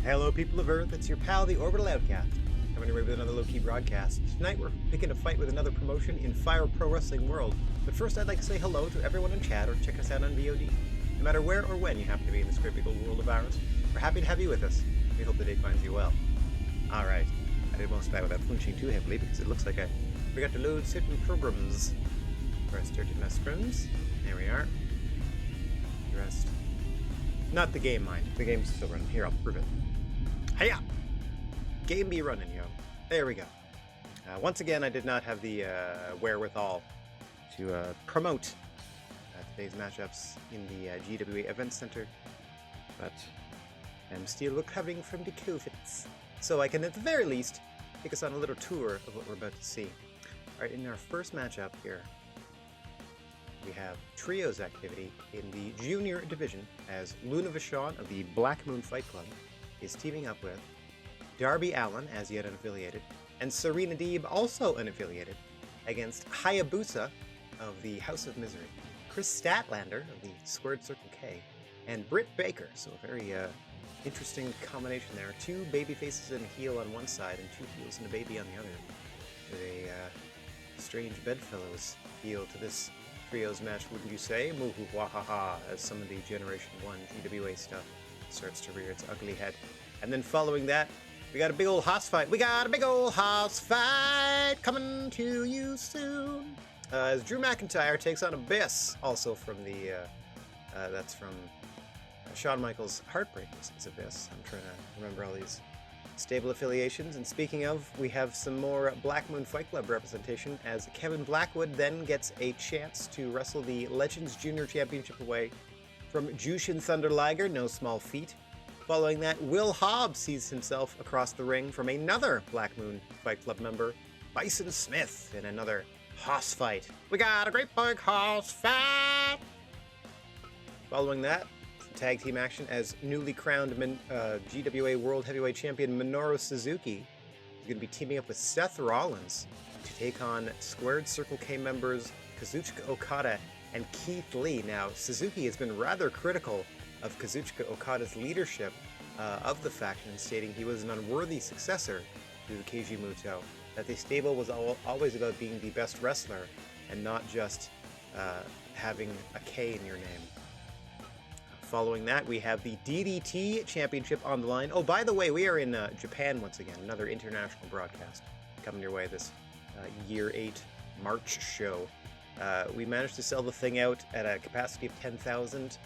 Hello, people of Earth. It's your pal, the Orbital Outcast, coming your way with another low-key broadcast. Tonight, we're picking a fight with another promotion in Fire Pro Wrestling World. But first, I'd like to say hello to everyone in chat or check us out on VOD. No matter where or when you happen to be in this great big old world of ours, we're happy to have you with us. We hope the day finds you well. All right. I did most of that without flinching too heavily because it looks like I forgot to load certain programs. Press started my screens. There we are. The rest. Not the game, mind. The game's still running. Here, I'll prove it. Hiya! Game be running, yo. There we go. Once again, I did not have the wherewithal to promote today's matchups in the GWA Event Center, but I'm still recovering from the COVIDs, so I can at the very least take us on a little tour of what we're about to see. Alright, in our first matchup here, we have trios activity in the junior division as Luna Vachon of the Black Moon Fight Club is teaming up with Darby Allin, as yet unaffiliated, and Serena Deeb, also unaffiliated, against Hayabusa of the House of Misery, Chris Statlander of the Squared Circle K, and Britt Baker. So a very interesting combination there. Two baby faces and a heel on one side, and two heels and a baby on the other. With a strange bedfellows feel to this trios match, wouldn't you say? Moo-hoo wahaha, as some of the Generation 1 GWA stuff starts to rear its ugly head. And then following that, we got a big old house fight. We got a big old house fight coming to you soon. As Drew McIntyre takes on Abyss, also from the, that's from Shawn Michaels' Heartbreakers is Abyss. I'm trying to remember all these stable affiliations. And speaking of, we have some more Black Moon Fight Club representation as Kevin Blackwood then gets a chance to wrestle the Legends Junior Championship away from Jushin Thunder Liger, no small feat. Following that, Will Hobbs sees himself across the ring from another Black Moon Fight Club member, Bison Smith, in another hoss fight. We got a great big hoss fight! Following that, tag team action as newly crowned GWA World Heavyweight Champion Minoru Suzuki is going to be teaming up with Seth Rollins to take on Squared Circle K members Kazuchika Okada and Keith Lee. Now, Suzuki has been rather critical of Kazuchika Okada's leadership of the faction, stating he was an unworthy successor to the Keiji Muto, that the stable was always about being the best wrestler and not just having a K in your name. Following that, we have the DDT Championship on the line. Oh, by the way, we are in Japan once again, another international broadcast coming your way this Year 8 March show. We managed to sell the thing out at a capacity of 10,000.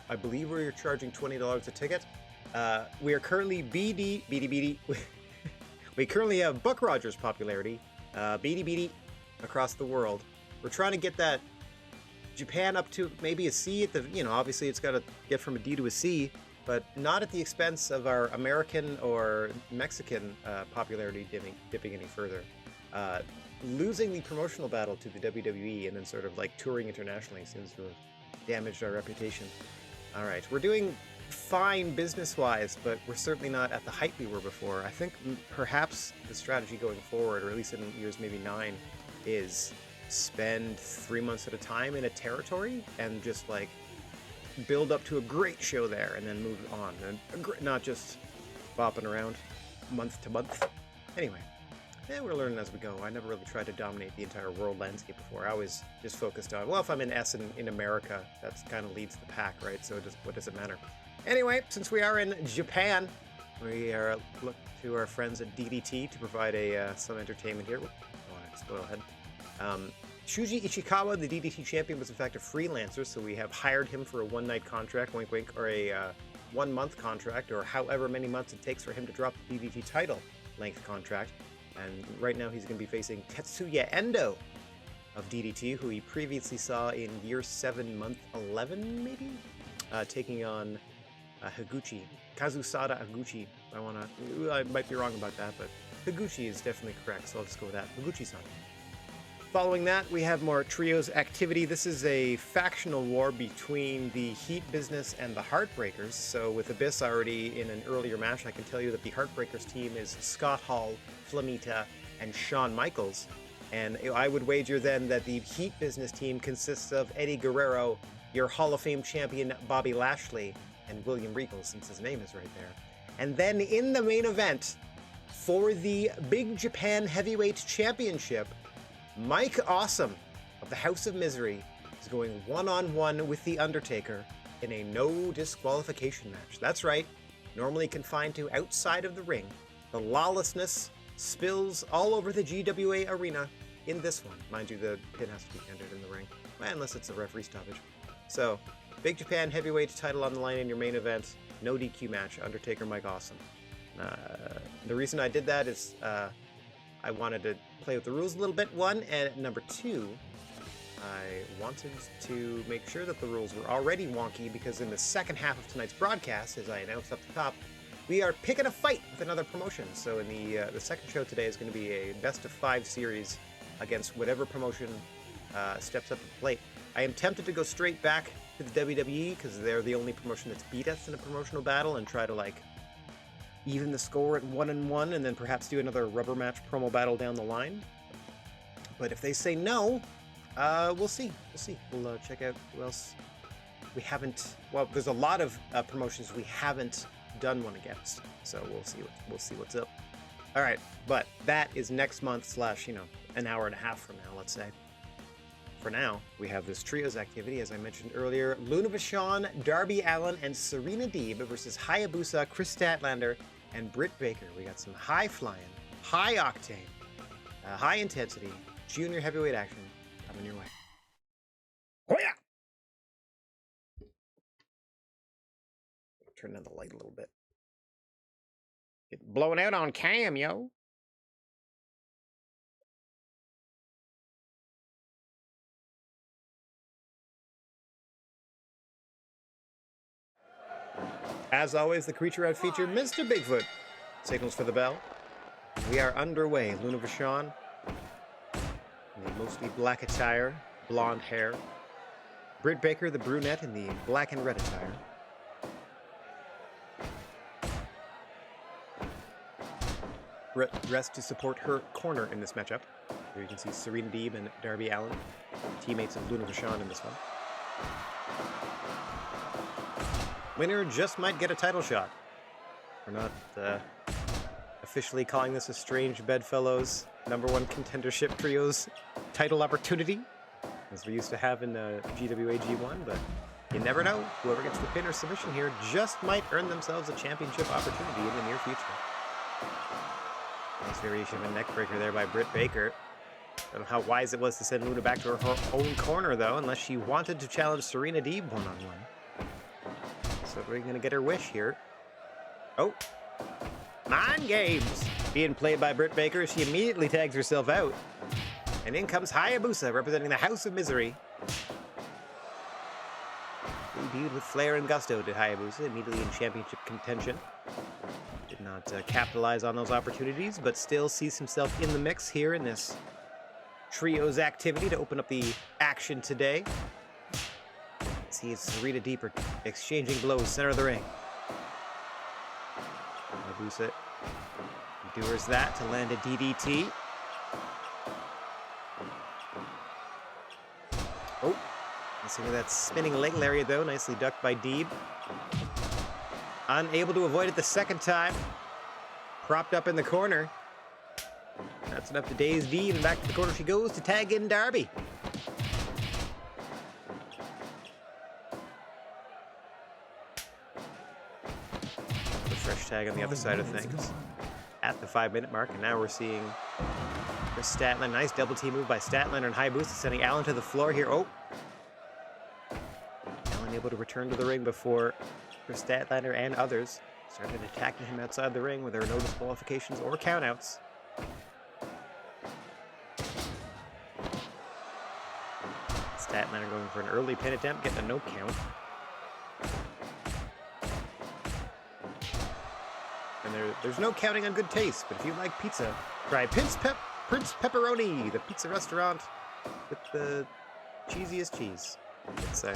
I believe we're charging $20 a ticket. We are currently BD. We currently have Buck Rogers' popularity, BD across the world. We're trying to get that Japan up to maybe a C at the, obviously it's got to get from a D to a C, but not at the expense of our American or Mexican popularity dipping any further. Losing the promotional battle to the WWE and then sort of like touring internationally seems to have damaged our reputation. All right, we're doing fine business-wise, but we're certainly not at the height we were before. I think perhaps the strategy going forward, or at least in years maybe 9, is spend 3 months at a time in a territory and just like build up to a great show there and then move on, and not just bopping around month to month. Anyway. We're learning as we go. I never really tried to dominate the entire world landscape before. I always just focused on, well, if I'm in Essen in America, that kind of leads the pack, right? So what does it matter? Anyway, since we are in Japan, we are look to our friends at DDT to provide some entertainment here. I want to spoil ahead. Shuji Ichikawa, the DDT champion, was in fact a freelancer, so we have hired him for a one-night contract, wink wink, or a 1-month contract, or however many months it takes for him to drop the DDT title length contract. And right now he's going to be facing Tetsuya Endo of DDT, who he previously saw in Year 7, Month 11, maybe? Taking on Higuchi. Kazusada Higuchi. I might be wrong about that, but Higuchi is definitely correct, so I'll just go with that. Higuchi-san. Following that, we have more trios activity. This is a factional war between the Heat Business and the Heartbreakers. So with Abyss already in an earlier match, I can tell you that the Heartbreakers team is Scott Hall, Flamita, and Shawn Michaels. And I would wager then that the Heat Business team consists of Eddie Guerrero, your Hall of Fame champion Bobby Lashley, and William Regal, since his name is right there. And then in the main event, for the Big Japan Heavyweight Championship, Mike Awesome of the House of Misery is going one-on-one with The Undertaker in a no disqualification match. That's right, normally confined to outside of the ring. The lawlessness spills all over the GWA arena in this one. Mind you, the pin has to be entered in the ring, unless it's a referee stoppage. So, Big Japan Heavyweight title on the line in your main event, no DQ match, Undertaker, Mike Awesome. The reason I did that is I wanted to play with the rules a little bit, one, and number two, I wanted to make sure that the rules were already wonky, because in the second half of tonight's broadcast, as I announced up the top, we are picking a fight with another promotion. So in the second show today is going to be a best-of-5 series against whatever promotion steps up to the plate. I am tempted to go straight back to the WWE, because they're the only promotion that's beat us in a promotional battle, and try to, like, even the score at 1-1, and then perhaps do another rubber match promo battle down the line. But if they say no, we'll see. We'll check out who else we haven't. Well, there's a lot of promotions we haven't done one against, so we'll see what's up. All right, but that is next month / an hour and a half from now, let's say. For now, we have this trios activity, as I mentioned earlier. Luna Vachon, Darby Allin, and Serena Deeb versus Hayabusa, Chris Statlander, and Britt Baker. We got some high-flying, high-octane, high-intensity, junior heavyweight action coming your way. Oh yeah! Turn down the light a little bit. Get blown out on cam, yo. As always, the creature out feature, Mr. Bigfoot, signals for the bell. We are underway. Luna Vachon, in the mostly black attire, blonde hair. Britt Baker, the brunette, in the black and red attire. Rest to support her corner in this matchup. Here you can see Serena Deeb and Darby Allin, teammates of Luna Vachon in this one. Winner just might get a title shot. We're not officially calling this a strange bedfellows #1 contendership trios title opportunity, as we used to have in GWA G1, but you never know. Whoever gets the pin or submission here just might earn themselves a championship opportunity in the near future. Nice variation of a neck breaker there by Britt Baker. I don't know how wise it was to send Luna back to her own corner, though, unless she wanted to challenge Serena Deeb one-on-one. So we're going to get her wish here. Oh. Mind games being played by Britt Baker. She immediately tags herself out. And in comes Hayabusa, representing the House of Misery. Debuted with flair and gusto, did Hayabusa, immediately in championship contention. Did not capitalize on those opportunities, but still sees himself in the mix here in this trios activity to open up the action today. See, it's Serena Deeb exchanging blows, center of the ring. Hayabusa endures that to land a DDT. Oh, missing with that spinning leg lariat, though. Nicely ducked by Deeb. Unable to avoid it the second time. Propped up in the corner. That's enough to daze Deeb, and back to the corner she goes to tag in Darby. Fresh tag on the other side of things at the 5-minute mark, and now we're seeing Chris Statlander. Nice double team move by Statlander and Hayabusa, sending Allin to the floor here. Oh, Allin able to return to the ring before Chris Statlander and others started attacking him outside the ring, where there were no disqualifications or countouts. Statlander going for an early pin attempt, getting a no count. And there's no counting on good taste, but if you like pizza, try Prince Pepperoni, the pizza restaurant with the cheesiest cheese, let's say.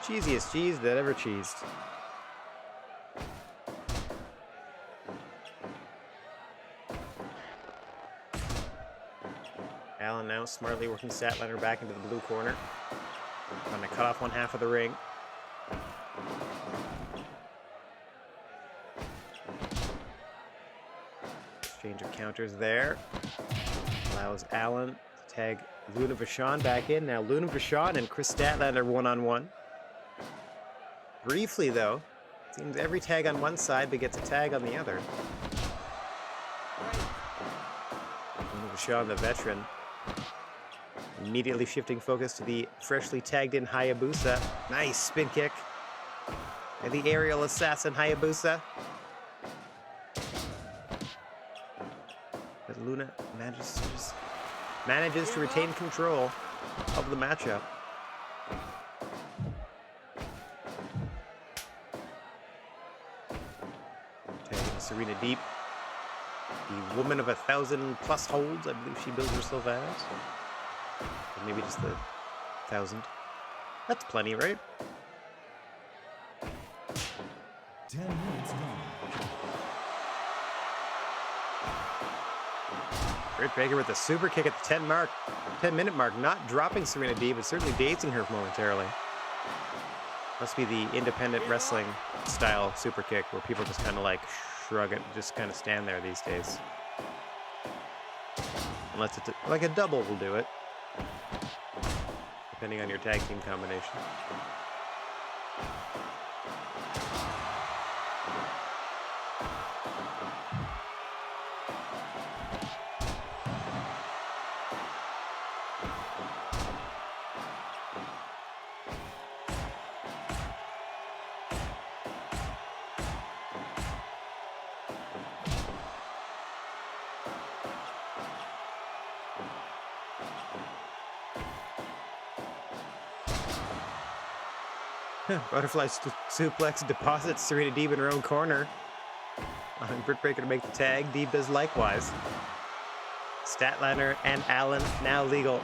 Cheesiest cheese that ever cheesed. Allin now smartly working Statlander back into the blue corner. Trying to cut off one half of the ring. Exchange of counters there. Allows Allen to tag Luna Vachon back in. Now Luna Vachon and Chris Statlander one-on-one. Briefly, though, seems every tag on one side begets a tag on the other. Luna Vachon, the veteran, immediately shifting focus to the freshly tagged-in Hayabusa. Nice spin kick. And the aerial assassin Hayabusa. But Luna manages to retain control of the matchup. Tagging Serena deep. The woman of 1,000+ holds, I believe she builds herself as. Or maybe just the 1,000. That's plenty, right? 10 minutes gone. Britt Baker with a super kick at the 10-minute mark, not dropping Serena Deeb, but certainly dazing her momentarily. Must be the independent wrestling style super kick where people just kind of like shrug it, just kind of stand there these days. Unless it's like a double will do it, depending on your tag team combination. Butterfly suplex deposits Serena Deeb in her own corner. Britt Baker to make the tag. Deeb does likewise. Statlander and Allen now legal.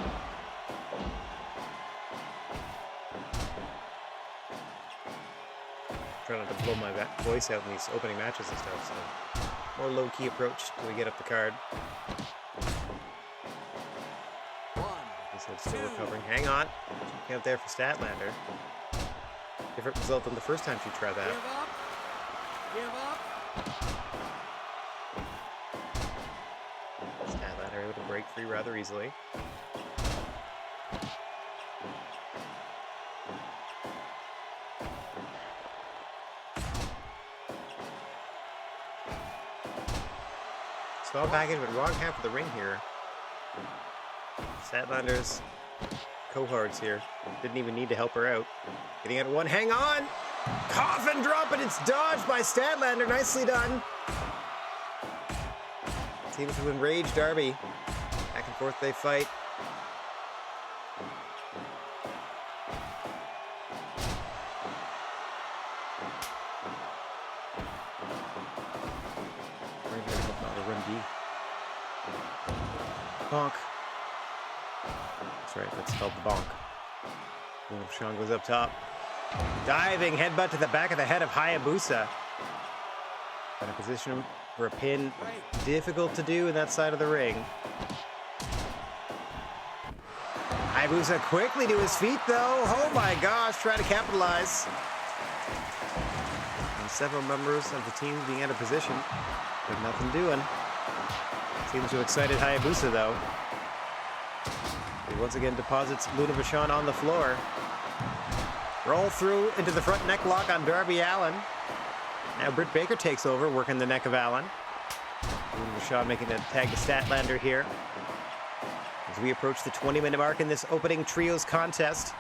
Trying not to blow my voice out in these opening matches and stuff, so more low-key approach till we get up the card. This head's still recovering. Hang on. Count there for Statlander. Different result than the first time she tried that. Give up. Statlander able to break free rather easily. Small package, but wrong half of the ring here. Statlander's cohorts here didn't even need to help her out. Getting out one, hang on! Coffin drop, and it's dodged by Statlander. Nicely done. Seems to enrage Darby. Back and forth they fight. Bonk. That's right, that's spelled the bonk. Sean goes up top. Diving headbutt to the back of the head of Hayabusa. Got a position for a pin. Difficult to do in that side of the ring. Hayabusa quickly to his feet though. Oh my gosh, trying to capitalize. And several members of the team being out of position. But nothing doing. Seems to have excited Hayabusa though. He once again deposits Luna Vachon on the floor. Roll through into the front neck lock on Darby Allin. Now Britt Baker takes over, working the neck of Allin. Luna Vachon making a tag to Statlander here. As we approach the 20-minute mark in this opening trios contest.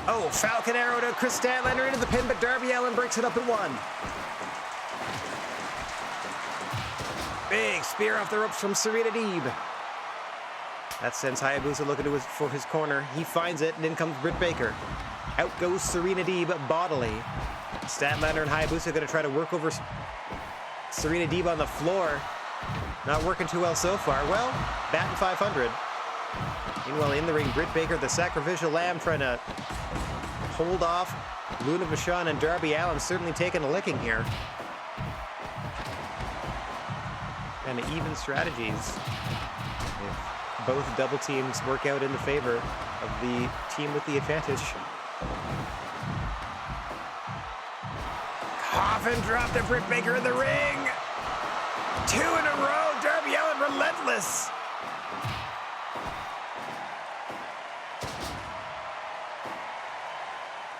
Oh, Falcon Arrow to Chris Statlander into the pin, but Darby Allin breaks it up at one. Big spear off the ropes from Serena Deeb. That sends Hayabusa looking for his corner. He finds it, and in comes Britt Baker. Out goes Serena Deeb bodily. Statlander and Hayabusa going to try to work over Serena Deeb on the floor. Not working too well so far. Well, batting 500. Meanwhile, in the ring, Britt Baker, the sacrificial lamb, trying to hold off Luna Vachon and Darby Allin, certainly taking a licking here. And even strategies. If both double teams work out in the favor of the team with the advantage. Coffin dropped to Britt Baker in the ring. 2 in a row. Darby Allin relentless.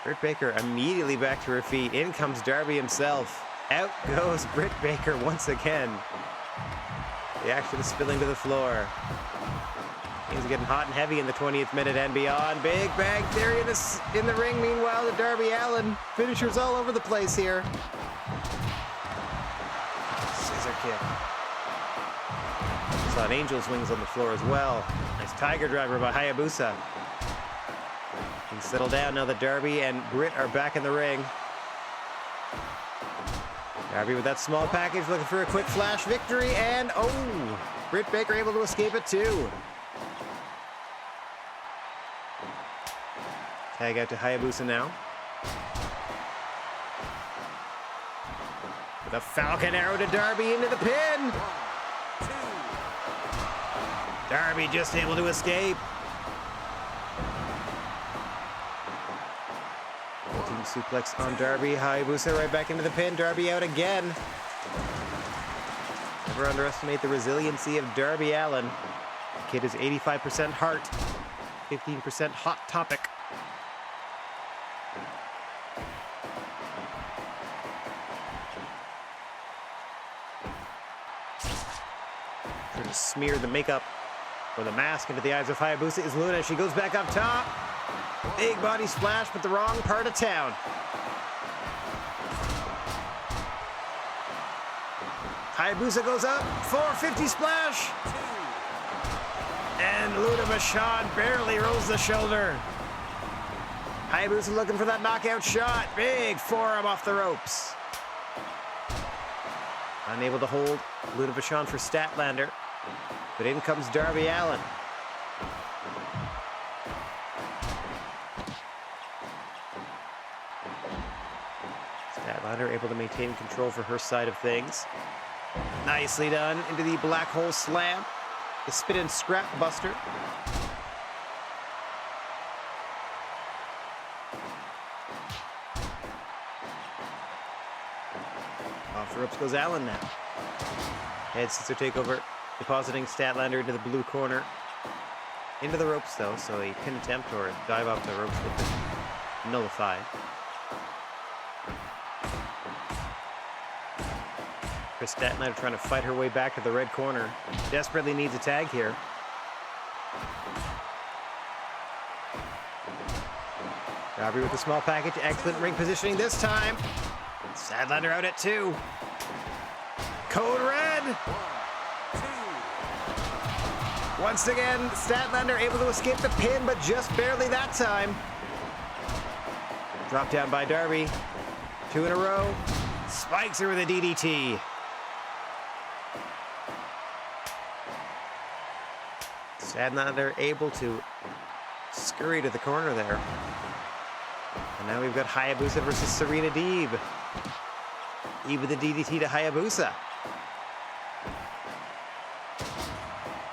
Britt Baker immediately back to her feet. In comes Darby himself. Out goes Britt Baker once again. The action is spilling to the floor. Things are getting hot and heavy in the 20th minute and beyond. Big Bang Theory in the ring. Meanwhile, the Darby Allin finishers all over the place here. Scissor kick. Saw an Angel's Wings on the floor as well. Nice Tiger Driver by Hayabusa. Things settle down now that Darby and Britt are back in the ring. Darby with that small package looking for a quick flash victory, and oh, Britt Baker able to escape it too. Tag out to Hayabusa now. With a Falcon Arrow to Darby into the pin. Darby just able to escape. Team suplex on Darby. Hayabusa right back into the pin. Darby out again. Never underestimate the resiliency of Darby Allin. The kid is 85% heart, 15% hot topic. Trying to smear the makeup or the mask into the eyes of Hayabusa is Luna. She goes back up top. Big body splash, but the wrong part of town. Hayabusa goes up. 450 splash. And Luna Vachon barely rolls the shoulder. Hayabusa looking for that knockout shot. Big forearm off the ropes. Unable to hold Luna Vachon for Statlander. But in comes Darby Allin. Statlander able to maintain control for her side of things. Nicely done into the black hole slam. The spin and scrap buster. Off the ropes goes Allin now. Head scissor takeover, depositing Statlander into the blue corner. Into the ropes though, so a pin attempt or a dive off the ropes will be nullified. Chris Statlander trying to fight her way back to the red corner. Desperately needs a tag here. Darby with a small package. Excellent ring positioning this time. Statlander out at 2. Code Red. Once again, Statlander able to escape the pin, but just barely that time. Drop down by Darby. 2 in a row. Spikes her with a DDT. Statlander able to scurry to the corner there. And now we've got Hayabusa versus Serena Deeb. Deeb with the DDT to Hayabusa.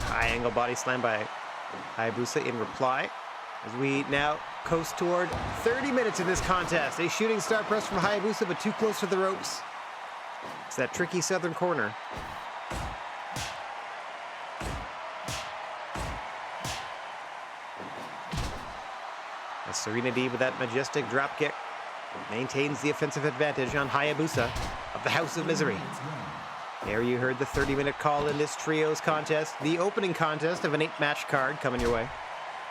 High angle body slam by Hayabusa in reply. As we now coast toward 30 minutes in this contest. A shooting star press from Hayabusa, but too close to the ropes. It's that tricky southern corner. As Serena Deeb with that majestic drop kick maintains the offensive advantage on Hayabusa of the House of Misery. There you heard the 30-minute call in this trios contest, the opening contest of an 8-match card coming your way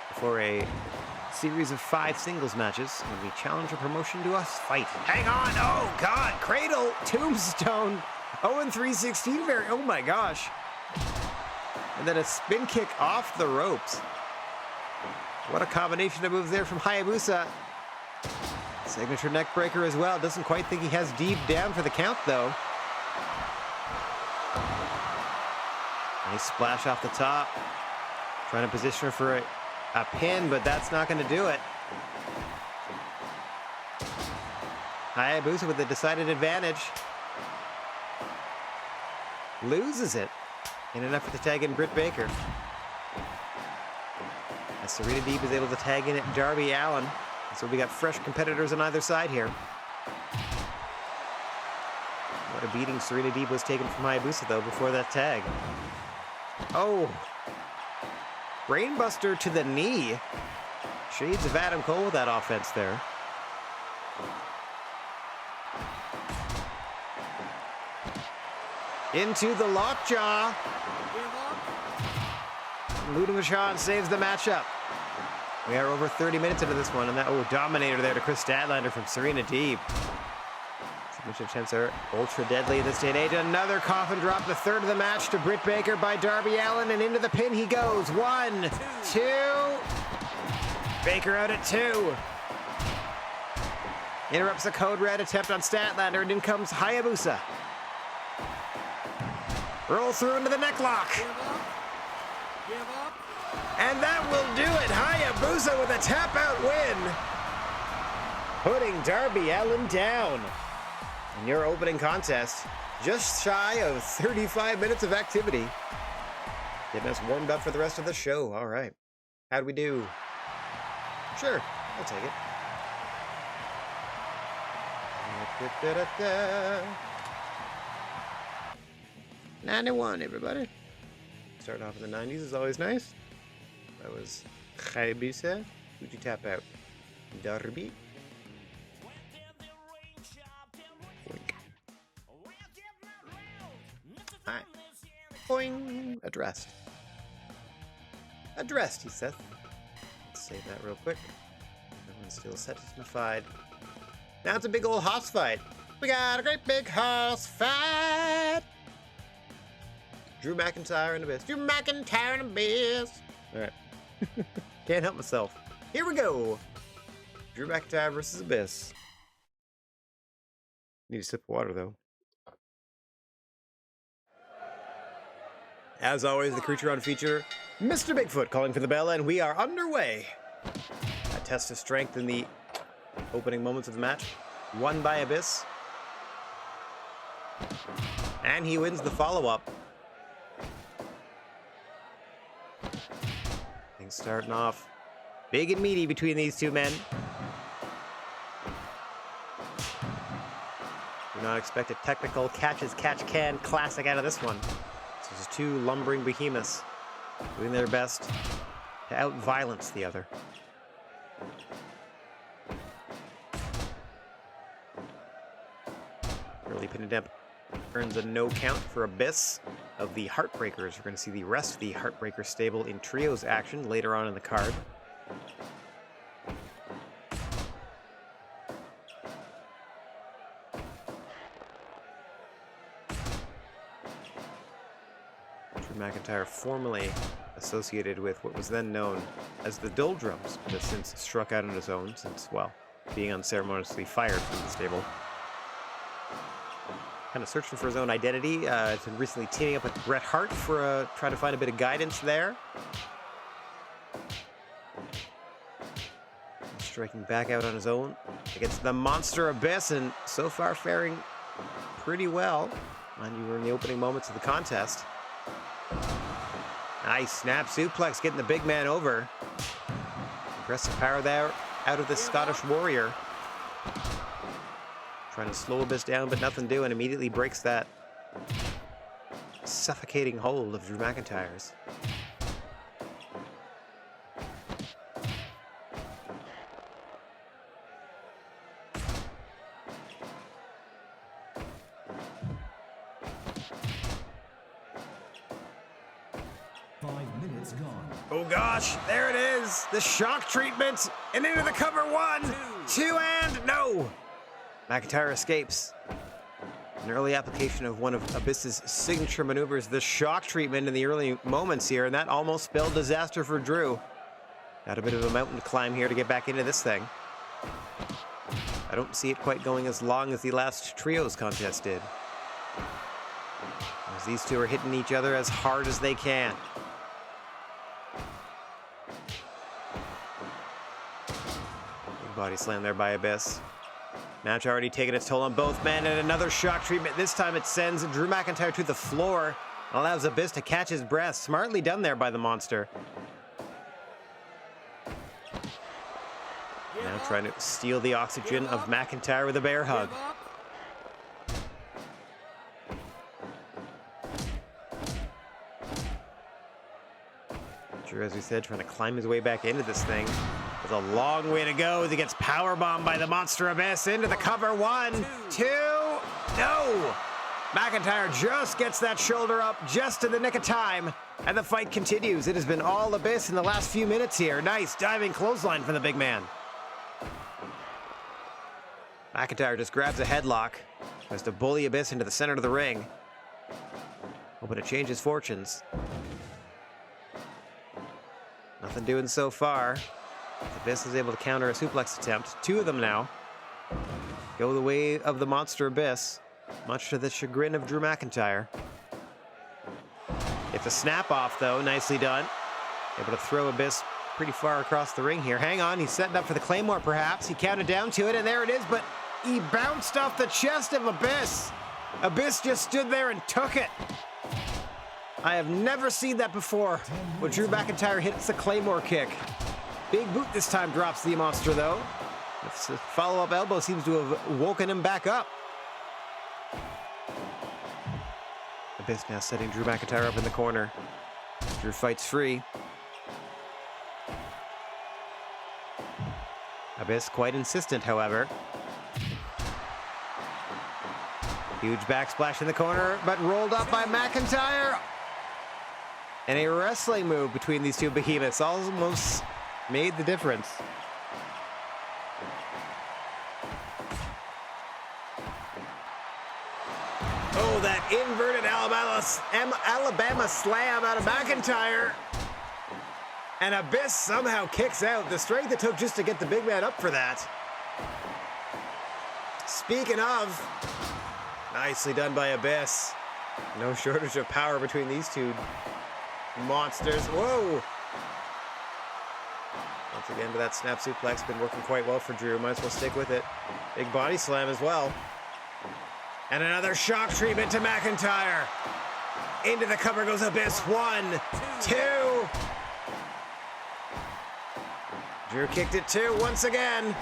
before a series of 5 singles matches when we challenge a promotion to a fight. Hang on! Oh God! Cradle, Tombstone, 0-3-16 very. Oh my gosh! And then a spin kick off the ropes. What a combination of moves there from Hayabusa. Signature neck breaker as well. Doesn't quite think he has Deeb down for the count though. Nice splash off the top. Trying to position her for a pin, but that's not going to do it. Hayabusa with a decided advantage. Loses it in an effort to tag in Britt Baker. As Serena Deeb is able to tag in at Darby Allin. So we got fresh competitors on either side here. What a beating Serena Deeb was taken from Hayabusa though before that tag. Oh. Brainbuster to the knee. Shades of Adam Cole with that offense there. Into the lockjaw. Ludwig saves the matchup. We are over 30 minutes into this one, and that dominator there to Chris Statlander from Serena Deeb. Submission attempts are ultra deadly in this day and age. Another coffin drop, the third of the match to Britt Baker by Darby Allin, and into the pin he goes. 1, 2. Baker out at 2. Interrupts the Code Red attempt on Statlander, and in comes Hayabusa. Roll through into the neck lock. And that will do it. Hayabusa with a tap-out win. Putting Darby Allin down. In your opening contest, just shy of 35 minutes of activity. Getting us warmed up for the rest of the show. All right. How'd we do? Sure, I'll take it. 91, everybody. Starting off in the 90s is always nice. That was Hayabusa. Who'd you tap out? Darby. Boink. Alright. Boing. Addressed. Addressed, he says. Let's save that real quick. Everyone's still satisfied. Now it's a big old hoss fight. We got a great big hoss fight. Drew McIntyre and Abyss. Drew McIntyre and Abyss. Alright. Can't help myself. Here we go. Drew McIntyre versus Abyss. Need a sip of water, though. As always, the creature on feature, Mr. Bigfoot calling for the bell, and we are underway. A test of strength in the opening moments of the match. Won by Abyss. And he wins the follow-up. Things starting off big and meaty between these two men. Do not expect a technical catch-as-catch-can classic out of this one. This is two lumbering behemoths doing their best to out-violence the other. Early pin attempt earns a no count for Abyss of the Heartbreakers. We're going to see the rest of the Heartbreaker stable in trios action later on in the card. Drew McIntyre, formerly associated with what was then known as the Doldrums, but has since struck out on his own since, well, being unceremoniously fired from the stable. Kind of searching for his own identity. He's been recently teaming up with Bret Hart for trying to find a bit of guidance there. Striking back out on his own against the monster Abyss, and so far faring pretty well. Mind you, we're in the opening moments of the contest. Nice snap suplex, getting the big man over. Aggressive power there out of the Scottish Warrior. Trying to slow Abyss down, but nothing doing. Immediately breaks that suffocating hold of Drew McIntyre's. Oh gosh, there it is. The shock treatment and into the cover. 1, 2, and no. McIntyre escapes. An early application of one of Abyss's signature maneuvers, the shock treatment in the early moments here, and that almost spelled disaster for Drew. Got a bit of a mountain to climb here to get back into this thing. I don't see it quite going as long as the last trios contest did, as these two are hitting each other as hard as they can. Big body slam there by Abyss. Match already taking its toll on both men, and another shock treatment. This time it sends Drew McIntyre to the floor and allows Abyss to catch his breath. Smartly done there by the monster. Now trying to steal the oxygen of McIntyre with a bear hug. Drew, as we said, trying to climb his way back into this thing. There's a long way to go as he gets powerbombed by the Monster Abyss into the cover. 1, 2, no! McIntyre just gets that shoulder up just in the nick of time, and the fight continues. It has been all Abyss in the last few minutes here. Nice diving clothesline from the big man. McIntyre just grabs a headlock, tries to bully Abyss into the center of the ring, hoping to change his fortunes. Nothing doing so far. Abyss is able to counter a suplex attempt. 2 of them now go the way of the Monster Abyss, much to the chagrin of Drew McIntyre. It's a snap-off, though. Nicely done. Able to throw Abyss pretty far across the ring here. Hang on, he's setting up for the Claymore, perhaps. He counted down to it, and there it is, but he bounced off the chest of Abyss. Abyss just stood there and took it. I have never seen that before, when Drew McIntyre hits the Claymore kick. Big boot this time drops the monster, though. The follow-up elbow seems to have woken him back up. Abyss now setting Drew McIntyre up in the corner. Drew fights free. Abyss quite insistent, however. Huge backsplash in the corner, but rolled up by McIntyre. And a wrestling move between these two behemoths almost made the difference. Oh, that inverted Alabama slam out of McIntyre. And Abyss somehow kicks out. The strength it took just to get the big man up for that. Speaking of, nicely done by Abyss. No shortage of power between these two monsters. Whoa! Once again, to that snap suplex, been working quite well for Drew. Might as well stick with it. Big body slam as well. And another shock treatment to McIntyre. Into the cover goes Abyss. 1, 2. Drew kicked it too, once again.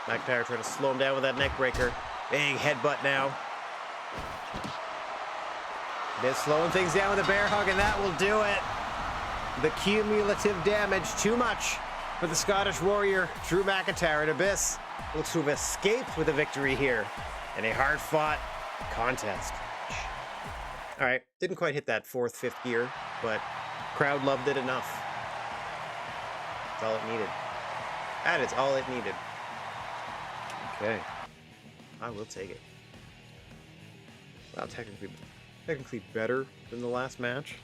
McIntyre trying to slow him down with that neck breaker. Big headbutt now. Abyss slowing things down with a bear hug, and that will do it. The cumulative damage, too much for the Scottish Warrior, Drew McIntyre. And Abyss looks to have escaped with a victory here in a hard-fought contest. All right, didn't quite hit that 4th, 5th gear, but crowd loved it enough. That's all it needed. That is all it needed. Okay, I will take it. Well, technically better than the last match.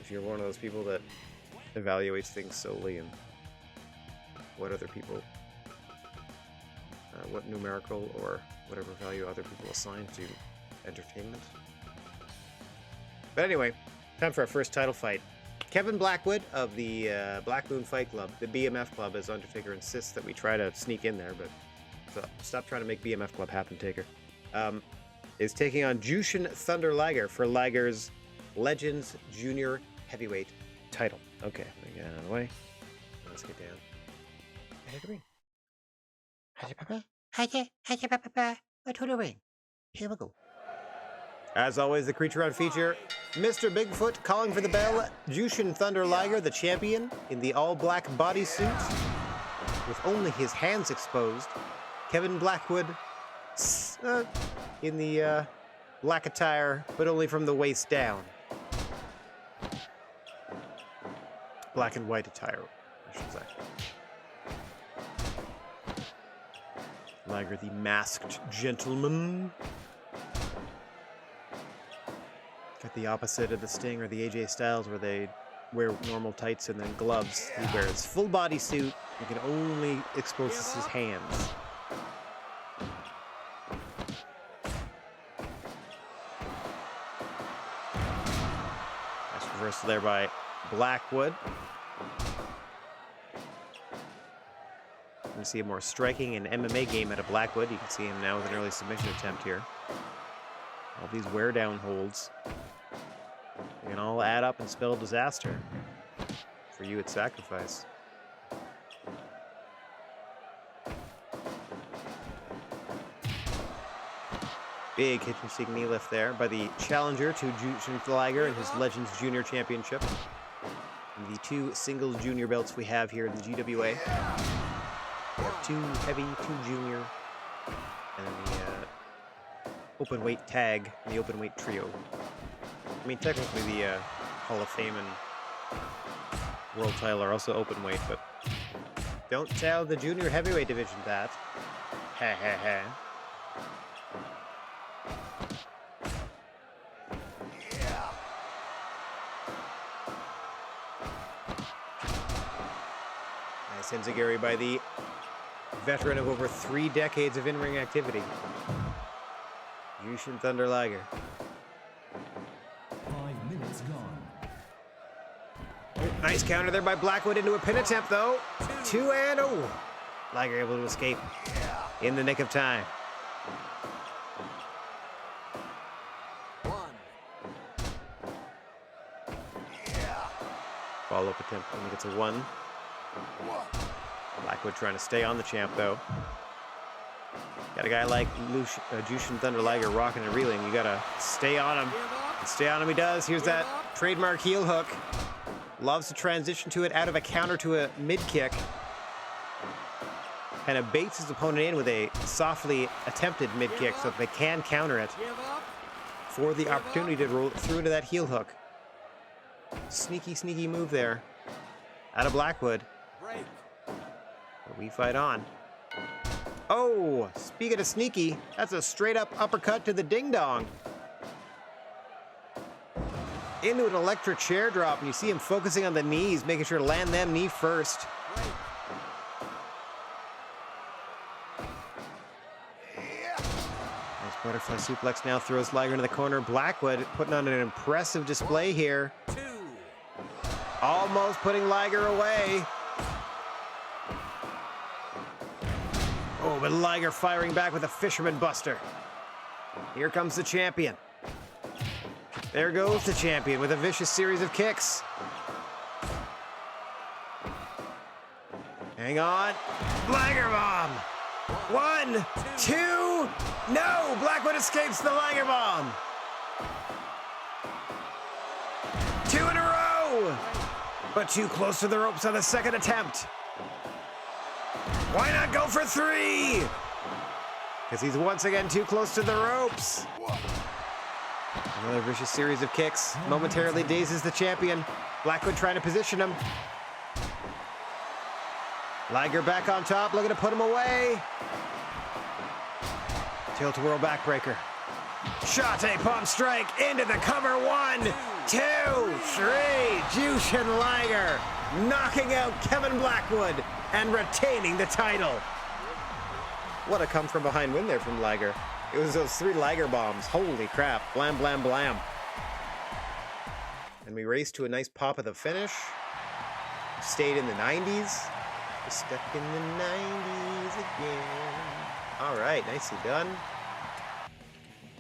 If you're one of those people that evaluates things solely and what other people, what numerical or whatever value other people assign to entertainment. But anyway, time for our first title fight. Kevin Blackwood of the Black Moon Fight Club, the BMF Club, as Undertaker insists that we try to sneak in there, but so stop trying to make BMF Club happen, Taker. Is taking on Jushin Thunder Liger for Liger's Legends Junior Heavyweight title. Okay, let me get out of the way. Let's get down. To the ring. To the ring. Here we go. As always, the creature on feature, Mr. Bigfoot calling for the bell. Jushin Thunder Liger, the champion, in the all-black bodysuit, with only his hands exposed. Kevin Blackwood in the black attire, but only from the waist down. Black and white attire, I should say. Liger, the masked gentleman. Got the opposite of the Sting or the AJ Styles, where they wear normal tights and then gloves. He wears full body suit and can only expose his hands. Nice reversal there by Blackwood. You can see a more striking and MMA game out of Blackwood. You can see him now with an early submission attempt here. All these wear down holds, they can all add up and spell disaster for you at Sacrifice. Big kitchen-sink knee lift there by the challenger to Jushin Liger in his Legends Junior Championship. And the 2 singles junior belts we have here in the GWA. We have 2 heavy, 2 junior, and then the open weight tag and the open weight trio. I mean, technically the Hall of Fame and World title are also open weight, but don't tell the junior heavyweight division that. Ha ha ha. Nice enziguri by the veteran of over 3 decades of in-ring activity, Jushin Thunder Liger. 5 minutes gone. Oh, nice counter there by Blackwood into a pin attempt, though. 2 and oh, Liger able to escape in the nick of time. 1. Follow-up attempt only gets a 1. Blackwood trying to stay on the champ, though. Got a guy like Jushin Thunder Liger rocking and reeling. You gotta stay on him. And stay on him he does. Here's that trademark heel hook. Loves to transition to it out of a counter to a mid-kick. Kind of baits his opponent in with a softly attempted mid-kick so that they can counter it for the opportunity to roll through into that heel hook. Sneaky, sneaky move there out of Blackwood. But we fight on. Oh, speaking of sneaky, that's a straight-up uppercut to the ding-dong. Into an electric chair drop, and you see him focusing on the knees, making sure to land them knee first. Nice butterfly suplex now throws Liger into the corner. Blackwood putting on an impressive display here. 2. Almost putting Liger away. Oh, but Liger firing back with a fisherman buster. Here comes the champion. There goes the champion with a vicious series of kicks. Hang on. Liger bomb. 1, 2. No! Blackwood escapes the Liger bomb. 2 in a row. But too close to the ropes on the second attempt. Why not go for 3? Because he's once again too close to the ropes. Another vicious series of kicks momentarily dazes the champion. Blackwood trying to position him. Liger back on top, looking to put him away. Tilt-a-whirl backbreaker. Shot-a palm strike into the cover. 1, 2, 3. Jushin Liger knocking out Kevin Blackwood and retaining the title. What a come from behind win there from Liger. It was those 3 Liger bombs. Holy crap. Blam, blam, blam. And we race to a nice pop of the finish. Stayed in the 90s. We're stuck in the 90s again. All right, nicely done.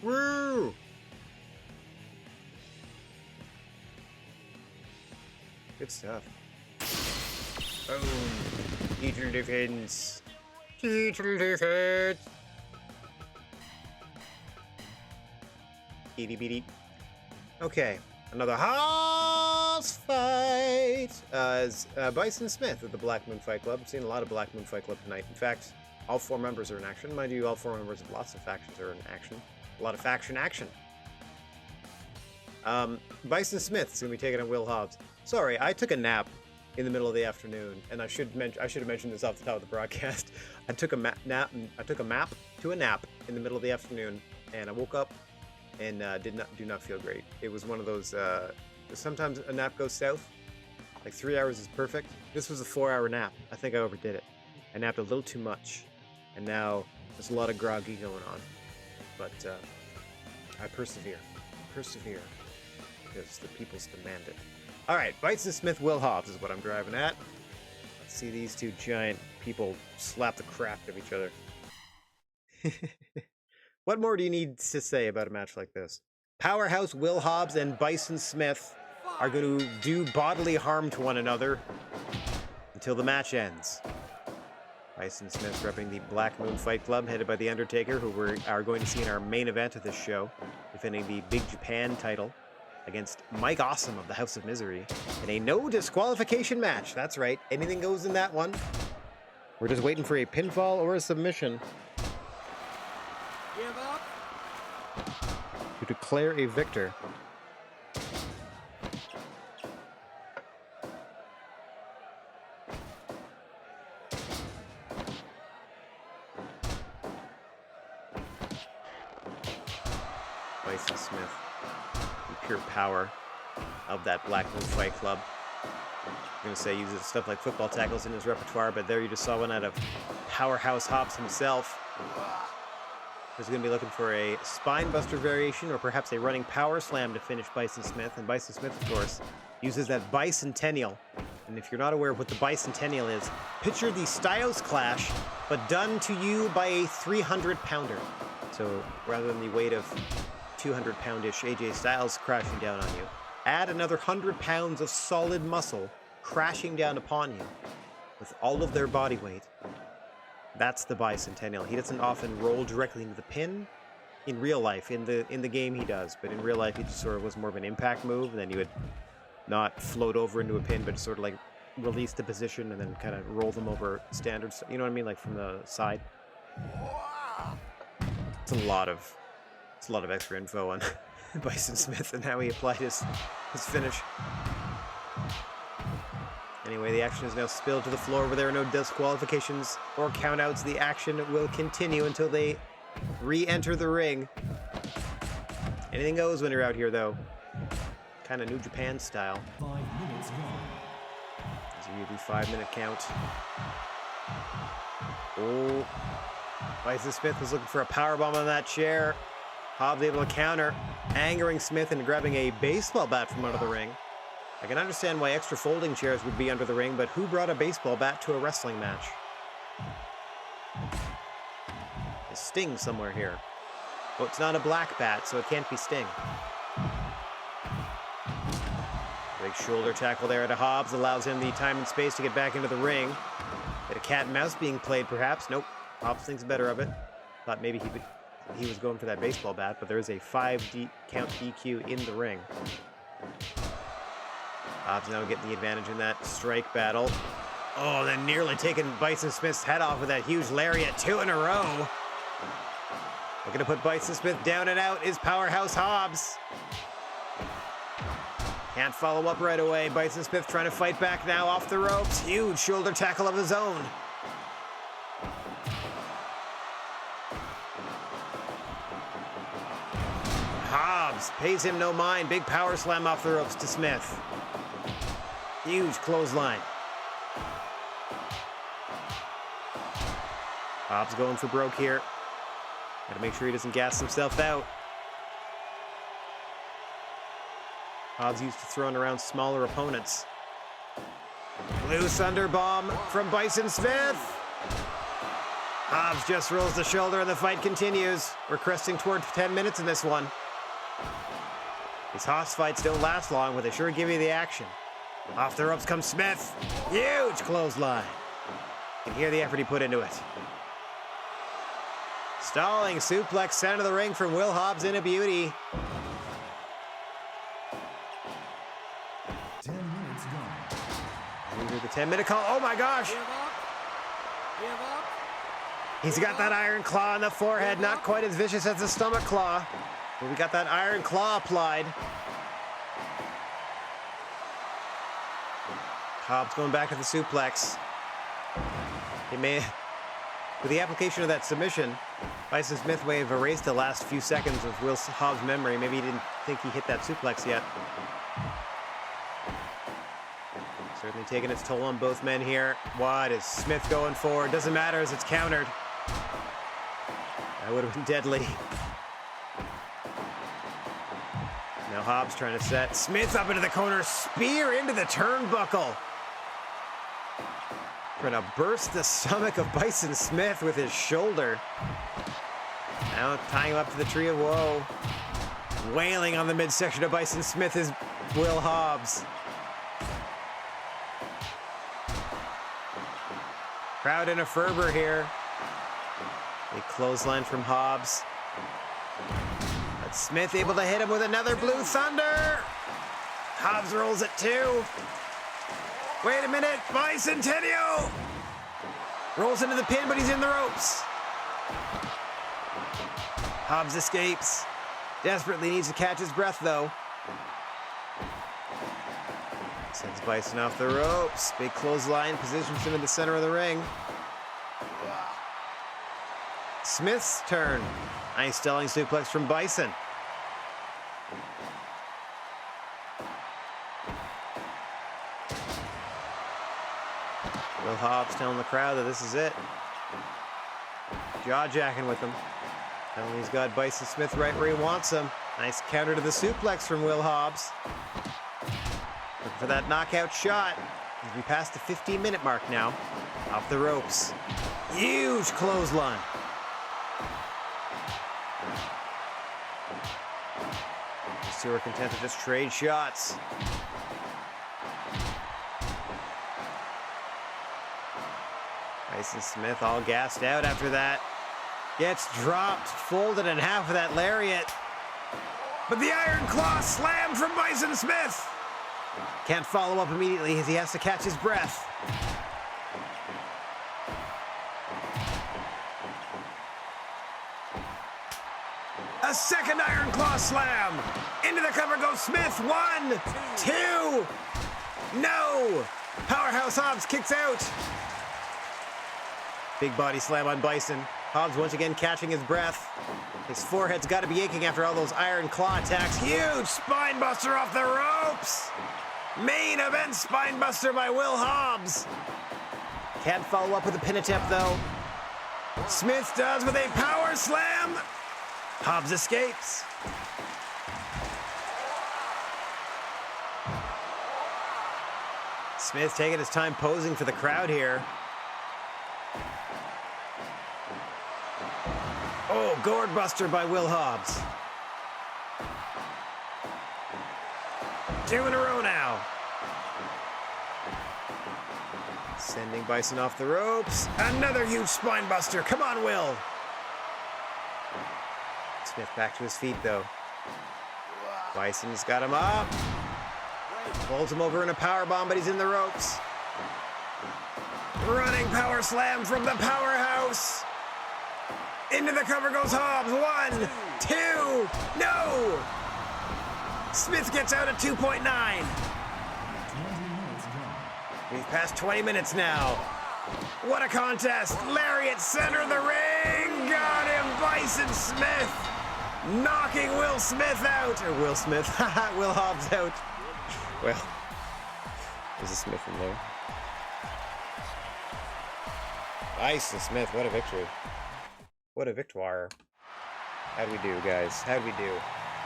Woo! Good stuff. Boom. Teacher defense. Teacher defense. Beady beady. Okay, another house fight. As Bison Smith of the Black Moon Fight Club. I've seen a lot of Black Moon Fight Club tonight. In fact, all 4 members are in action. Mind you, all 4 members of lots of factions are in action. A lot of faction action. Bison Smith is going to be taking on Will Hobbs. Sorry, I took a nap in the middle of the afternoon, and I should have mentioned this off the top of the broadcast. I took a nap to a nap in the middle of the afternoon, and I woke up and do not feel great. It was one of those. Sometimes a nap goes south. Like 3 hours is perfect. This was a 4-hour nap. I think I overdid it. I napped a little too much, and now there's a lot of groggy going on. But I persevere. Because the people's demand it. All right, Bison Smith, Will Hobbs is what I'm driving at. Let's see these 2 giant people slap the crap out of each other. What more do you need to say about a match like this? Powerhouse Will Hobbs and Bison Smith are going to do bodily harm to one another until the match ends. Bison Smith repping the Black Moon Fight Club, headed by the Undertaker, who we are going to see in our main event of this show, defending the Big Japan title against Mike Awesome of the House of Misery in a no disqualification match. That's right, anything goes in that one. We're just waiting for a pinfall or a submission Give up. to declare a victor. Bison Smith, the pure power of that Black Moon Fight Club. I'm going to say he uses stuff like football tackles in his repertoire, but there you just saw one out of Powerhouse Hobbs himself. He's going to be looking for a spine buster variation or perhaps a running power slam to finish Bison Smith. And Bison Smith, of course, uses that bicentennial. And if you're not aware of what the bicentennial is, picture the Styles Clash, but done to you by a 300-pounder. So rather than the weight of 200-poundish AJ Styles crashing down on you, add another 100 pounds of solid muscle crashing down upon you with all of their body weight. That's the bicentennial. He doesn't often roll directly into the pin in real life. In the game he does, but in real life he just sort of was more of an impact move, and then you would not float over into a pin, but sort of like release the position and then kind of roll them over standards. You know what I mean? Like from the side. It's a lot of extra info on Bison Smith and how he applied his finish. Anyway, the action is now spilled to the floor where there are no disqualifications or countouts. The action will continue until they re-enter the ring. Anything goes when you're out here, though. Kind of New Japan style. 5 minutes gone. There's a usually 5-minute count. Oh, Bison Smith was looking for a powerbomb on that chair. Hobbs able to counter, angering Smith and grabbing a baseball bat from under the ring. I can understand why extra folding chairs would be under the ring, but who brought a baseball bat to a wrestling match? There's Sting somewhere here. Oh, it's not a black bat, so it can't be Sting. Big shoulder tackle there to Hobbs allows him the time and space to get back into the ring. Bit of cat and mouse being played, perhaps. Nope. Hobbs thinks better of it. Thought maybe he was going for that baseball bat, but there is a 5-count DQ in the ring. Hobbs now getting the advantage in that strike battle. Oh, then nearly taking Bison Smith's head off with that huge lariat, 2 in a row. Looking to put Bison Smith down and out is Powerhouse Hobbs. Can't follow up right away. Bison Smith trying to fight back now off the ropes. Huge shoulder tackle of his own. Hobbs pays him no mind. Big power slam off the ropes to Smith. Huge clothesline. Hobbs going for broke here. Gotta make sure he doesn't gas himself out. Hobbs used to throwing around smaller opponents. Blue Thunder Bomb from Bison Smith. Hobbs just rolls the shoulder and the fight continues. We're cresting toward 10 minutes in this one. These Hoss fights don't last long, but they sure give you the action. Off the ropes comes Smith. Huge clothesline. You can hear the effort he put into it. Stalling suplex center of the ring from Will Hobbs in a beauty. 10 minutes gone. Under the 10-minute call. Oh my gosh. Give up. Give up. He's got that iron claw on the forehead. Not quite as vicious as the stomach claw. But we got that iron claw applied. Hobbs going back to the suplex. He may, with the application of that submission, Bison Smith may have erased the last few seconds of Will Hobbs' memory. Maybe he didn't think he hit that suplex yet. Certainly taking its toll on both men here. What is Smith going for? Doesn't matter as it's countered. That would have been deadly. Now Hobbs trying to set Smith up into the corner. Spear into the turnbuckle. Trying to burst the stomach of Bison Smith with his shoulder. Now tying him up to the Tree of Woe. Wailing on the midsection of Bison Smith is Will Hobbs. Crowd in a fervor here. A clothesline from Hobbs. But Smith able to hit him with another Blue Thunder. Hobbs rolls at 2. Wait a minute, Bicentennial! Rolls into the pin, but he's in the ropes. Hobbs escapes. Desperately needs to catch his breath, though. Sends Bison off the ropes. Big clothesline positions him in the center of the ring. Smith's turn. Nice stalling suplex from Bison. Will Hobbs telling the crowd that this is it. Jaw-jacking with him. And he's got Bison Smith right where he wants him. Nice counter to the suplex from Will Hobbs. Looking for that knockout shot. We passed the 15-minute mark now. Off the ropes. Huge clothesline. These two are content to just trade shots. Bison Smith all gassed out after that. Gets dropped, folded in half with that lariat. But the Iron Claw slammed from Bison Smith. Can't follow up immediately as he has to catch his breath. A second Iron Claw slam. Into the cover goes Smith. 1, 2. No. Powerhouse Hobbs kicks out. Big body slam on Bison. Hobbs once again catching his breath. His forehead's got to be aching after all those Iron Claw attacks. Huge spine buster off the ropes. Main event spine buster by Will Hobbs. Can't follow up with a pin attempt though. Smith does with a power slam. Hobbs escapes. Smith taking his time posing for the crowd here. Oh, gourd buster by Will Hobbs. 2 in a row now. Sending Bison off the ropes. Another huge spine buster. Come on, Will. Smith back to his feet, though. Bison's got him up. Holds him over in a powerbomb, but he's in the ropes. Running power slam from the powerhouse. Into the cover goes Hobbs. 1, 2, no! Smith gets out at 2.9. We've passed 20 minutes now. What a contest. Lariat center of the ring. Got him, Bison Smith. Knocking Will Smith out. Or Will Smith. Will Hobbs out. Well, there's a Smith in there. Bison Smith, what a victory. What a victoire. How'd we do, guys? How'd we do?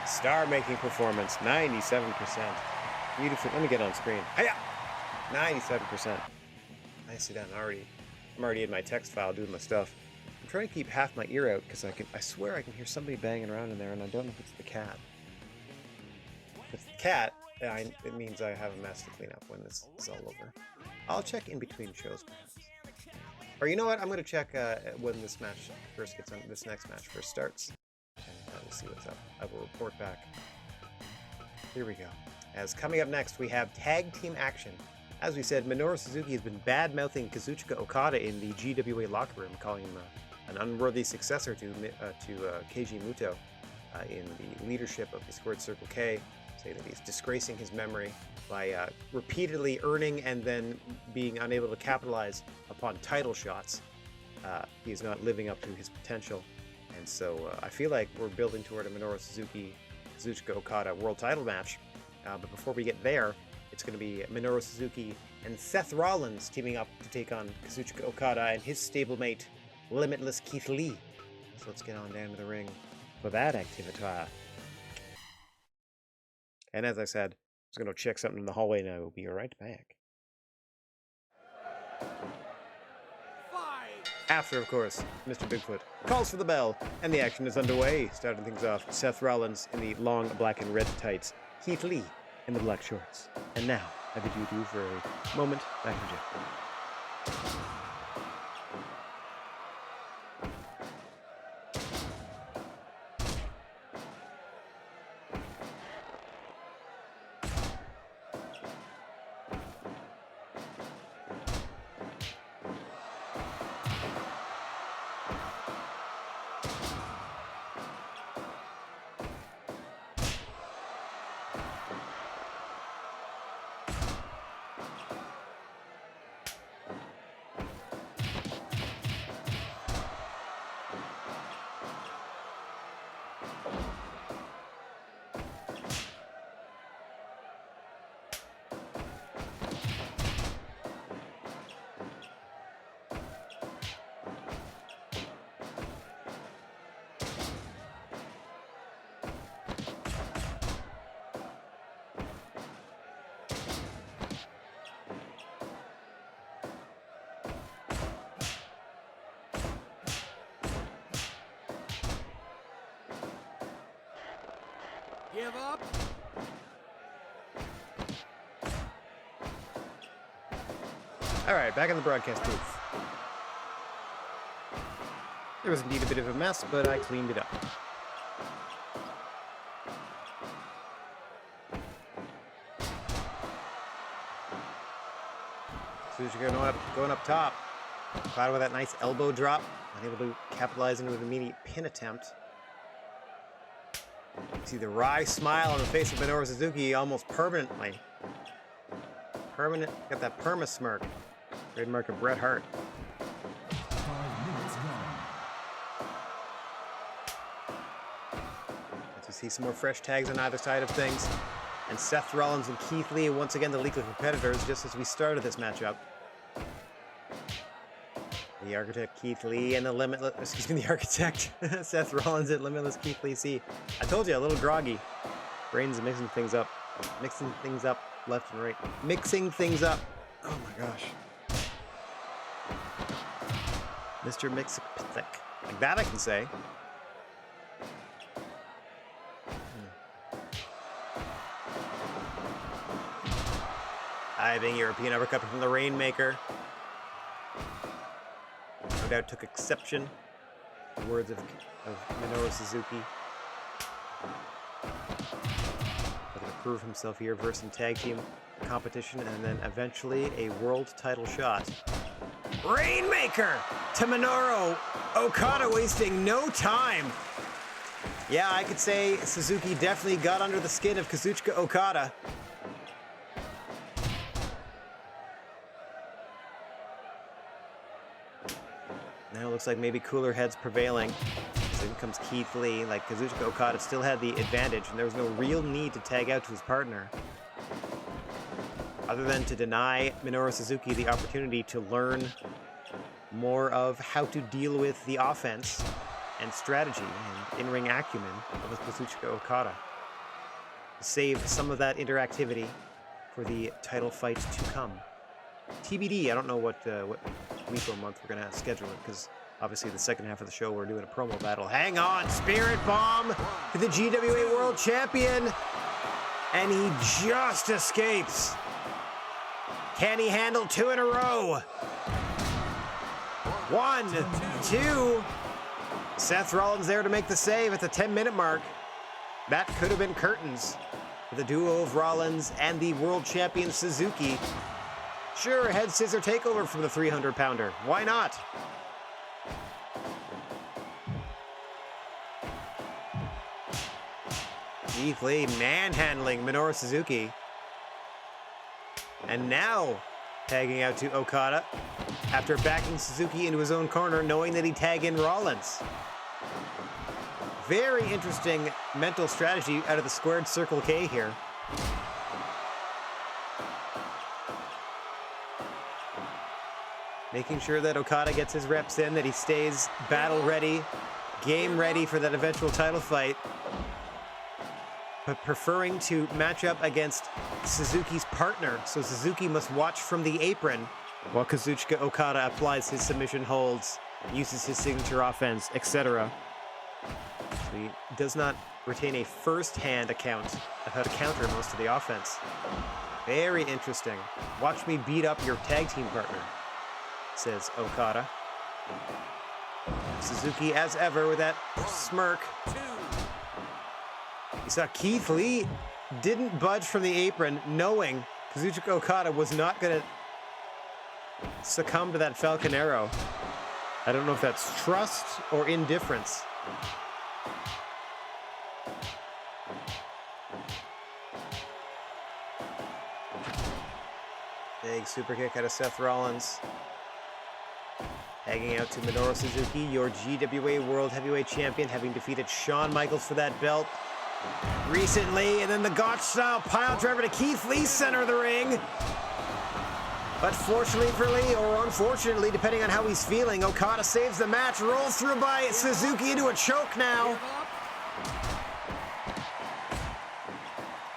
Star-making performance, 97%. Beautiful. Let me get on screen. Hiya! 97%. Nicely done. I'm already in my text file doing my stuff. I'm trying to keep half my ear out because I swear I can hear somebody banging around in there, and I don't know if it's the cat. If it's the cat, it means I have a mess to clean up when this is all over. I'll check in between shows, perhaps. Or you know what? I'm going to check when this match first gets on. This next match first starts, and we'll see what's up. I will report back. Here we go. As coming up next, we have tag team action. As we said, Minoru Suzuki has been bad-mouthing Kazuchika Okada in the GWA locker room, calling him an unworthy successor to Keiji Muto in the leadership of the Squared Circle K, saying that he's disgracing his memory by repeatedly earning and then being unable to capitalize upon title shots. He is not living up to his potential, and so I feel like we're building toward a Minoru Suzuki Kazuchika Okada world title match. But before we get there, it's going to be Minoru Suzuki and Seth Rollins teaming up to take on Kazuchika Okada and his stablemate, Limitless Keith Lee. So let's get on down to the ring for that activity. And as I said, I was going to check something in the hallway and I will be right back. After, of course, Mr. Bigfoot calls for the bell, and the action is underway. Starting things off, Seth Rollins in the long black and red tights, Keith Lee in the black shorts. And now, I bid you adieu for a moment back in jail. Give up. All right, back in the broadcast booth. There was indeed a bit of a mess, but I cleaned it up. Suzuki going up top. Cloud with that nice elbow drop. Unable to capitalize into an immediate pin attempt. You see the wry smile on the face of Minoru Suzuki almost permanently. Got that perma smirk. Trademark of Bret Hart. 5 minutes gone. As we see some more fresh tags on either side of things. And Seth Rollins and Keith Lee once again the legal competitors just as we started this matchup. The Architect Keith Lee and the the Architect Seth Rollins at Limitless Keith Lee. See, I told you, a little groggy. Brain's mixing things up left and right. Mixing things up. Oh my gosh. Mr. Mixapithic. Like that I can say. Diving European uppercut from the Rainmaker. No doubt took exception to the words of Minoru Suzuki. Looking to prove himself here versus some tag team competition and then eventually a world title shot. Rainmaker to Minoru Okada, wasting no time. Yeah, I could say Suzuki definitely got under the skin of Kazuchika Okada. Now it looks like maybe cooler heads prevailing. So in comes Keith Lee. Like Kazuchika Okada still had the advantage, and there was no real need to tag out to his partner, other than to deny Minoru Suzuki the opportunity to learn more of how to deal with the offense and strategy and in-ring acumen of Kazuchika Okada. Save some of that interactivity for the title fight to come. TBD, I don't know what week or month we're going to schedule it, because obviously the second half of the show we're doing a promo battle. Hang on, Spirit Bomb to the GWA World Champion, and he just escapes. Can he handle 2 in a row? 1, 2. Seth Rollins there to make the save at the 10-minute mark. That could have been curtains for the duo of Rollins and the world champion Suzuki. Sure, head scissor takeover from the 300-pounder. Why not? Keith Lee manhandling Minoru Suzuki. And now tagging out to Okada after backing Suzuki into his own corner, knowing that he'd tag in Rollins. Very interesting mental strategy out of the squared circle K here. Making sure that Okada gets his reps in, that he stays battle ready, game ready for that eventual title fight, but preferring to match up against Suzuki's partner, so Suzuki must watch from the apron while Kazuchika Okada applies his submission holds, uses his signature offense, etc. So he does not retain a first-hand account of how to counter most of the offense. Very interesting. Watch me beat up your tag team partner, says Okada. Suzuki, as ever, with that smirk. You saw Keith Lee didn't budge from the apron, knowing Kazuchika Okada was not going to succumb to that Falcon Arrow. I don't know if that's trust or indifference. Big super kick out of Seth Rollins. Tagging out to Minoru Suzuki, your GWA World Heavyweight Champion, having defeated Shawn Michaels for that belt recently. And then the Gotch-style pile driver to Keith Lee's center of the ring. But fortunately for Lee, or unfortunately, depending on how he's feeling, Okada saves the match, rolls through by Suzuki into a choke now.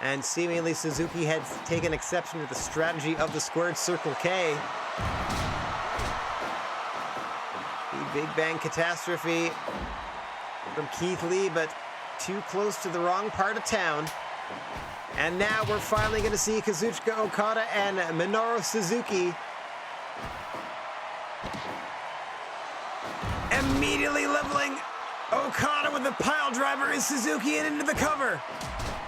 And seemingly Suzuki had taken exception to the strategy of the squared circle K. The Big Bang catastrophe from Keith Lee, but too close to the wrong part of town. And now we're finally going to see Kazuchika Okada and Minoru Suzuki immediately leveling Okada with the pile driver is Suzuki and into the cover.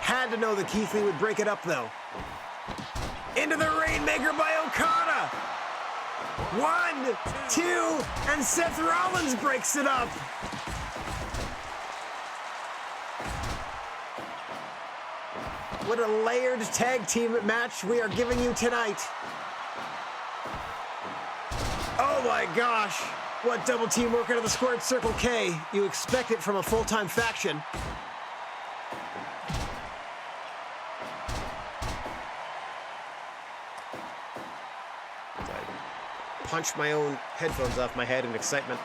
Had to know that Keith Lee would break it up though. Into the Rainmaker by Okada. 1, 2, and Seth Rollins breaks it up. What a layered tag team match we are giving you tonight. Oh my gosh. What double team work out of the squared circle K. You expect it from a full-time faction. I punch my own headphones off my head in excitement.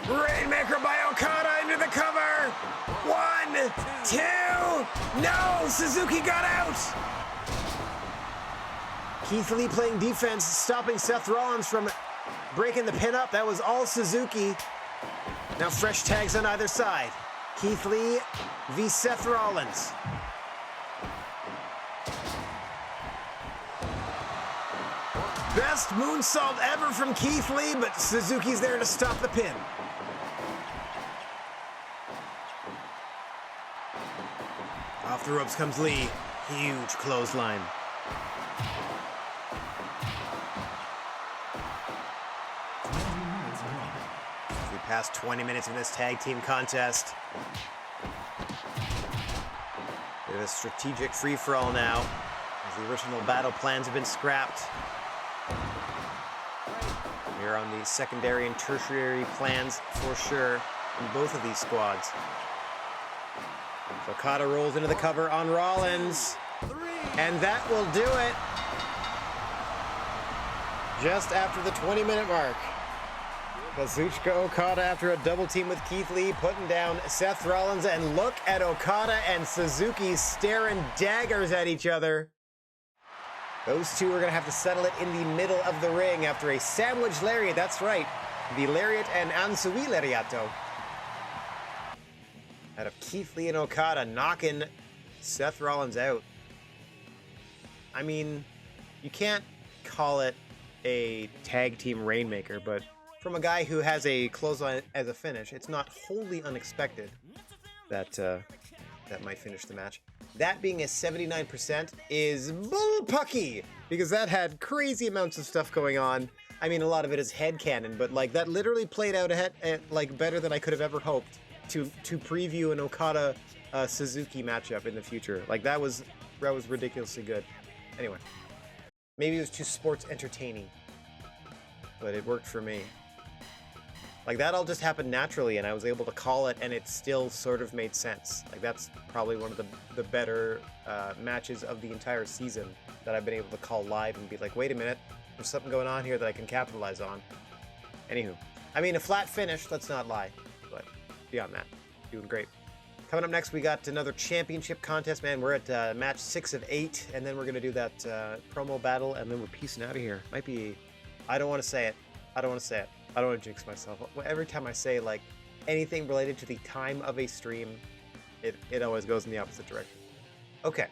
Rainmaker by Okada into the cover. 1, 2, no! Suzuki got out! Keith Lee playing defense, stopping Seth Rollins from breaking the pin up. That was all Suzuki. Now fresh tags on either side. Keith Lee v. Seth Rollins. Best moonsault ever from Keith Lee, but Suzuki's there to stop the pin. Off the ropes comes Lee. Huge clothesline. We passed 20 minutes in this tag team contest. Bit of a strategic free-for-all now, as the original battle plans have been scrapped. We are on the secondary and tertiary plans for sure in both of these squads. Okada rolls into the cover on Rollins, and that will do it. Just after the 20-minute mark, Kazuchika Okada, after a double team with Keith Lee, putting down Seth Rollins, and look at Okada and Suzuki staring daggers at each other. Those two are going to have to settle it in the middle of the ring after a sandwich lariat. That's right, the lariat and Ansui lariato out of Keith Lee and Okada, knocking Seth Rollins out. I mean, you can't call it a tag team rainmaker, but from a guy who has a clothesline as a finish, it's not wholly unexpected that that might finish the match. That being a 79% is bullpucky, because that had crazy amounts of stuff going on. I mean, a lot of it is headcanon, but like that literally played out like better than I could have ever hoped to preview an Okada Suzuki matchup in the future. Like that was ridiculously good. Anyway, maybe it was too sports entertaining, but it worked for me. Like that all just happened naturally, and I was able to call it, and it still sort of made sense. Like that's probably one of the better matches of the entire season that I've been able to call live and be like, wait a minute, there's something going on here that I can capitalize on. Anywho, I mean, a flat finish, let's not lie, but beyond that, doing great. Coming up next, we got another championship contest, man. We're at match 6 of 8, and then we're gonna do that promo battle, and then we're peacing out of here. Might be, I don't want to say it. I don't want to say it. I don't want to jinx myself. Every time I say like anything related to the time of a stream, it always goes in the opposite direction. Okay.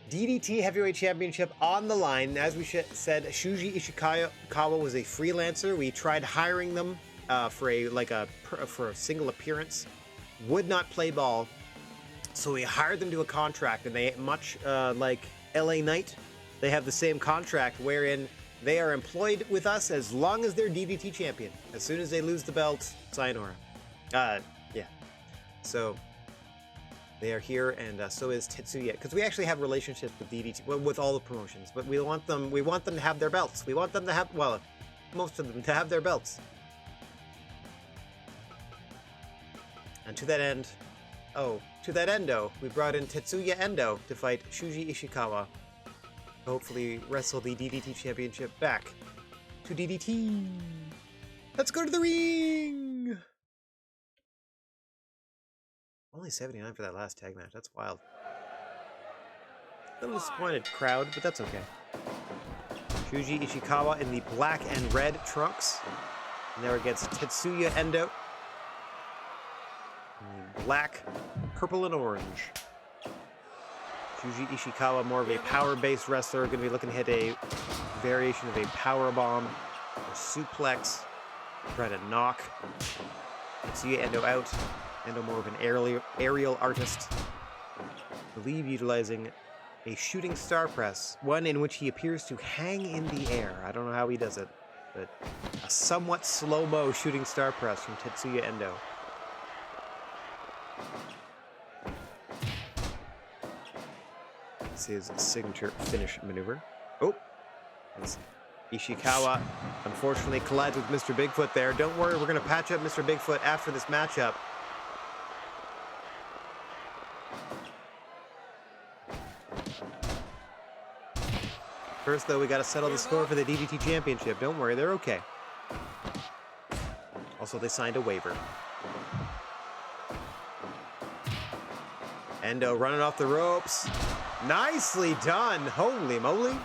DDT Heavyweight Championship on the line. As we said, Shuji Ishikawa was a freelancer. We tried hiring them for a single appearance. Would not play ball, so we hired them to a contract, and they, much like LA Knight, they have the same contract wherein they are employed with us as long as they're DDT champion. As soon as they lose the belt, sayonara. Yeah. So they are here, and so is Tetsuya, because we actually have relationships with DDT, well, with all the promotions. But we want them to have their belts. We want them to have, well, most of them to have their belts. And to that end, we brought in Tetsuya Endo to fight Shuji Ishikawa. Hopefully wrestle the DDT championship back to DDT. Let's go to the ring. Only 79 for that last tag match. That's wild. A little disappointed crowd, but that's okay. Shuji Ishikawa in the black and red trunks. And there against Tetsuya Endo. black, purple, and orange. Shuji Ishikawa, more of a power-based wrestler, going to be looking to hit a variation of a power bomb, a suplex, try to knock Tetsuya Endo out. Endo more of an aerial artist. I believe utilizing a shooting star press, one in which he appears to hang in the air. I don't know how he does it, but a somewhat slow-mo shooting star press from Tetsuya Endo. This is his signature finish maneuver. Oh, as Ishikawa unfortunately collides with Mr. Bigfoot there. Don't worry, we're going to patch up Mr. Bigfoot after this matchup. First, though, we got to settle the score for the DDT Championship. Don't worry, they're okay. Also, they signed a waiver. Endo running off the ropes. Nicely done. Holy moly.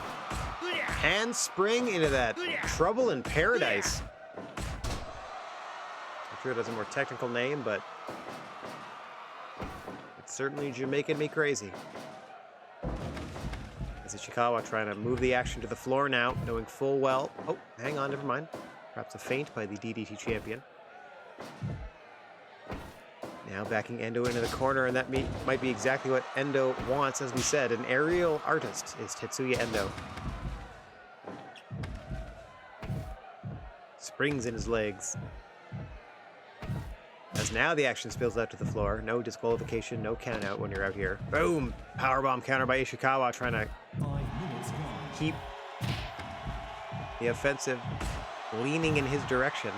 Handspring into that Trouble in Paradise. I'm sure it has a more technical name, but it's certainly Jamaican me crazy. As Ishikawa trying to move the action to the floor now, knowing full well. Oh, hang on, never mind. Perhaps a feint by the DDT champion. Now backing Endo into the corner, and that might be exactly what Endo wants. As we said, an aerial artist is Tetsuya Endo. Springs in his legs. As now the action spills out to the floor. No disqualification, no count out when you're out here. Boom! Powerbomb counter by Ishikawa, trying to 5 minutes gone. keep the offensive leaning in his direction.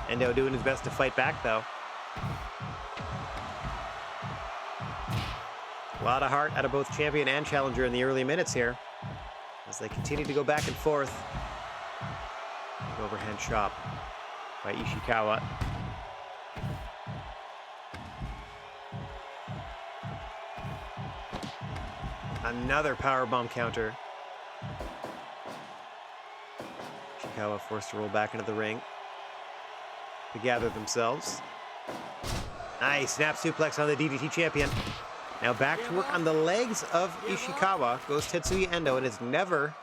Endo doing his best to fight back, though. A lot of heart out of both champion and challenger in the early minutes here, as they continue to go back and forth. An overhand chop by Ishikawa. Another powerbomb counter. Ishikawa forced to roll back into the ring to gather themselves. Nice snap suplex on the DDT champion. Now back to work on the legs of Ishikawa goes Tetsuya Endo, and it's never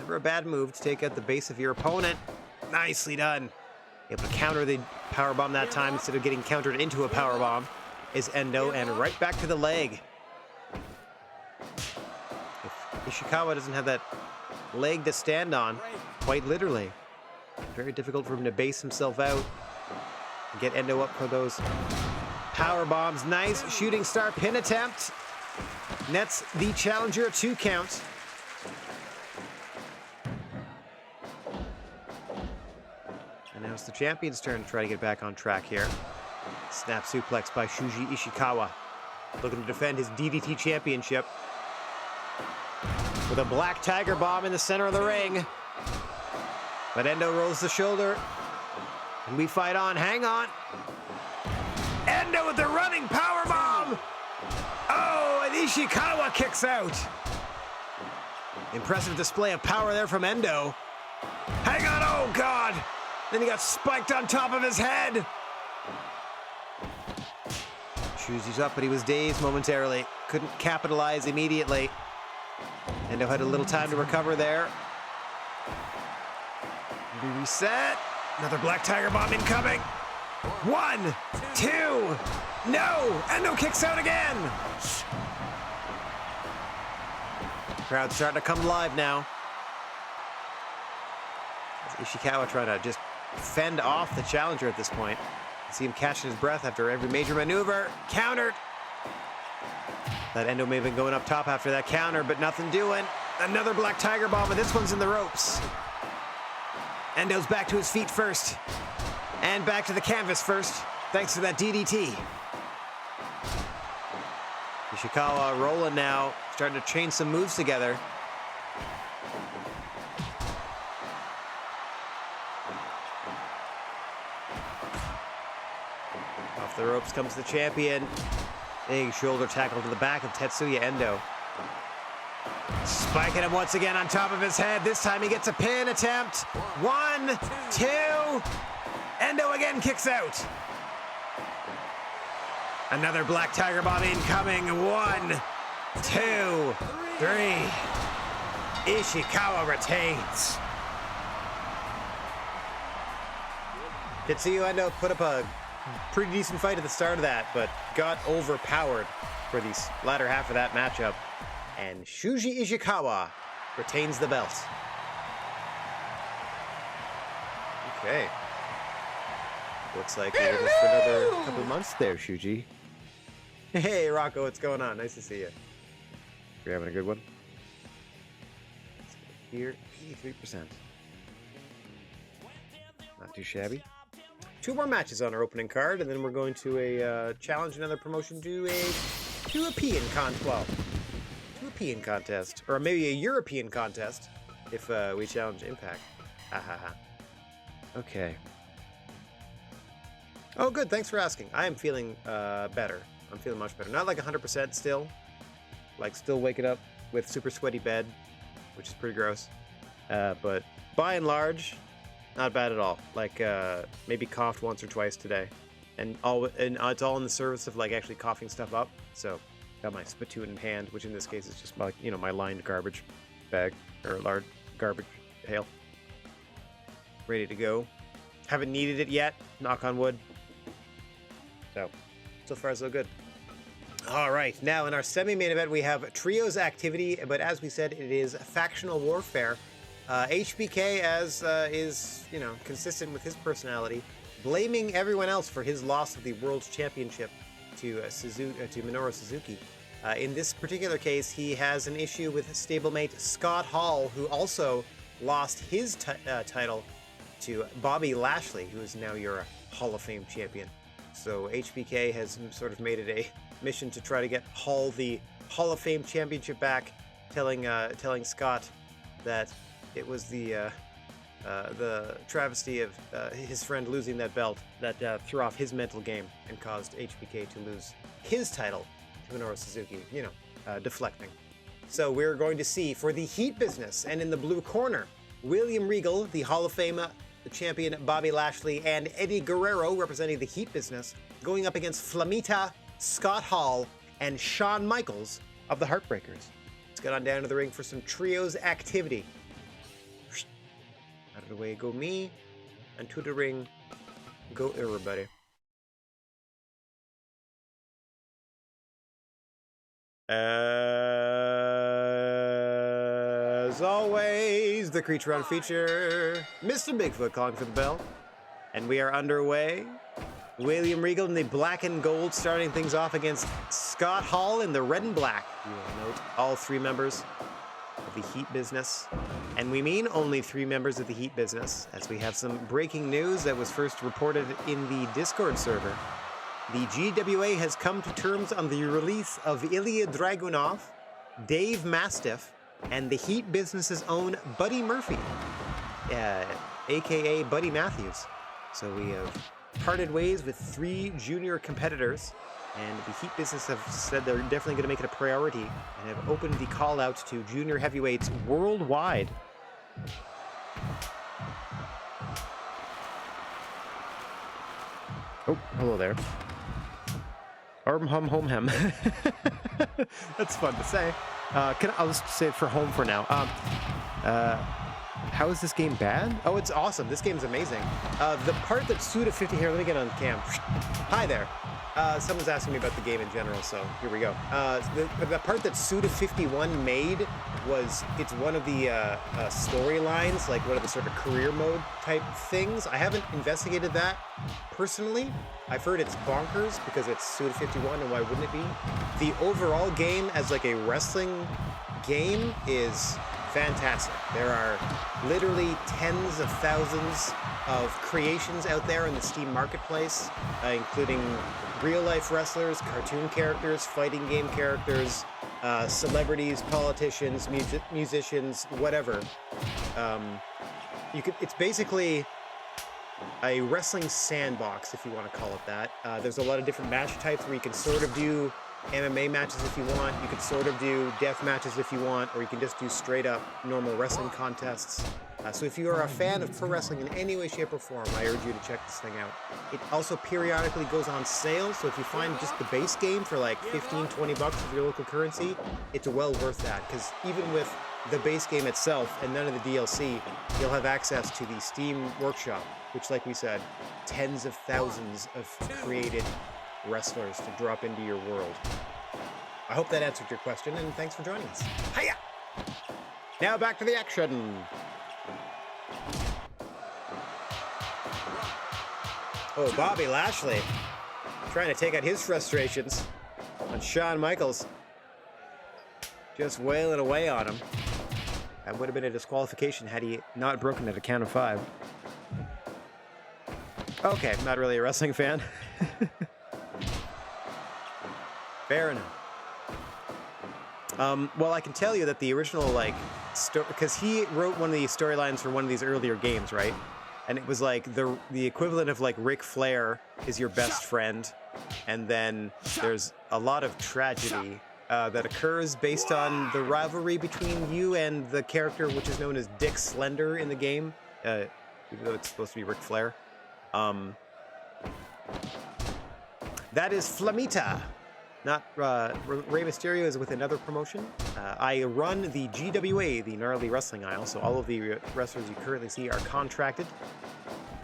a bad move to take out the base of your opponent. Nicely done. Able to counter the powerbomb that time instead of getting countered into a powerbomb is Endo, and right back to the leg. Ishikawa doesn't have that leg to stand on, quite literally. Very difficult for him to base himself out and get Endo up for those power bombs. Nice shooting star pin attempt. Nets the challenger a 2 count. And now it's the champion's turn to try to get back on track here. Snap suplex by Shuji Ishikawa, looking to defend his DDT championship with a black tiger bomb in the center of the ring. But Endo rolls the shoulder, and we fight on. Hang on. Endo with the running power bomb. Oh, and Ishikawa kicks out. Impressive display of power there from Endo. Hang on, oh God. Then he got spiked on top of his head. Shuji's up, but he was dazed momentarily. Couldn't capitalize immediately. Endo had a little time to recover there. We reset. Another black tiger bomb incoming. 1, 2. No! Endo kicks out again. Crowd's starting to come live now. As Ishikawa trying to just fend off the challenger at this point. See him catching his breath after every major maneuver. Countered. That Endo may have been going up top after that counter, but nothing doing. Another black tiger bomb, and this one's in the ropes. Endo's back to his feet first. And back to the canvas first, thanks to that DDT. Ishikawa rolling now, starting to chain some moves together. Off the ropes comes the champion. Big shoulder tackle to the back of Tetsuya Endo. Spiking him once again on top of his head. This time he gets a pin attempt. 1, 2. Endo again kicks out. Another Black Tiger Bomb incoming. 1, 2, 3. Ishikawa retains. Tetsuya Endo put up a pretty decent fight at the start of that, but got overpowered for the latter half of that matchup. And Shuji Ishikawa retains the belt. Okay. Looks like we're with us for another couple months there, Shuji. Hey, Rocco, what's going on? Nice to see you. You're having a good one? Here, 83%. Not too shabby. 2 more matches on our opening card, and then we're going to a challenge another promotion to a European contest, or maybe a European contest if we challenge Impact. Ha ha ha. Okay. Oh, good. Thanks for asking. I am feeling better. I'm feeling much better. Not like 100% still. Like still waking up with super sweaty bed, which is pretty gross. But by and large, not bad at all. Like maybe coughed once or twice today, and it's all in the service of like actually coughing stuff up. So got my spittoon in hand, which in this case is just my my lined garbage bag or large garbage pail, ready to go. Haven't needed it yet. Knock on wood. So far so good. All right, now in our semi-main event we have trios activity, but as we said, it is factional warfare. HBK, as is consistent with his personality, blaming everyone else for his loss of the World Championship to Minoru Suzuki. In this particular case, he has an issue with stablemate Scott Hall, who also lost his title to Bobby Lashley, who is now your Hall of Fame champion. So HBK has sort of made it a mission to try to get Hall the Hall of Fame championship back, telling Scott that it was the travesty of his friend losing that belt that threw off his mental game and caused HBK to lose his title to Minoru Suzuki, deflecting. So we're going to see for the Heat business, and in the blue corner, William Regal, the Hall of Fame champion Bobby Lashley, and Eddie Guerrero representing the Heat business, going up against Flamita, Scott Hall, and Shawn Michaels of the Heartbreakers. Let's get on down to the ring for some trios activity. Out of the way go me, and to the ring go everybody. As always, the creature on feature, Mr. Bigfoot calling for the bell. And we are underway. William Regal in the black and gold starting things off against Scott Hall in the red and black. You will note all 3 members of the Heat business. And we mean only 3 members of the Heat business, as we have some breaking news that was first reported in the Discord server. The GWA has come to terms on the release of Ilya Dragunov, Dave Mastiff, and the Heat business's own Buddy Murphy, aka Buddy Matthews. So we have parted ways with 3 junior competitors, and the Heat business have said they're definitely going to make it a priority and have opened the call out to junior heavyweights worldwide. Oh, hello there. Hum home hem. That's fun to say. I'll just say it for home for now. How is this game bad? Oh, it's awesome. This game's amazing. The part that Suda50 here, let me get on cam. Hi there. Someone's asking me about the game in general, so here we go. The part that Suda51 made it's one of the storylines, like one of the sort of career mode type things. I haven't investigated that personally. I've heard it's bonkers because it's Suda51, and why wouldn't it be? The overall game as like a wrestling game is fantastic. There are literally tens of thousands of creations out there in the Steam marketplace, including real-life wrestlers, cartoon characters, fighting game characters, celebrities, politicians, musicians, whatever. It's basically a wrestling sandbox, if you want to call it that. There's a lot of different match types where you can sort of do MMA matches if you want, you can sort of do death matches if you want, or you can just do straight up normal wrestling contests. So if you are a fan of pro wrestling in any way, shape, or form, I urge you to check this thing out. It also periodically goes on sale, so if you find just the base game for like 15, 20 bucks with your local currency, it's well worth that, because even with the base game itself and none of the DLC, you'll have access to the Steam Workshop, which, like we said, tens of thousands of created wrestlers to drop into your world. I hope that answered your question, and thanks for joining us. Hiya! Now back to the action. Oh, Bobby Lashley trying to take out his frustrations on Shawn Michaels. Just wailing away on him. That would have been a disqualification had he not broken at a count of 5. Okay, not really a wrestling fan. Fair enough. Well, I can tell you that the original, like, because he wrote one of the storylines for one of these earlier games, right? And it was like the equivalent of like Ric Flair is your best friend, and then there's a lot of tragedy that occurs based on the rivalry between you and the character which is known as Dick Slender in the game, even though it's supposed to be Ric Flair. That is Flamita. Not Rey Mysterio is with another promotion. I run the GWA, the Gnarly Wrestling Aisle, so all of the wrestlers you currently see are contracted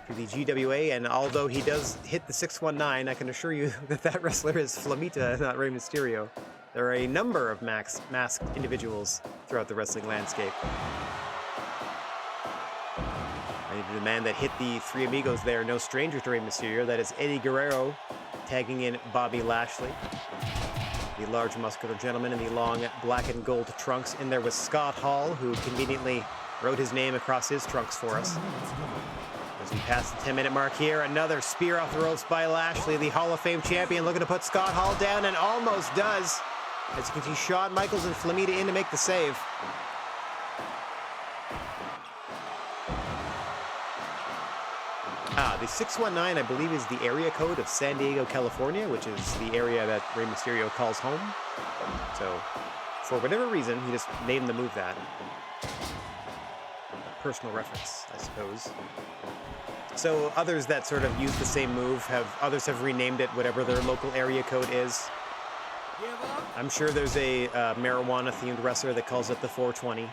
to the GWA, and although he does hit the 619, I can assure you that that wrestler is Flamita, not Rey Mysterio. There are a number of masked individuals throughout the wrestling landscape. The man that hit the Three Amigos there, no stranger to Rey Mysterio, that is Eddie Guerrero, tagging in Bobby Lashley. The large muscular gentleman in the long black and gold trunks. In there was Scott Hall, who conveniently wrote his name across his trunks for us. As we pass the 10-minute mark here, another spear off the ropes by Lashley, the Hall of Fame champion, looking to put Scott Hall down, and almost does. As you can see, Shawn Michaels and Flamita in to make the save. The 619, I believe, is the area code of San Diego, California, which is the area that Rey Mysterio calls home. So, for whatever reason, he just named the move that. A personal reference, I suppose. So, others that sort of use the same move, others have renamed it whatever their local area code is. I'm sure there's a marijuana-themed wrestler that calls it the 420.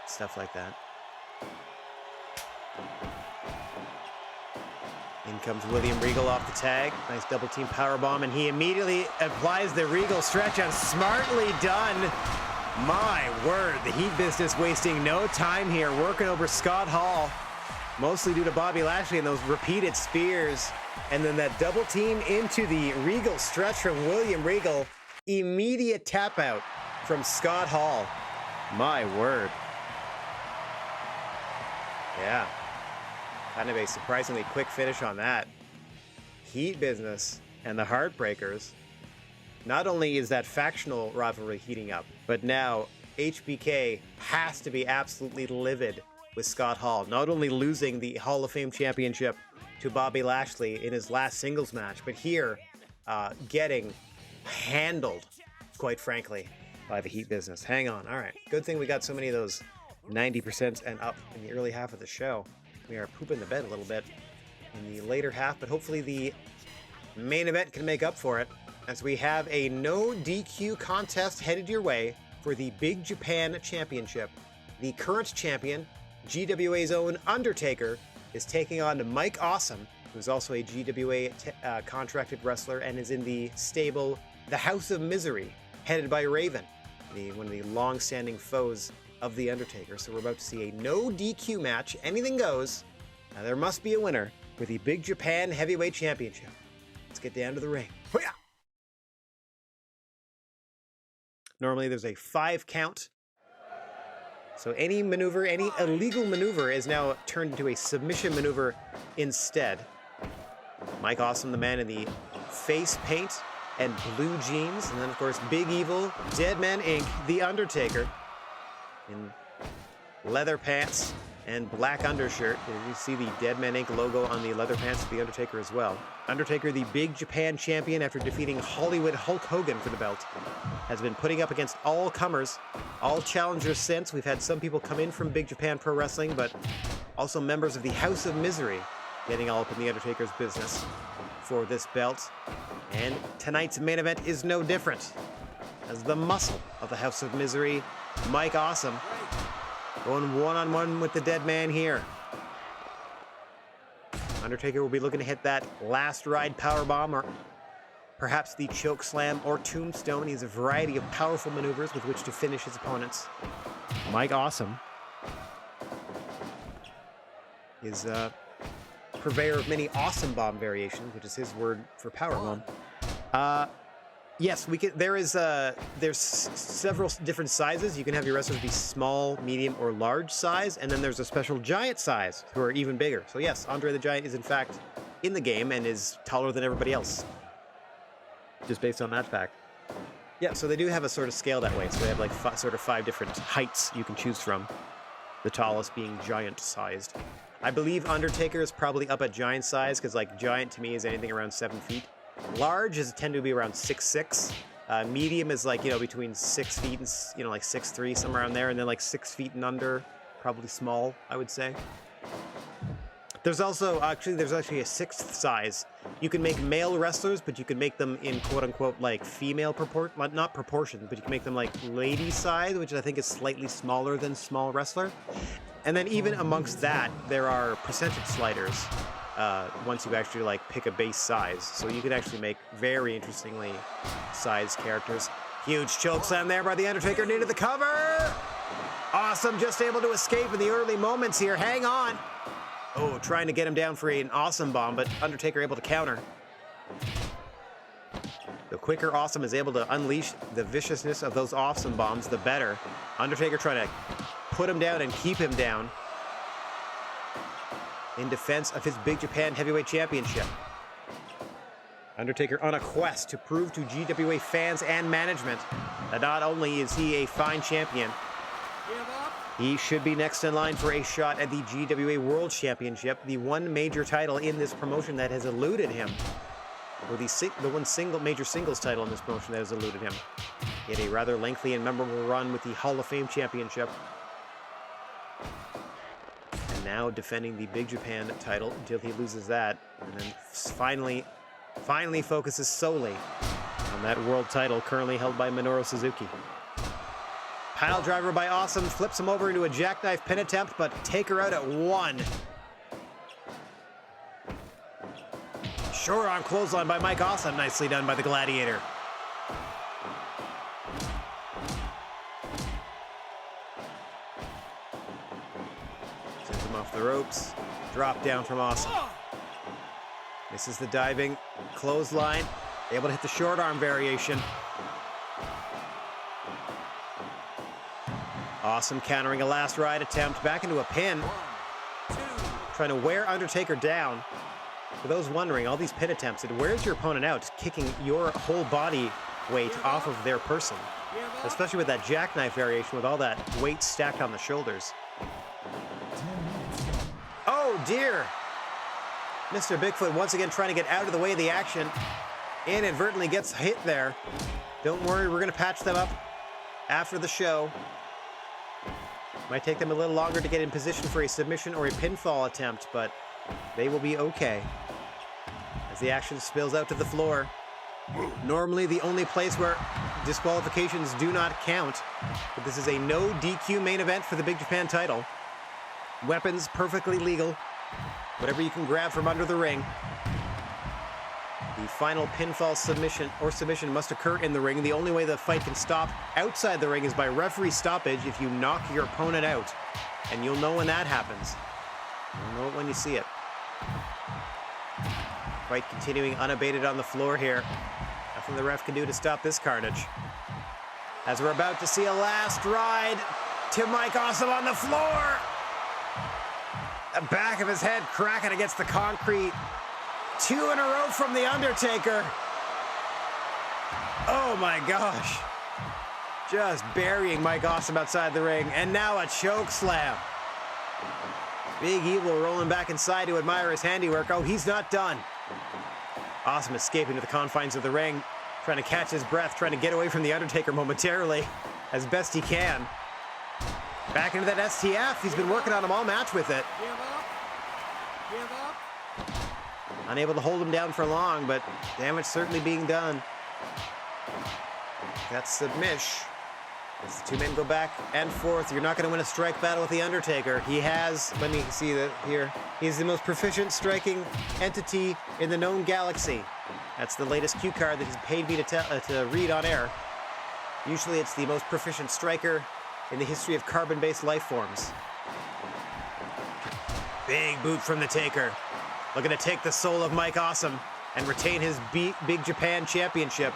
Stuff like that. In comes William Regal off the tag. Nice double team powerbomb, and he immediately applies the Regal stretch, and smartly done. My word, the Heat Business wasting no time here, working over Scott Hall, mostly due to Bobby Lashley and those repeated spears. And then that double team into the Regal stretch from William Regal. Immediate tap out from Scott Hall. My word. Yeah. Kind of a surprisingly quick finish on that. Heat Business and the Heartbreakers. Not only is that factional rivalry heating up, but now HBK has to be absolutely livid with Scott Hall. Not only losing the Hall of Fame championship to Bobby Lashley in his last singles match, but here getting handled, quite frankly, by the Heat Business. Hang on. All right. Good thing we got so many of those 90% and up in the early half of the show. We are pooping the bed a little bit in the later half, but hopefully the main event can make up for it, as we have a no DQ contest headed your way for the Big Japan Championship. The current champion, GWA's own Undertaker, is taking on Mike Awesome, who's also a GWA contracted wrestler and is in the stable The House of Misery, headed by Raven, one of the long-standing foes of The Undertaker. So we're about to see a no DQ match. Anything goes. Now there must be a winner for the Big Japan Heavyweight Championship. Let's get down to the ring. Hoo-yah! Normally there's a 5 count. So any maneuver, any illegal maneuver is now turned into a submission maneuver instead. Mike Awesome, the man in the face paint and blue jeans. And then, of course, Big Evil, Dead Man Inc., The Undertaker, in leather pants and black undershirt. You see the Dead Man Inc. logo on the leather pants of The Undertaker as well. Undertaker, the Big Japan champion after defeating Hollywood Hulk Hogan for the belt, has been putting up against all comers, all challengers since. We've had some people come in from Big Japan Pro Wrestling, but also members of the House of Misery getting all up in The Undertaker's business for this belt. And tonight's main event is no different, as the muscle of the House of Misery, Mike Awesome, going one-on-one with the Dead Man here. Undertaker will be looking to hit that last ride powerbomb, or perhaps the choke slam or tombstone. He has a variety of powerful maneuvers with which to finish his opponents. Mike Awesome is a purveyor of many awesome bomb variations, which is his word for powerbomb. Yes, we can. There's several different sizes. You can have your wrestlers be small, medium, or large size, and then there's a special giant size who are even bigger. So yes, Andre the Giant is in fact in the game and is taller than everybody else, just based on that fact. Yeah, so they do have a sort of scale that way. So they have like sort of 5 different heights you can choose from. The tallest being giant-sized. I believe Undertaker is probably up at giant size because like giant to me is anything around 7 feet. Large is tend to be around 6'6". Medium is like, between 6 feet and, like 6'3", somewhere around there. And then like 6 feet and under, probably small, I would say. There's also, there's actually a 6th size. You can make male wrestlers, but you can make them in quote-unquote like female not proportions, but you can make them like lady size, which I think is slightly smaller than small wrestler. And then even amongst that, there are percentage sliders. Once you actually like pick a base size. So you can actually make very interestingly sized characters. Huge chokeslam there by The Undertaker, needed the cover! Awesome, just able to escape in the early moments here, hang on! Oh, trying to get him down for an awesome bomb, but Undertaker able to counter. The quicker Awesome is able to unleash the viciousness of those awesome bombs, the better. Undertaker trying to put him down and keep him down in defense of his Big Japan Heavyweight Championship. Undertaker on a quest to prove to GWA fans and management that not only is he a fine champion, he should be next in line for a shot at the GWA World Championship, the one major title in this promotion that has eluded him, or the one major singles title in this promotion that has eluded him. He had a rather lengthy and memorable run with the Hall of Fame Championship, now defending the Big Japan title until he loses that, and then finally focuses solely on that world title currently held by Minoru Suzuki. Pile driver by Awesome, flips him over into a jackknife pin attempt, but Taker out at 1. Short arm clothesline by Mike Awesome, nicely done by the Gladiator. Off the ropes, drop down from Awesome. This is the diving clothesline, able to hit the short arm variation. Awesome countering a last ride attempt, back into a pin. Trying to wear Undertaker down. For those wondering, all these pin attempts, it wears your opponent out, kicking your whole body weight off of their person. Especially with that jackknife variation, with all that weight stacked on the shoulders. Oh dear! Mr. Bigfoot once again trying to get out of the way of the action. Inadvertently gets hit there. Don't worry, we're going to patch them up after the show. Might take them a little longer to get in position for a submission or a pinfall attempt, but they will be okay. As the action spills out to the floor. Normally the only place where disqualifications do not count, but this is a no DQ main event for the Big Japan title. Weapons perfectly legal. Whatever you can grab from under the ring. The final pinfall submission must occur in the ring. The only way the fight can stop outside the ring is by referee stoppage if you knock your opponent out. And you'll know when that happens. You'll know it when you see it. Fight continuing unabated on the floor here. Nothing the ref can do to stop this carnage. As we're about to see a last ride to Mike Awesome on the floor. The back of his head cracking against the concrete. 2 in a row from The Undertaker. Oh my gosh. Just burying Mike Awesome outside the ring. And now a choke slam. Big Evil rolling back inside to admire his handiwork. Oh, he's not done. Awesome escaping to the confines of the ring, trying to catch his breath, trying to get away from the Undertaker momentarily as best he can. Back into that STF. He's been working on him all match with it. Give up. Give up. Unable to hold him down for long, but damage certainly being done. That's submish. As the two men go back and forth, you're not going to win a strike battle with the Undertaker. He has, let me see that here, he's the most proficient striking entity in the known galaxy. That's the latest cue card that he's paid me to read on air. Usually it's the most proficient striker in the history of carbon-based life forms. Big boot from the Taker. Looking to take the soul of Mike Awesome and retain his Big Japan Championship.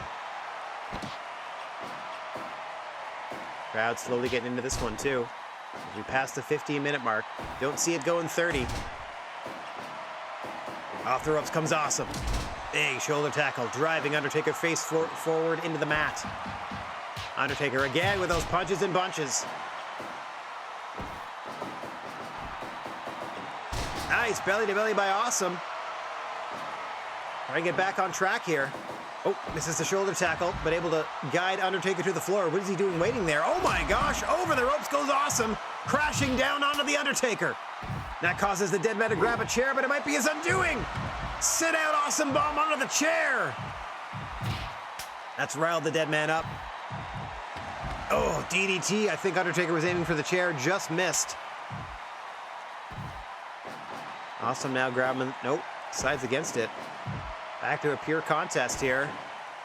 Crowd slowly getting into this one too. As we pass the 15-minute mark. Don't see it going 30. Off the ropes comes Awesome. Big shoulder tackle, driving Undertaker face forward into the mat. Undertaker again with those punches and bunches. Nice belly to belly by Awesome. Trying to get back on track here. Oh, misses the shoulder tackle, but able to guide Undertaker to the floor. What is he doing waiting there? Oh my gosh, over the ropes goes Awesome, crashing down onto the Undertaker. That causes the dead man to grab a chair, but it might be his undoing. Sit out, Awesome bomb onto the chair. That's riled the dead man up. Oh, DDT. I think Undertaker was aiming for the chair, just missed. Awesome now grabbing, nope, sides against it. Back to a pure contest here.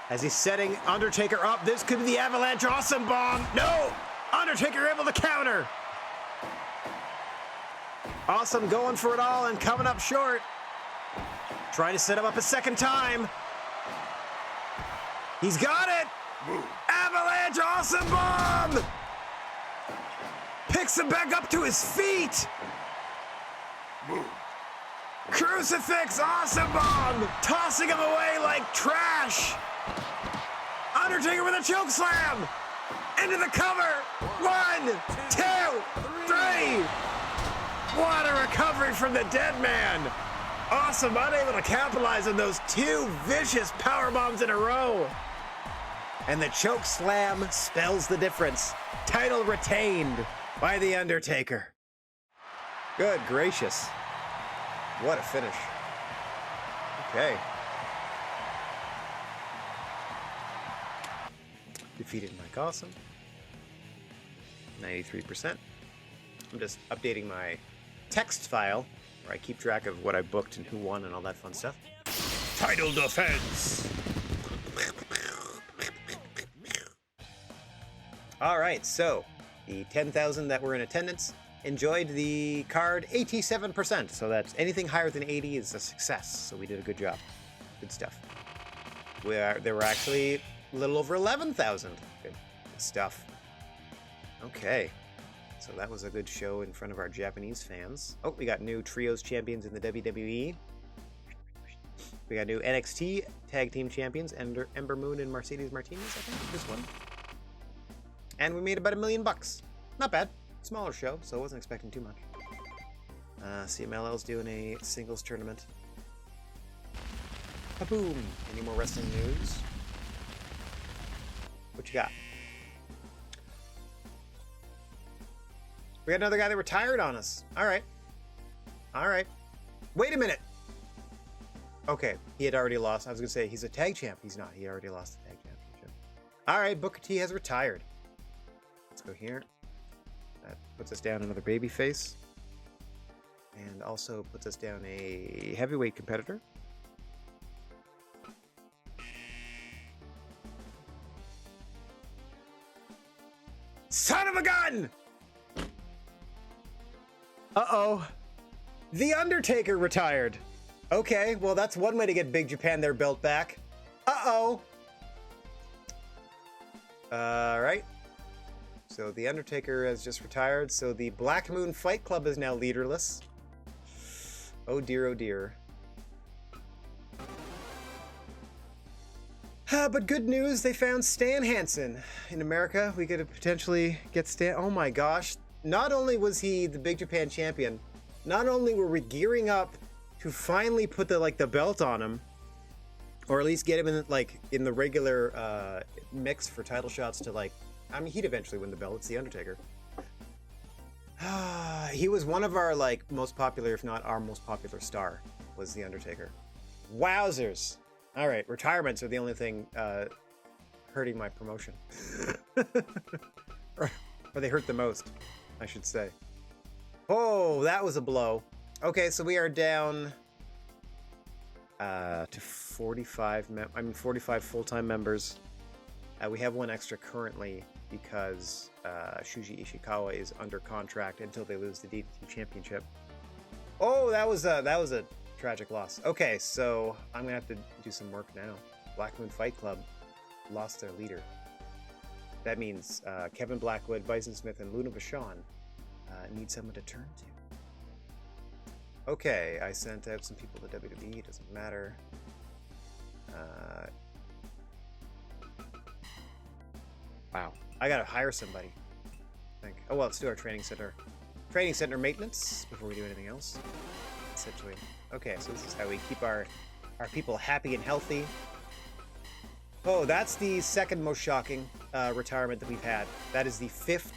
As he's setting Undertaker up, this could be the avalanche Awesome bomb. No! Undertaker able to counter. Awesome going for it all and coming up short. Trying to set him up a second time. He's got it! Avalanche Awesome bomb! Picks him back up to his feet! Crucifix Awesome bomb! Tossing him away like trash! Undertaker with a choke slam! Into the cover! 1, 2, 3! What a recovery from the dead man! Awesome, unable to capitalize on those two vicious power bombs in a row. And the choke slam spells the difference. Title retained by The Undertaker. Good gracious. What a finish. Okay. Defeated Mike Awesome. 93%. I'm just updating my text file where I keep track of what I booked and who won and all that fun stuff. Title defense! All right, so the 10,000 that were in attendance enjoyed the card 87%. So that's anything higher than 80 is a success. So we did a good job. Good stuff. There were actually a little over 11,000. Good stuff. Okay. So that was a good show in front of our Japanese fans. Oh, we got new Trios champions in the WWE. We got new NXT Tag Team champions, Ember Moon and Mercedes Martinez, I think, this one. And we made about $1 million. Not bad. Smaller show, so I wasn't expecting too much. CMLL's doing a singles tournament. Kaboom! Any more wrestling news? What you got? We got another guy that retired on us. All right. All right. Wait a minute. Okay, he had already lost. I was going to say, he's a tag champ. He's not. He already lost the tag championship. All right, Booker T has retired. Let's go here. That puts us down another babyface. And also puts us down a heavyweight competitor. Son of a gun! Uh-oh. The Undertaker retired. Okay, well, that's one way to get Big Japan their belt back. Uh-oh. All right. So the Undertaker has just retired, so the Black Moon Fight Club is now leaderless. Oh dear, oh dear. But good news, they found Stan Hansen. In America, we could potentially get Stan. Oh my gosh. not only was he the Big Japan champion, not only were we gearing up to finally put the belt on him, or at least get him in the regular mix for title shots to I mean, he'd eventually win the belt. It's the Undertaker. He was one of our most popular, if not our most popular star, was the Undertaker. Wowzers! All right, retirements are the only thing hurting my promotion, or they hurt the most, I should say. Oh, that was a blow. Okay, so we are down to 45 full-time members. We have one extra currently because Shuji Ishikawa is under contract until they lose the DDT Championship. Oh, that was a tragic loss. Okay, so I'm gonna have to do some work now. Black Moon Fight Club lost their leader. That means Kevin Blackwood, Bison Smith, and Luna Vachon need someone to turn to. Okay, I sent out some people to WWE. It doesn't matter. Wow, I gotta hire somebody, I think. Oh well, let's do our training center maintenance before we do anything else. Essentially. Okay, so this is how we keep our people happy and healthy. Oh, that's the second most shocking retirement that we've had. That is the 5th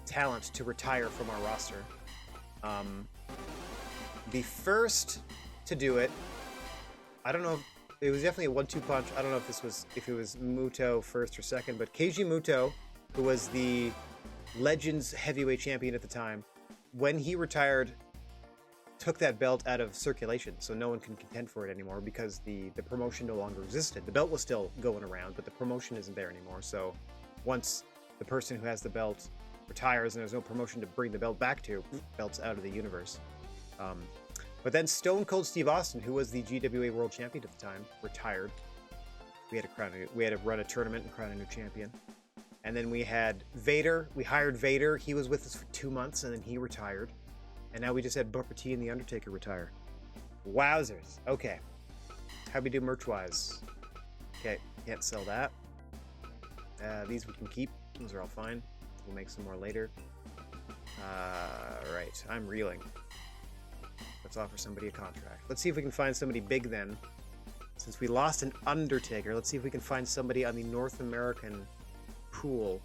talent to retire from our roster. The first to do it, I don't know if it was definitely a 1-2 punch. I don't know if it was Muto first or second, but Keiji Muto, who was the Legends heavyweight champion at the time, when he retired, took that belt out of circulation, so no one can contend for it anymore because the promotion no longer existed. The belt was still going around, but the promotion isn't there anymore. So once the person who has the belt retires and there's no promotion to bring the belt back to, belt's out of the universe. But then Stone Cold Steve Austin, who was the GWA World Champion at the time, retired. We had to run a tournament and crown a new champion. And then we had Vader. We hired Vader. He was with us for 2 months, and then he retired. And now we just had Booker T and the Undertaker retire. Wowzers. Okay. How'd we do merch-wise? Okay, can't sell that. These we can keep. Those are all fine. We'll make some more later. Right. I'm reeling. Let's offer somebody a contract. Let's see if we can find somebody big then. Since we lost an Undertaker, let's see if we can find somebody on the North American pool.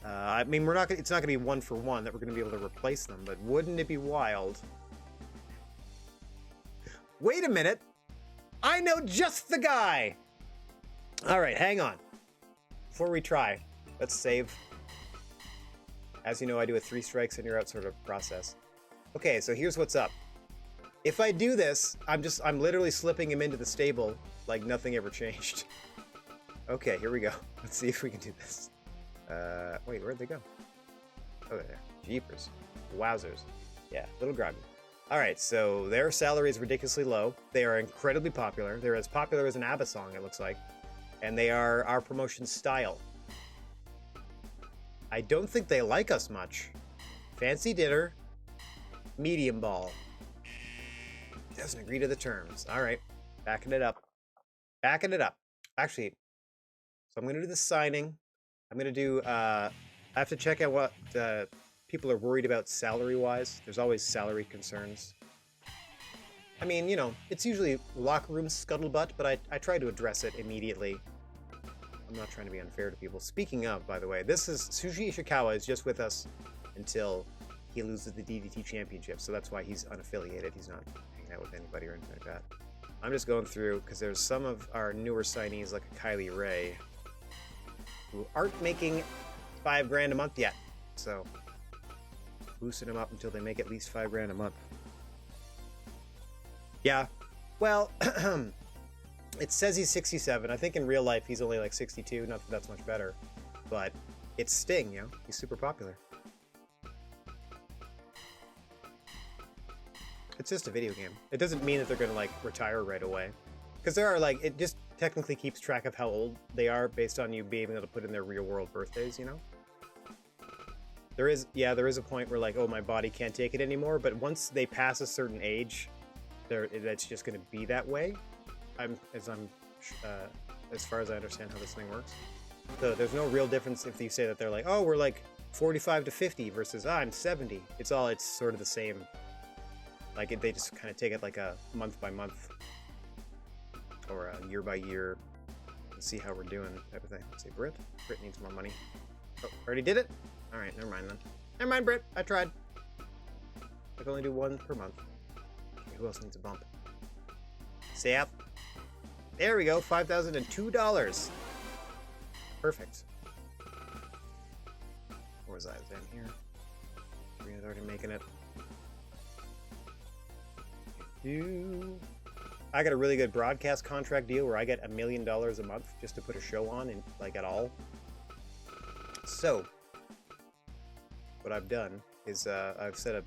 I mean, it's not gonna be 1-for-1 that we're gonna be able to replace them, but wouldn't it be wild? Wait a minute! I know just the guy! Alright, hang on. Before we try, let's save. As you know, I do a 3 strikes and you're out sort of process. Okay, so here's what's up. If I do this, I'm literally slipping him into the stable like nothing ever changed. Okay, here we go. Let's see if we can do this. Wait, where'd they go? Oh, there. Jeepers. Wowzers. Yeah, a little groggy. Alright, so their salary is ridiculously low. They are incredibly popular. They're as popular as an ABBA song, it looks like. And they are our promotion style. I don't think they like us much. Fancy dinner. Medium ball. Doesn't agree to the terms. Alright. Backing it up. Backing it up. Actually, so I'm going to do the signing. I'm going to do, I have to check out what people are worried about salary-wise. There's always salary concerns. I mean, you know, it's usually locker room scuttlebutt, but I try to address it immediately. I'm not trying to be unfair to people. Speaking of, by the way, this is Shuji Ishikawa is just with us until he loses the DDT Championship, so that's why he's unaffiliated. He's not hanging out with anybody or anything like that. I'm just going through, because there's some of our newer signees, like a Kylie Ray, who aren't making $5,000 a month yet. So, boosting them up until they make at least $5,000 a month. Yeah, well, it says he's 67. I think in real life he's only like 62. Not that that's much better, but it's Sting, you know? He's super popular. It's just a video game. It doesn't mean that they're gonna like retire right away, because there are like, it just technically keeps track of how old they are based on you being able to put in their real world birthdays, you know? There is a point where like, oh, my body can't take it anymore, but once they pass a certain age, that's just gonna be that way. As far as I understand how this thing works. So there's no real difference if you say that they're like, oh, we're like 45 to 50 versus I'm 70. It's sort of the same. Like they just kind of take it like a month by month or a year by year and see how we're doing type of thing. Let's see, Britt needs more money. Oh, already did it? All right, never mind then. Never mind, Britt. I tried. I can only do one per month. Okay, who else needs a bump? Sap. There we go, $5,002. Perfect. Where was I? Down here. Arena's already making it. I got a really good broadcast contract deal where I get $1 million a month just to put a show on, and like at all. So, what I've done is I've set a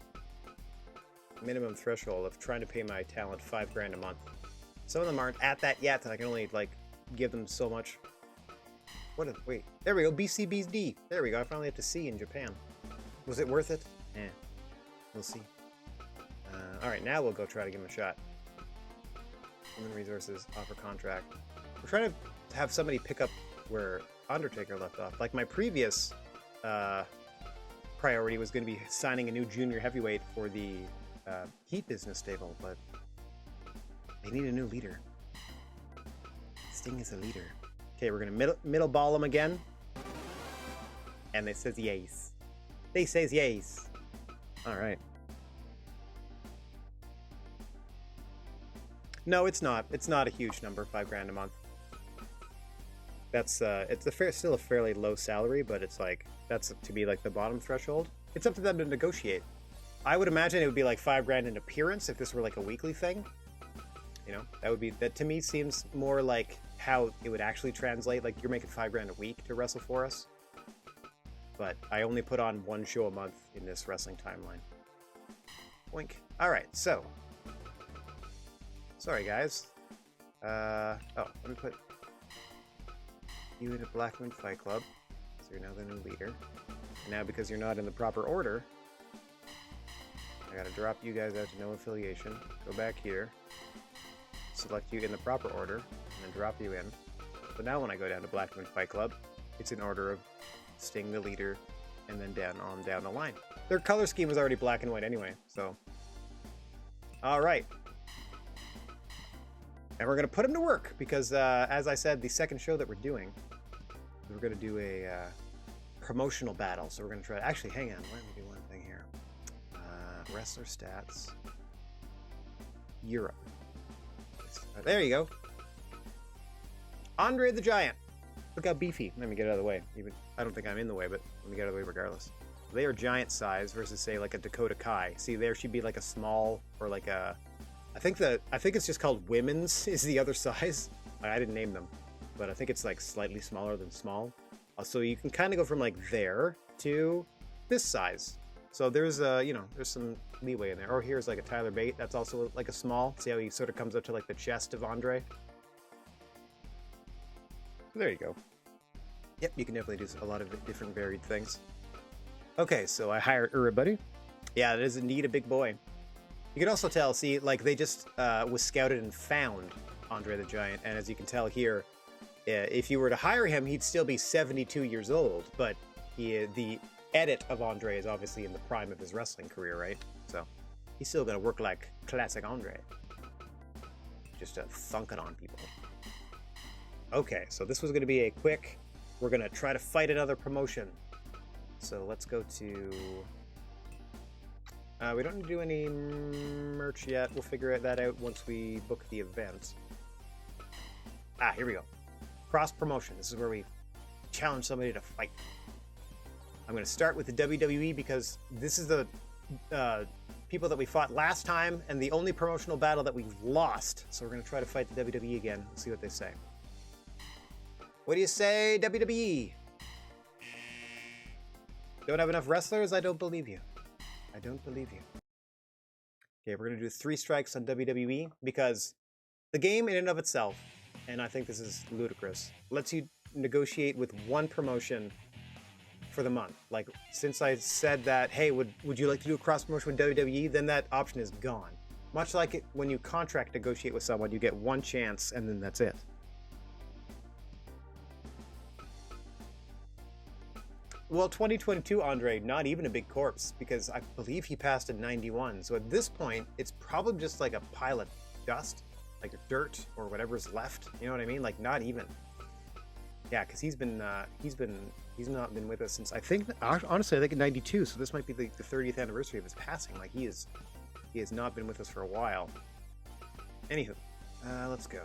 minimum threshold of trying to pay my talent $5,000 a month. Some of them aren't at that yet, and I can only like give them so much. Wait, there we go, BCBD. There we go, I finally have to see in Japan. Was it worth it? We'll see. Alright, now we'll go try to give him a shot. Human resources, offer contract. We're trying to have somebody pick up where Undertaker left off. Like my previous priority was going to be signing a new junior heavyweight for the Heat business stable, but they need a new leader. Sting is a leader. Okay, we're gonna middle ball them again. And they says yes. They says yes. Alright. No, it's not. It's not a huge number, $5,000 a month. That's it's still a fairly low salary, but it's like that's to be like the bottom threshold. It's up to them to negotiate. I would imagine it would be like $5,000 an appearance if this were like a weekly thing. You know, that to me seems more like how it would actually translate. Like you're making $5,000 a week to wrestle for us. But I only put on one show a month in this wrestling timeline. Wink. All right, so. Sorry, guys. Let me put you in a Blackman Fight Club. So you're now the new leader. And now because you're not in the proper order, I gotta drop you guys out to no affiliation. Go back here. Select you in the proper order, and then drop you in. So now when I go down to Blackman Fight Club, it's in order of Sting the leader, and then down the line. Their color scheme was already black and white anyway, so. Alright. And we're going to put him to work, because as I said, the second show that we're doing, we're going to do a promotional battle. So we're going to try, actually, hang on, let me do one thing here. Wrestler stats. Europe. There you go. Andre the Giant. Look how beefy. Let me get out of the way. I don't think I'm in the way, but let me get out of the way regardless. They are giant size versus say like a Dakota Kai. See, there should be like a small or like a. I think it's just called women's is the other size. I didn't name them, but I think it's like slightly smaller than small. So you can kind of go from like there to this size. So there's there's some leeway in there. Or here's like a Tyler Bate. That's also like a small. See how he sort of comes up to like the chest of Andre. There you go. Yep, you can definitely do a lot of different varied things. Okay, so I hired everybody. Yeah, it is indeed a big boy. You can also tell, see, like they just was scouted and found Andre the Giant, and as you can tell here, if you were to hire him, he'd still be 72 years old, but the edit of Andre is obviously in the prime of his wrestling career, right? So he's still gonna work like classic Andre. Just thunking on people. Okay, so this was gonna be a quick, we're gonna try to fight another promotion. So let's go to, we don't need to do any merch yet. We'll figure that out once we book the event. Here we go. Cross promotion. This is where we challenge somebody to fight. I'm going to start with the WWE because this is the people that we fought last time and the only promotional battle that we've lost. So we're going to try to fight the WWE again and see what they say. What do you say, WWE? Don't have enough wrestlers? I don't believe you. I don't believe you. Okay, we're going to do 3 strikes on WWE because the game in and of itself, and I think this is ludicrous, lets you negotiate with one promotion for the month. Like, since I said that, hey, would you like to do a cross promotion with WWE, then that option is gone. Much like it, when you contract negotiate with someone, you get one chance and then that's it. Well, 2022 Andre, not even a big corpse, because I believe he passed at 91. So at this point, it's probably just like a pile of dust, like dirt or whatever's left. You know what I mean? Like not even. Yeah, because he's not been with us since I think honestly I think in 92. So this might be the 30th anniversary of his passing. Like he has not been with us for a while. Anywho, let's go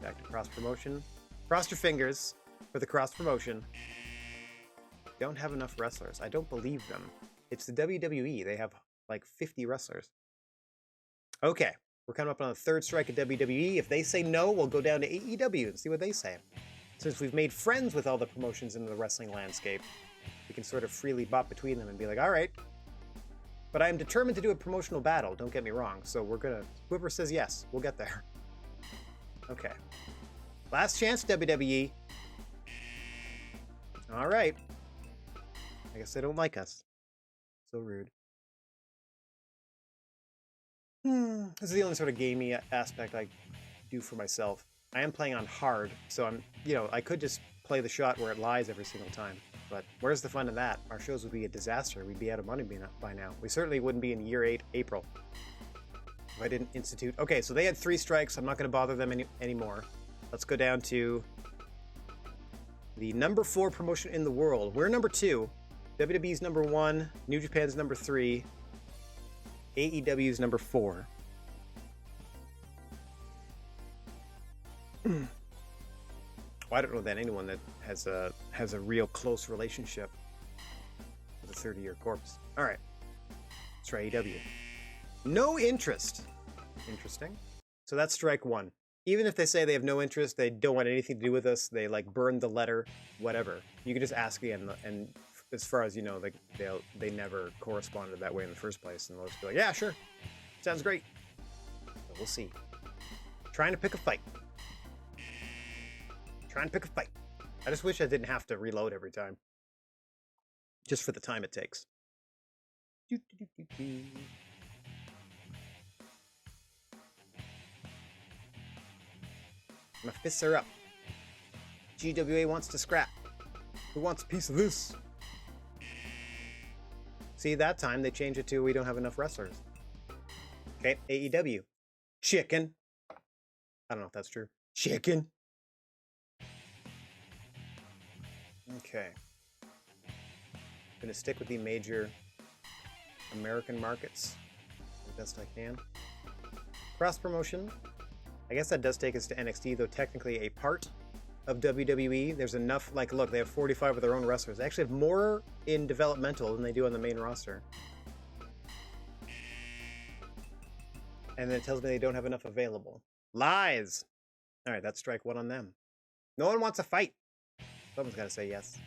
back to cross promotion. Cross your fingers for the cross promotion. Don't have enough wrestlers. I don't believe them. It's the WWE. They have like 50 wrestlers. Okay, we're coming up on the third strike at WWE. If they say no, we'll go down to AEW and see what they say. Since we've made friends with all the promotions in the wrestling landscape, we can sort of freely bop between them and be like, all right. But I am determined to do a promotional battle, don't get me wrong. So we're gonna, whoever says yes, we'll get there. Okay. Last chance, WWE. All right. I guess they don't like us. So rude. This is the only sort of gamey aspect I do for myself. I am playing on hard, so I could just play the shot where it lies every single time. But where's the fun in that? Our shows would be a disaster. We'd be out of money by now. We certainly wouldn't be in year 8, April, if I didn't institute. Okay, so they had 3 strikes. I'm not going to bother them anymore. Let's go down to the number 4 promotion in the world. We're number 2. WWE's number 1, New Japan's number 3, AEW's number 4. Well, I don't know that anyone that has a real close relationship with a 30-year corpse. All right, let's try AEW. No interest. Interesting. So that's strike 1. Even if they say they have no interest, they don't want anything to do with us, they like burn the letter, whatever. You can just ask again, and as far as you know, they never corresponded that way in the first place, and they'll just be like, yeah, sure, sounds great. But we'll see. Trying to pick a fight. Trying to pick a fight. I just wish I didn't have to reload every time. Just for the time it takes. My fists are up. GWA wants to scrap. Who wants a piece of this? See, that time they changed it to we don't have enough wrestlers. Okay, AEW. Chicken. I don't know if that's true. Chicken. Okay. Gonna stick with the major American markets as best I can. Cross promotion. I guess that does take us to NXT, though technically a part of WWE. There's enough, like, look, they have 45 of their own wrestlers. They actually have more in developmental than they do on the main roster. And then it tells me they don't have enough available. Lies! Alright, that's strike 1 on them. No one wants a fight. Someone's got to say yes.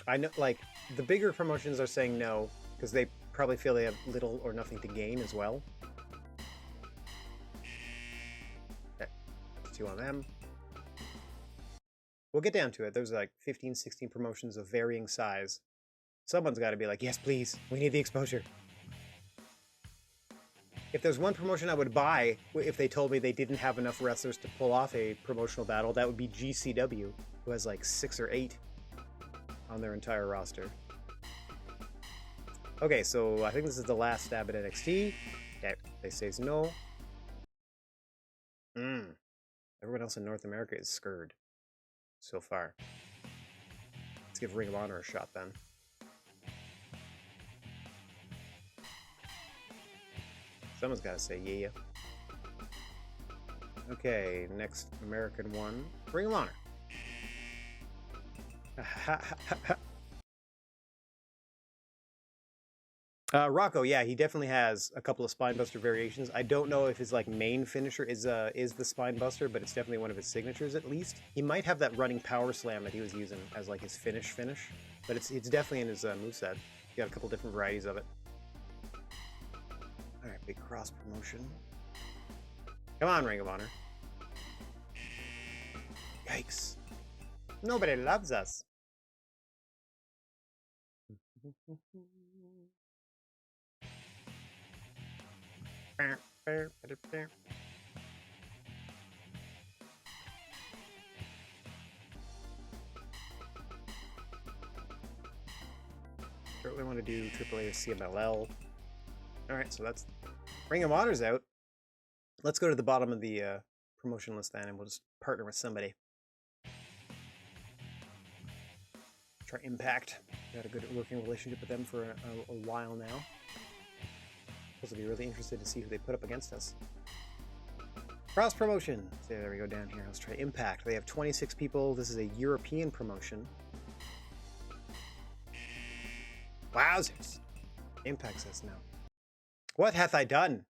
I know, like, the bigger promotions are saying no, because they probably feel they have little or nothing to gain as well. Okay, that's 2 on them. We'll get down to it. There's like 15, 16 promotions of varying size. Someone's got to be like, yes, please, we need the exposure. If there's one promotion I would buy, if they told me they didn't have enough wrestlers to pull off a promotional battle, that would be GCW, who has like 6 or 8 on their entire roster. Okay, so I think this is the last stab at NXT. Okay, they say no. Everyone else in North America is scurred so far. Let's give Ring of Honor a shot then. Someone's got to say yeah. Okay, next American one. Ring of Honor. Rocco, yeah, he definitely has a couple of spinebuster variations. I don't know if his like main finisher is the spinebuster, but it's definitely one of his signatures at least. He might have that running power slam that he was using as like his finish, but it's definitely in his moveset. He got a couple different varieties of it. All right, big cross promotion. Come on, Ring of Honor. Yikes! Nobody loves us. Do I really want to do AAA or CMLL? Alright, so that's Ring of Honor's out. Let's go to the bottom of the promotion list then, and we'll just partner with somebody. Try Impact. Got a good working relationship with them for a while now. I'll be really interested to see who they put up against us. Cross promotion. So there we go down here. Let's try Impact. They have 26 people. This is a European promotion. Wowzers. Impact says no. What hath I done?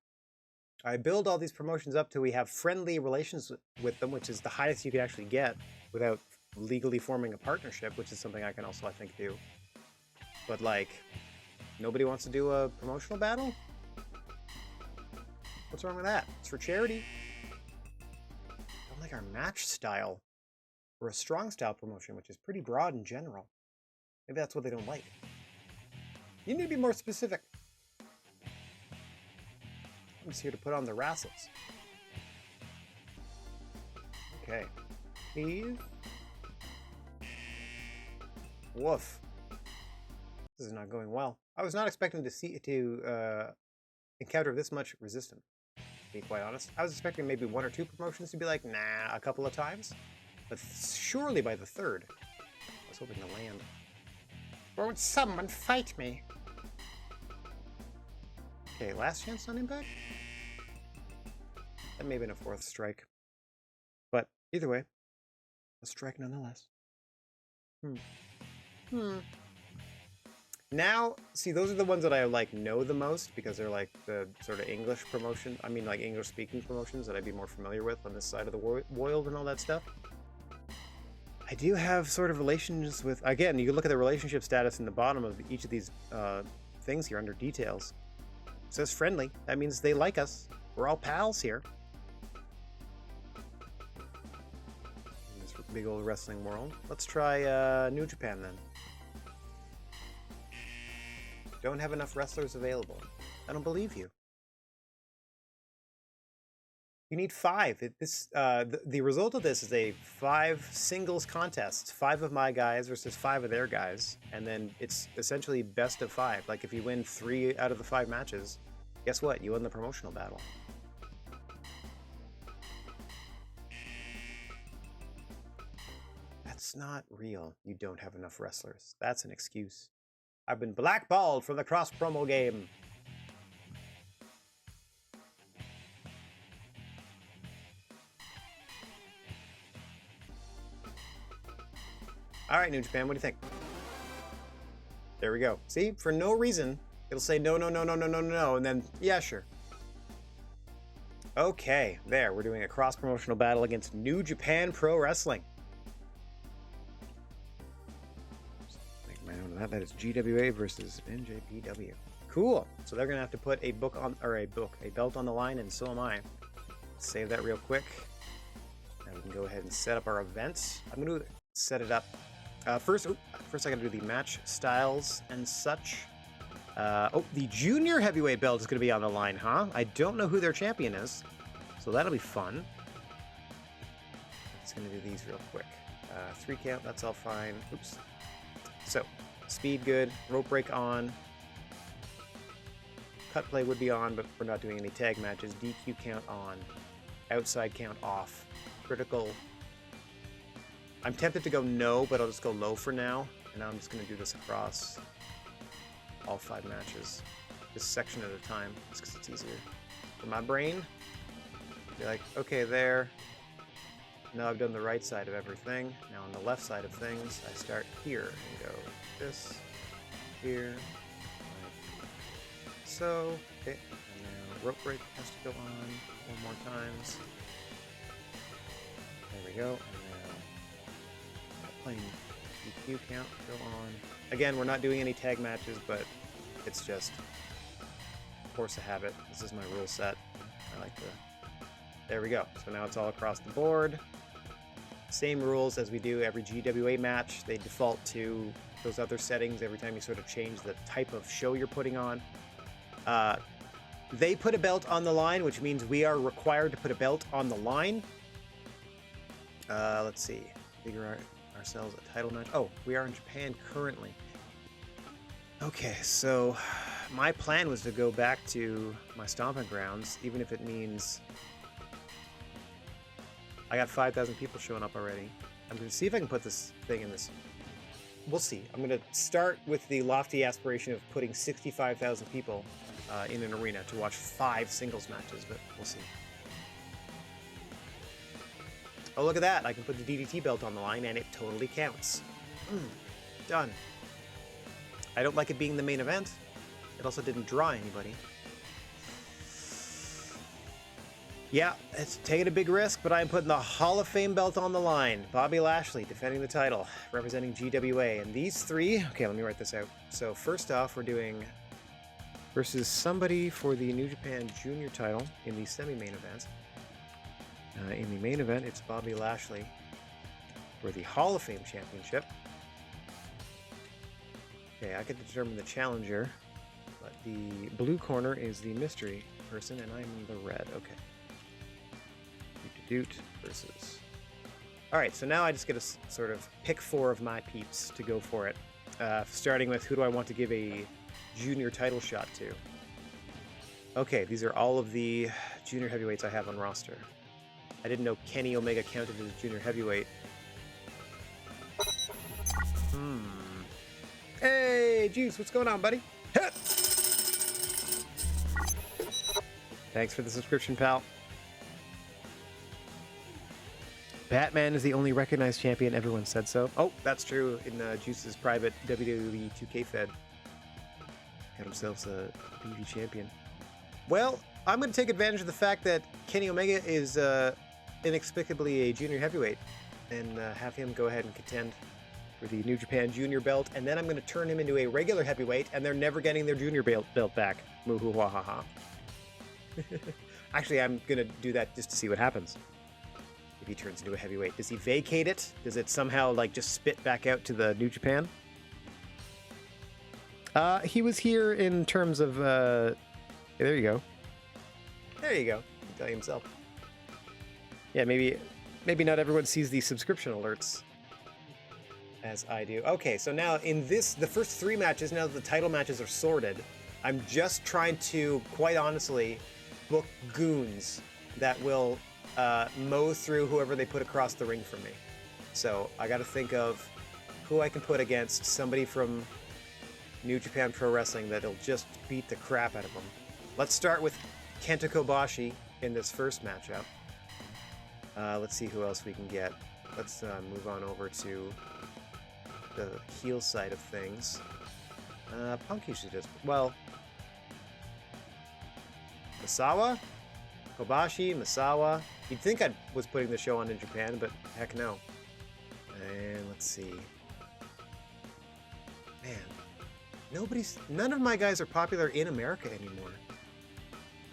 I build all these promotions up till we have friendly relations with them, which is the highest you can actually get without legally forming a partnership, which is something I can also, I think, do. But, like, nobody wants to do a promotional battle? What's wrong with that? It's for charity. I don't like our match style. We're a strong style promotion, which is pretty broad in general. Maybe that's what they don't like. You need to be more specific. I'm just here to put on the wrestles. Okay. Please. Woof. This is not going well. I was not expecting to encounter this much resistance, to be quite honest. I was expecting maybe 1 or 2 promotions to be like, nah, a couple of times. But surely by the third. I was hoping to land. Won't someone fight me? Okay, last chance on Impact? That may have been a 4th strike. But either way, a strike nonetheless. Now, see, those are the ones that I like know the most because they're like the sort of English promotion. I mean, like English-speaking promotions that I'd be more familiar with on this side of the world and all that stuff. I do have sort of relations with, again, you can look at the relationship status in the bottom of each of these things here under details. It says friendly. That means they like us. We're all pals here. In this big old wrestling world. Let's try New Japan then. Don't have enough wrestlers available. I don't believe you. You need 5. The result of this is a 5 singles contest. 5 of my guys versus 5 of their guys. And then it's essentially best of 5. Like if you win 3 out of the 5 matches, guess what? You won the promotional battle. That's not real. You don't have enough wrestlers. That's an excuse. I've been blackballed from the cross-promo game. All right, New Japan, what do you think? There we go. See, for no reason, it'll say no, no, no, no, no, no, no, and then, yeah, sure. Okay, there, we're doing a cross-promotional battle against New Japan Pro Wrestling. That is GWA versus NJPW. Cool. So they're gonna have to put a belt on the line, and so am I. Save that real quick. Now we can go ahead and set up our events. I'm gonna set it up. First I gotta do the match styles and such. The junior heavyweight belt is gonna be on the line, huh? I don't know who their champion is, so that'll be fun. Just gonna do these real quick. 3 count. That's all fine. Oops. So. Speed good, rope break on, cut play would be on, but we're not doing any tag matches. DQ count on, outside count off, critical. I'm tempted to go no, but I'll just go low for now, and now I'm just going to do this across all 5 matches, this section at a time, just because it's easier. For my brain, be like, okay, there. Now I've done the right side of everything. Now on the left side of things, I start here and go this, here, like so. Okay, and now rope break has to go on 1 more times. There we go. And now plain DQ count go on. Again, we're not doing any tag matches, but it's just force of habit. This is my rule set. I like to. There we go. So now it's all across the board. Same rules as we do every GWA match. They default to those other settings every time you sort of change the type of show you're putting on. They put a belt on the line, which means we are required to put a belt on the line. Let's see. Figure out ourselves a title match. Oh, we are in Japan currently. Okay, so my plan was to go back to my stomping grounds, even if it means I got 5,000 people showing up already. I'm going to see if I can put this thing in this. We'll see. I'm going to start with the lofty aspiration of putting 65,000 people in an arena to watch 5 singles matches, but we'll see. Oh, look at that. I can put the DDT belt on the line, and it totally counts. Done. I don't like it being the main event. It also didn't draw anybody. Yeah, it's taking a big risk, but I'm putting the Hall of Fame belt on the line. Bobby Lashley defending the title, representing GWA. And these 3... Okay, let me write this out. So first off, we're doing versus somebody for the New Japan Junior title in the semi-main event. In the main event, it's Bobby Lashley for the Hall of Fame Championship. Okay, I could determine the challenger, but the blue corner is the mystery person, and I'm the red. Okay. Doot versus. All right, so now I just get to sort of pick 4 of my peeps to go for it. Starting with who do I want to give a junior title shot to? Okay, these are all of the junior heavyweights I have on roster. I didn't know Kenny Omega counted as a junior heavyweight. Hey, Juice, what's going on, buddy? Thanks for the subscription, pal. Batman is the only recognized champion. Everyone said so. Oh, that's true. In Juice's private WWE 2K fed, got himself a BB champion. Well, I'm going to take advantage of the fact that Kenny Omega is inexplicably a junior heavyweight, and have him go ahead and contend for the New Japan Junior belt, and then I'm going to turn him into a regular heavyweight, and they're never getting their junior belt back. Moo-hoo, ha-ha-ha. Actually, I'm going to do that just to see what happens. If he turns into a heavyweight, does he vacate it? Does it somehow like just spit back out to the New Japan? He was here in terms of there you go. There you go. He can tell you himself. Yeah, maybe not everyone sees the subscription alerts as I do. Okay, so now in the first 3 matches, now that the title matches are sorted, I'm just trying to, quite honestly, book goons that will mow through whoever they put across the ring from me. So I got to think of who I can put against somebody from New Japan Pro Wrestling that'll just beat the crap out of them. Let's start with Kenta Kobashi in this first matchup. Let's see who else we can get. Let's move on over to the heel side of things. Punk usually does well. Misawa? Kobashi, Misawa. You'd think I was putting the show on in Japan, but heck no. And let's see. Man, none of my guys are popular in America anymore.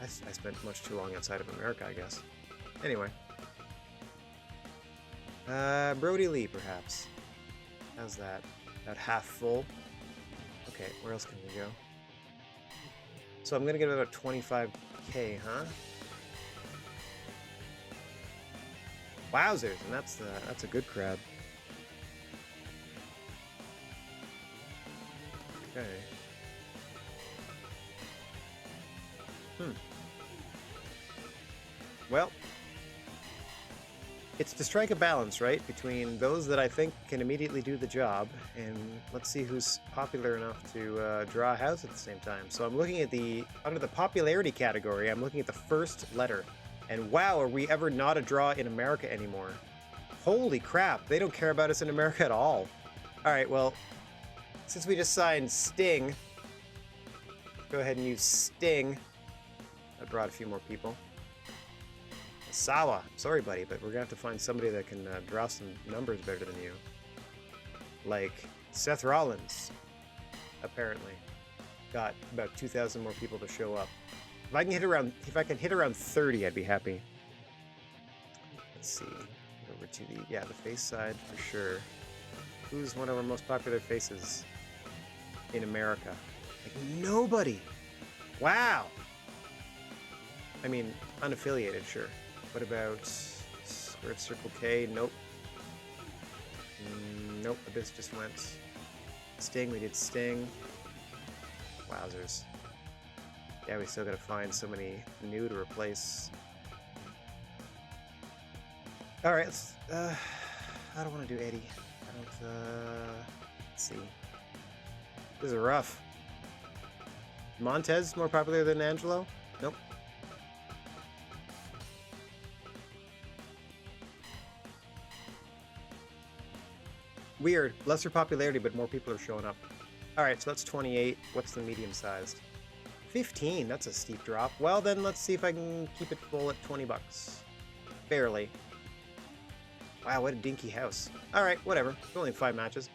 I spent much too long outside of America, I guess. Anyway. Brody Lee, perhaps. How's that? About half full. Okay, where else can we go? So I'm gonna get about 25k, huh? Wowzers, and that's a good crowd. Okay. Well, it's to strike a balance, right, between those that I think can immediately do the job, and let's see who's popular enough to draw a house at the same time. So I'm looking at under the popularity category, I'm looking at the first letter. And wow, are we ever not a draw in America anymore? Holy crap, they don't care about us in America at all. All right, well, since we just signed Sting, go ahead and use Sting. I brought a few more people. Sawa, sorry buddy, but we're gonna have to find somebody that can draw some numbers better than you. Like Seth Rollins, apparently, got about 2,000 more people to show up. If I can hit around 30, I'd be happy. Let's see. Over to the face side for sure. Who's one of our most popular faces in America? Like nobody. Wow. I mean, unaffiliated, sure. What about Squared Circle K? Nope. Nope. Abyss just went. Sting. We did Sting. Wowzers. Yeah, we still gotta find somebody new to replace. Alright, let's, I don't want to do Eddie. I don't, let's see. This is rough. Montez more popular than Angelo? Nope. Weird. Lesser popularity, but more people are showing up. Alright, so that's 28. What's the medium sized? 15. That's a steep drop. Well, then let's see if I can keep it full at 20 bucks. Barely. Wow, what a dinky house. Alright, whatever. Only 5 matches.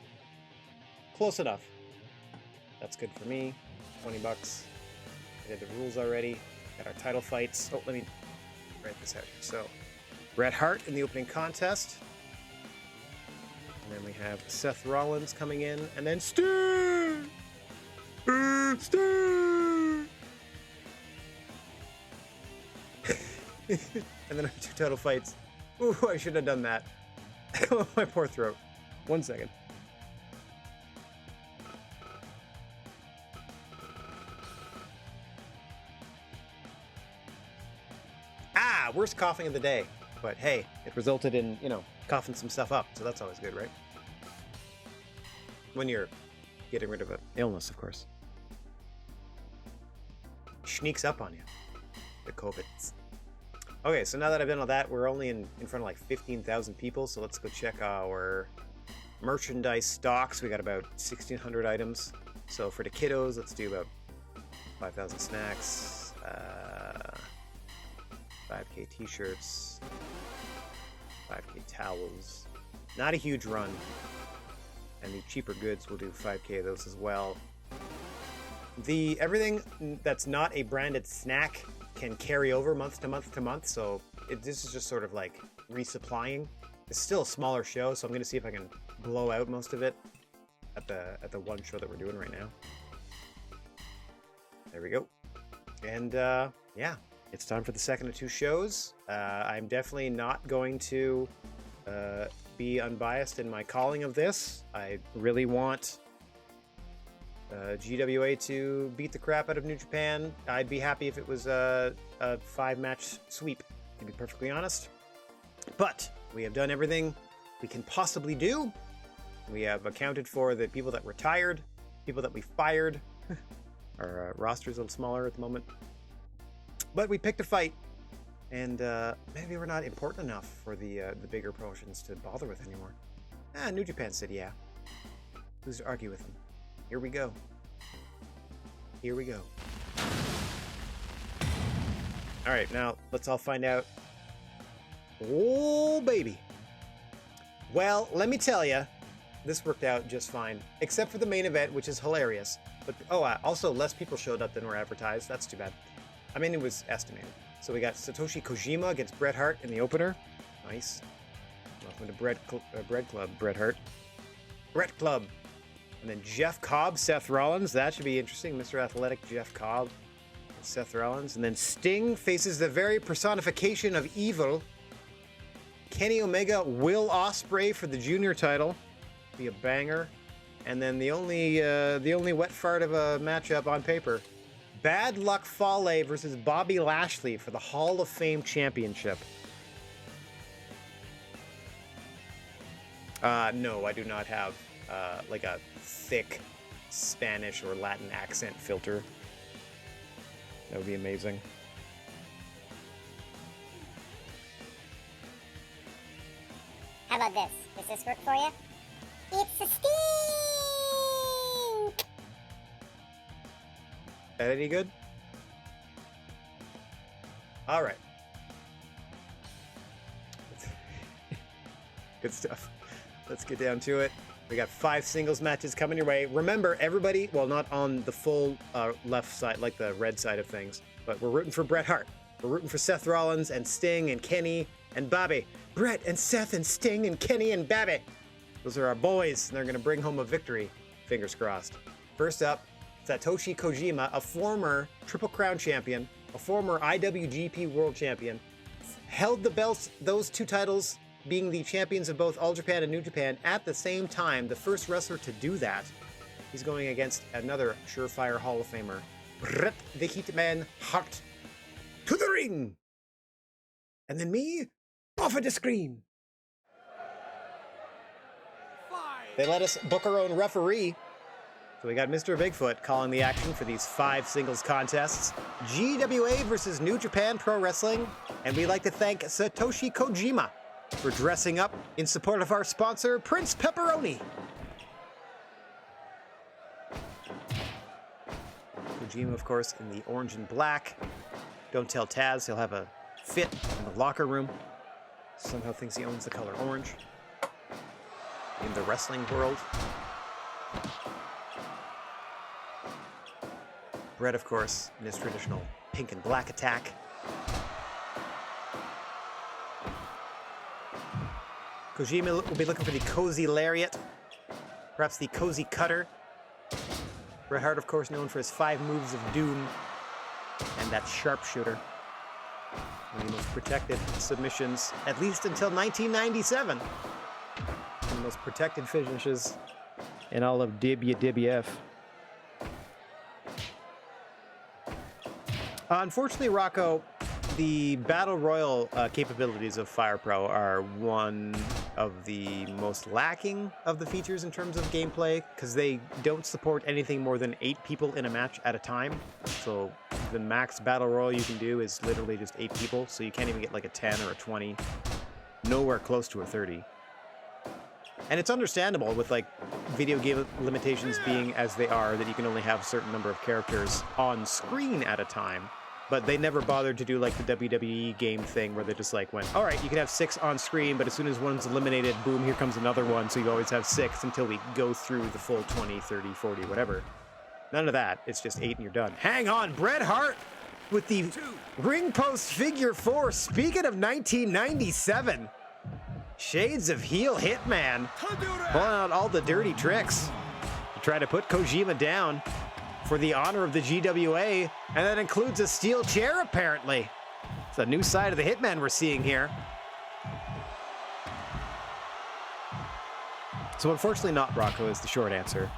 Close enough. That's good for me. 20 bucks. I did the rules already. Got our title fights. Oh, let me write this out here. So, Bret Hart in the opening contest. And then we have Seth Rollins coming in. And then Sting! Sting! And then our 2 title fights. Ooh, I should have done that. My poor throat. 1 second. Ah, worst coughing of the day. But hey, it resulted in, you know, coughing some stuff up. So that's always good, right? When you're getting rid of an illness, of course. Sneaks up on you. The COVID. Okay, so now that I've done all that, we're only in front of like 15,000 people, so let's go check our merchandise stocks. We got about 1,600 items. So for the kiddos, let's do about 5,000 snacks, 5K t-shirts, 5K towels. Not a huge run. And the cheaper goods, we'll do 5K of those as well. Everything that's not a branded snack can carry over month to month to month, so this is just sort of like resupplying. It's still a smaller show, so I'm going to see if I can blow out most of it at the one show that we're doing right now. There we go. And yeah, it's time for the second of 2 shows. I'm definitely not going to be unbiased in my calling of this. I really want GWA to beat the crap out of New Japan. I'd be happy if it was a 5-match sweep, to be perfectly honest. But we have done everything we can possibly do. We have accounted for the people that retired, people that we fired. Our roster's a little smaller at the moment. But we picked a fight, and maybe we're not important enough for the bigger promotions to bother with anymore. New Japan said yeah. Who's to argue with them? Here we go. Here we go. All right, now let's all find out. Oh, baby. Well, let me tell you, this worked out just fine, except for the main event, which is hilarious. But also less people showed up than were advertised. That's too bad. I mean, it was estimated. So we got Satoshi Kojima against Bret Hart in the opener. Nice. Welcome to Bread Club, Bret Hart. Bret Club. And then Jeff Cobb, Seth Rollins. That should be interesting. Mr. Athletic Jeff Cobb, Seth Rollins. And then Sting faces the very personification of evil, Kenny Omega, Will Ospreay for the junior title. Be a banger. And then the only wet fart of a matchup on paper, Bad Luck Fale versus Bobby Lashley for the Hall of Fame Championship. No, I do not have like a thick Spanish or Latin accent filter. That would be amazing. How about this? Does this work for you? It's a stink! That any good? All right. Good stuff. Let's get down to it. We got 5 singles matches coming your way. Remember, everybody, well, not on the full left side, like the red side of things, but we're rooting for Bret Hart. We're rooting for Seth Rollins and Sting and Kenny and Bobby. Bret and Seth and Sting and Kenny and Bobby. Those are our boys, and they're going to bring home a victory. Fingers crossed. First up, Satoshi Kojima, a former Triple Crown champion, a former IWGP World Champion, held the belts, those 2 titles, being the champions of both All Japan and New Japan at the same time, the first wrestler to do that. He's going against another surefire Hall of Famer, Bret the Hitman Hart, to the ring! And then me, off of the screen. They let us book our own referee. So we got Mr. Bigfoot calling the action for these 5 singles contests. GWA versus New Japan Pro Wrestling. And we'd like to thank Satoshi Kojima for dressing up in support of our sponsor, Prince Pepperoni. Kojima, of course, in the orange and black. Don't tell Taz, he'll have a fit in the locker room. Somehow thinks he owns the color orange in the wrestling world. Bret, of course, in his traditional pink and black attack. Kojima will be looking for the cozy lariat, perhaps the cozy cutter. Bret Hart, of course, known for his 5 moves of doom and that sharpshooter. One of the most protected submissions, at least until 1997. One of the most protected finishes in all of WWF. Unfortunately, Rocco, the Battle Royal capabilities of Fire Pro are one of the most lacking of the features in terms of gameplay, because they don't support anything more than 8 people in a match at a time. So the max Battle Royal you can do is literally just 8 people, so you can't even get like a 10 or a 20. Nowhere close to a 30. And it's understandable with like video game limitations being as they are, that you can only have a certain number of characters on screen at a time. But they never bothered to do like the WWE game thing where they just like went, all right, you can have 6 on screen, but as soon as one's eliminated, boom, here comes another one. So you always have 6 until we go through the full 20, 30, 40, whatever. None of that. It's just 8 and you're done. Hang on, Bret Hart with the ring post figure 4. Speaking of 1997, shades of heel Hitman, pulling out all the dirty tricks to try to put Kojima down for the honor of the GWA, and that includes a steel chair, apparently. It's a new side of the Hitman we're seeing here. So unfortunately not Rocco is the short answer.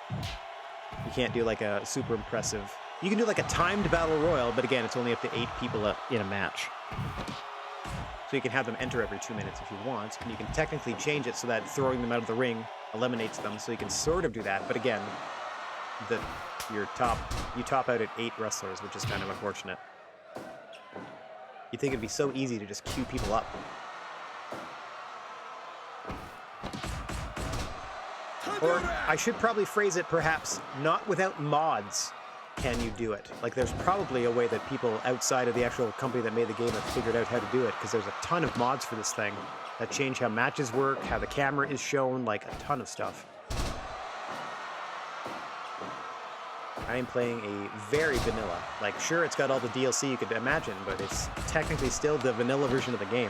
You can't do like a super impressive... You can do like a timed battle royal, but again, it's only up to 8 people in a match. So you can have them enter every 2 minutes if you want, and you can technically change it so that throwing them out of the ring eliminates them, so you can sort of do that, but again, you top out at 8 wrestlers, which is kind of unfortunate. You'd think it'd be so easy to just queue people up. Or I should probably phrase it perhaps, not without mods can you do it. Like there's probably a way that people outside of the actual company that made the game have figured out how to do it, because there's a ton of mods for this thing that change how matches work, how the camera is shown, like a ton of stuff. I am playing a very vanilla. Like, sure, it's got all the DLC you could imagine, but it's technically still the vanilla version of the game.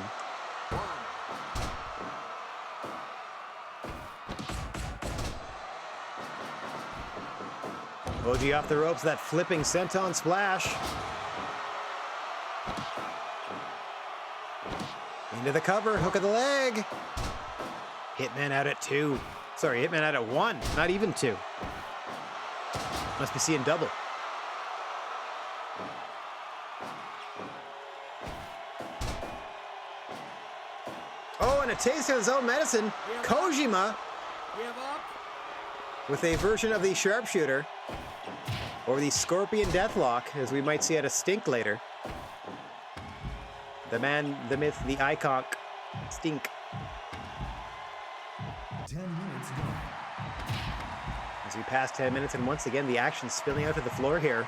Koji off the ropes, that flipping senton splash. Into the cover, hook of the leg. Hitman out at 2. Sorry, Hitman out at 1, not even 2. Must be seeing double. Oh, and a taste of his own medicine. Kojima with a version of the sharpshooter, or the scorpion deathlock, as we might see at a Stink later. The man, the myth, the icon, Stink. 10 minutes gone. As we pass 10 minutes, and once again, the action's spilling out to the floor here.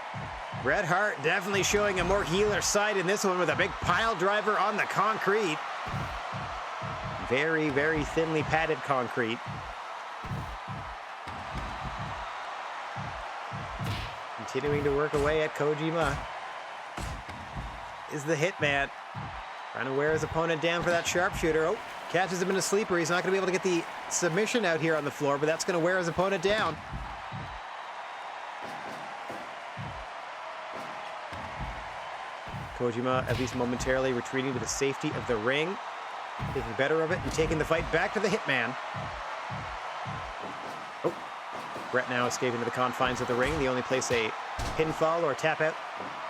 Bret Hart definitely showing a more healer side in this one with a big pile driver on the concrete. Very, very thinly padded concrete. Continuing to work away at Kojima is the Hitman. Trying to wear his opponent down for that sharpshooter. Oh, catches him in a sleeper. He's not going to be able to get the submission out here on the floor, but that's going to wear his opponent down. Kojima, at least momentarily, retreating to the safety of the ring, taking better of it and taking the fight back to the Hitman. Oh, Brett now escaping to the confines of the ring, the only place a pinfall or tap out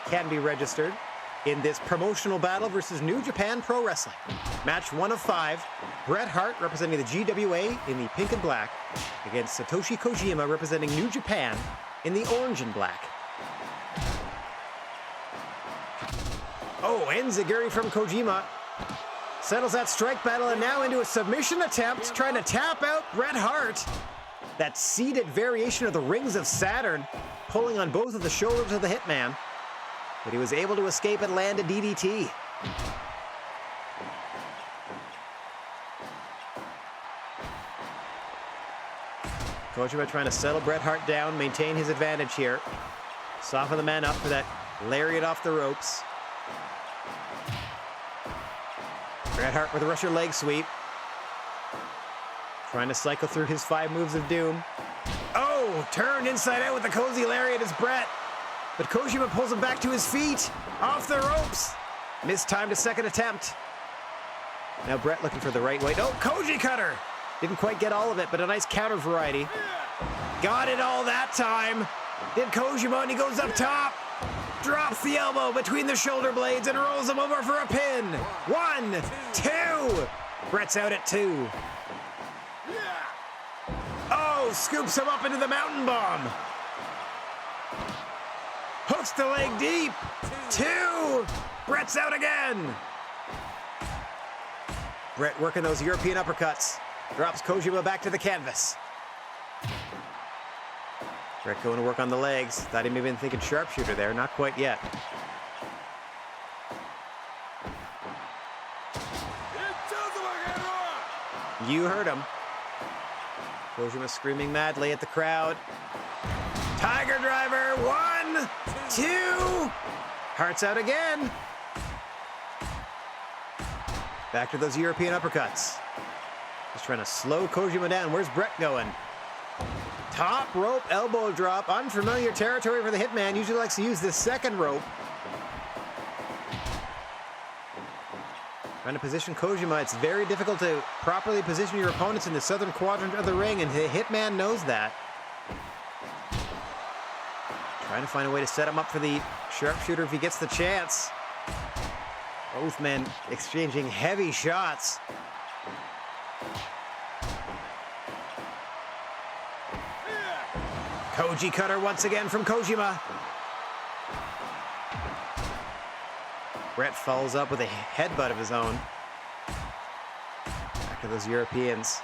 can be registered in this promotional battle versus New Japan Pro Wrestling. Match 1 of 5. Bret Hart representing the GWA in the pink and black against Satoshi Kojima representing New Japan in the orange and black. Oh, enziguri from Kojima. Settles that strike battle and now into a submission attempt, trying to tap out Bret Hart. That seated variation of the Rings of Saturn, pulling on both of the shoulders of the Hitman. But he was able to escape and land a DDT. Kojima trying to settle Bret Hart down, maintain his advantage here. Soften the man up for that lariat off the ropes. Bret Hart with a Russian leg sweep. Trying to cycle through his 5 moves of doom. Oh, turned inside out with the cozy lariat is Bret. But Kojima pulls him back to his feet. Off the ropes. Mistimed a second attempt. Now Bret looking for the right way. Oh, Koji cutter. Didn't quite get all of it, but a nice counter variety. Got it all that time. Did Kojima, and he goes up top. Drops the elbow between the shoulder blades and rolls him over for a pin. 1, 2. Bret's out at 2. Oh, scoops him up into the mountain bomb. Hooks the leg deep. 2. Bret's out again. Bret working those European uppercuts. Drops Kojima back to the canvas. Bret going to work on the legs. Thought he may have been thinking sharpshooter there. Not quite yet. You heard him. Kojima screaming madly at the crowd. Tiger driver. 1, 2. Hart's out again. Back to those European uppercuts. Just trying to slow Kojima down. Where's Bret going? Top rope elbow drop. Unfamiliar territory for the Hitman. Usually likes to use this second rope. Trying to position Kojima. It's very difficult to properly position your opponents in the southern quadrant of the ring, and the Hitman knows that. Trying to find a way to set him up for the sharpshooter if he gets the chance. Both men exchanging heavy shots. Koji cutter once again from Kojima. Bret follows up with a headbutt of his own. Back to those Europeans.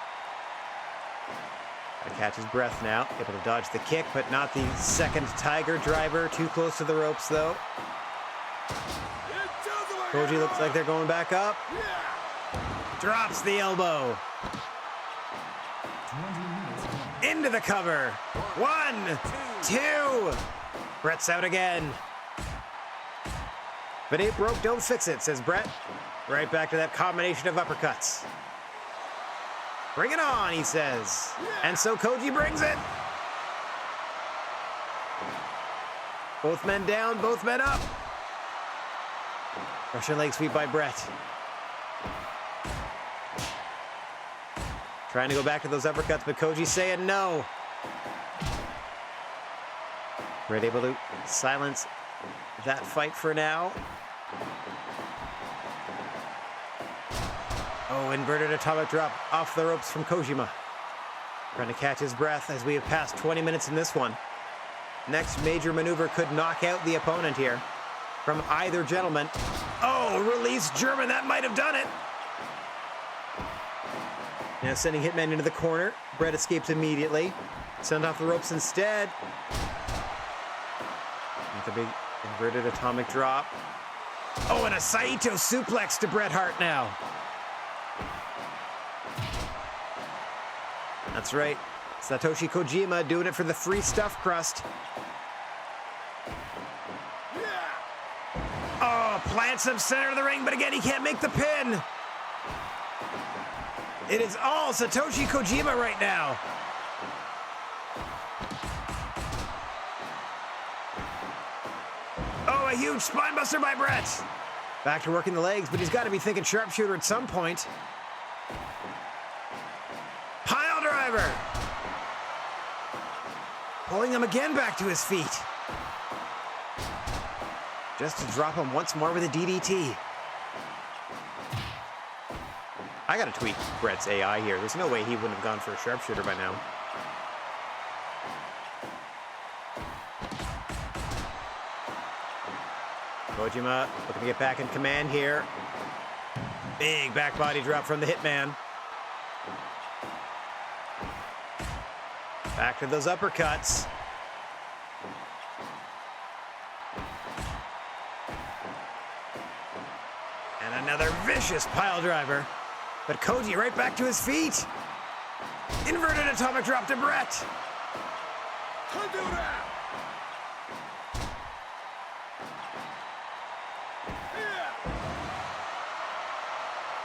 Gotta catch his breath now. Able to dodge the kick, but not the second Tiger driver. Too close to the ropes, though. Koji looks like they're going back up. Drops the elbow. 20 minutes left. Into the cover. 1, 2. Bret's out again. If it ain't broke, don't fix it, says Bret. Right back to that combination of uppercuts. Bring it on, he says. And so Koji brings it. Both men down, both men up. Russian leg sweep by Bret. Trying to go back to those uppercuts, but Koji's saying no. Bret able to silence that fight for now. Oh, inverted atomic drop off the ropes from Kojima. Trying to catch his breath as we have passed 20 minutes in this one. Next major maneuver could knock out the opponent here from either gentleman. Oh, release German, that might have done it. Now sending Hitman into the corner. Bret escapes immediately. Sent off the ropes instead. With a big inverted atomic drop. Oh, and a Saito suplex to Bret Hart now. That's right. Satoshi Kojima doing it for the free stuffed crust. Oh, plants him center of the ring, but again, he can't make the pin. It is all Satoshi Kojima right now. Oh, a huge spinebuster by Bret. Back to working the legs, but he's got to be thinking sharpshooter at some point. Pile driver. Pulling him again back to his feet. Just to drop him once more with a DDT. I gotta tweak Brett's AI here. There's no way he wouldn't have gone for a sharpshooter by now. Kojima looking to get back in command here. Big back body drop from the Hitman. Back to those uppercuts. And another vicious pile driver. But Koji right back to his feet. Inverted atomic drop to Brett.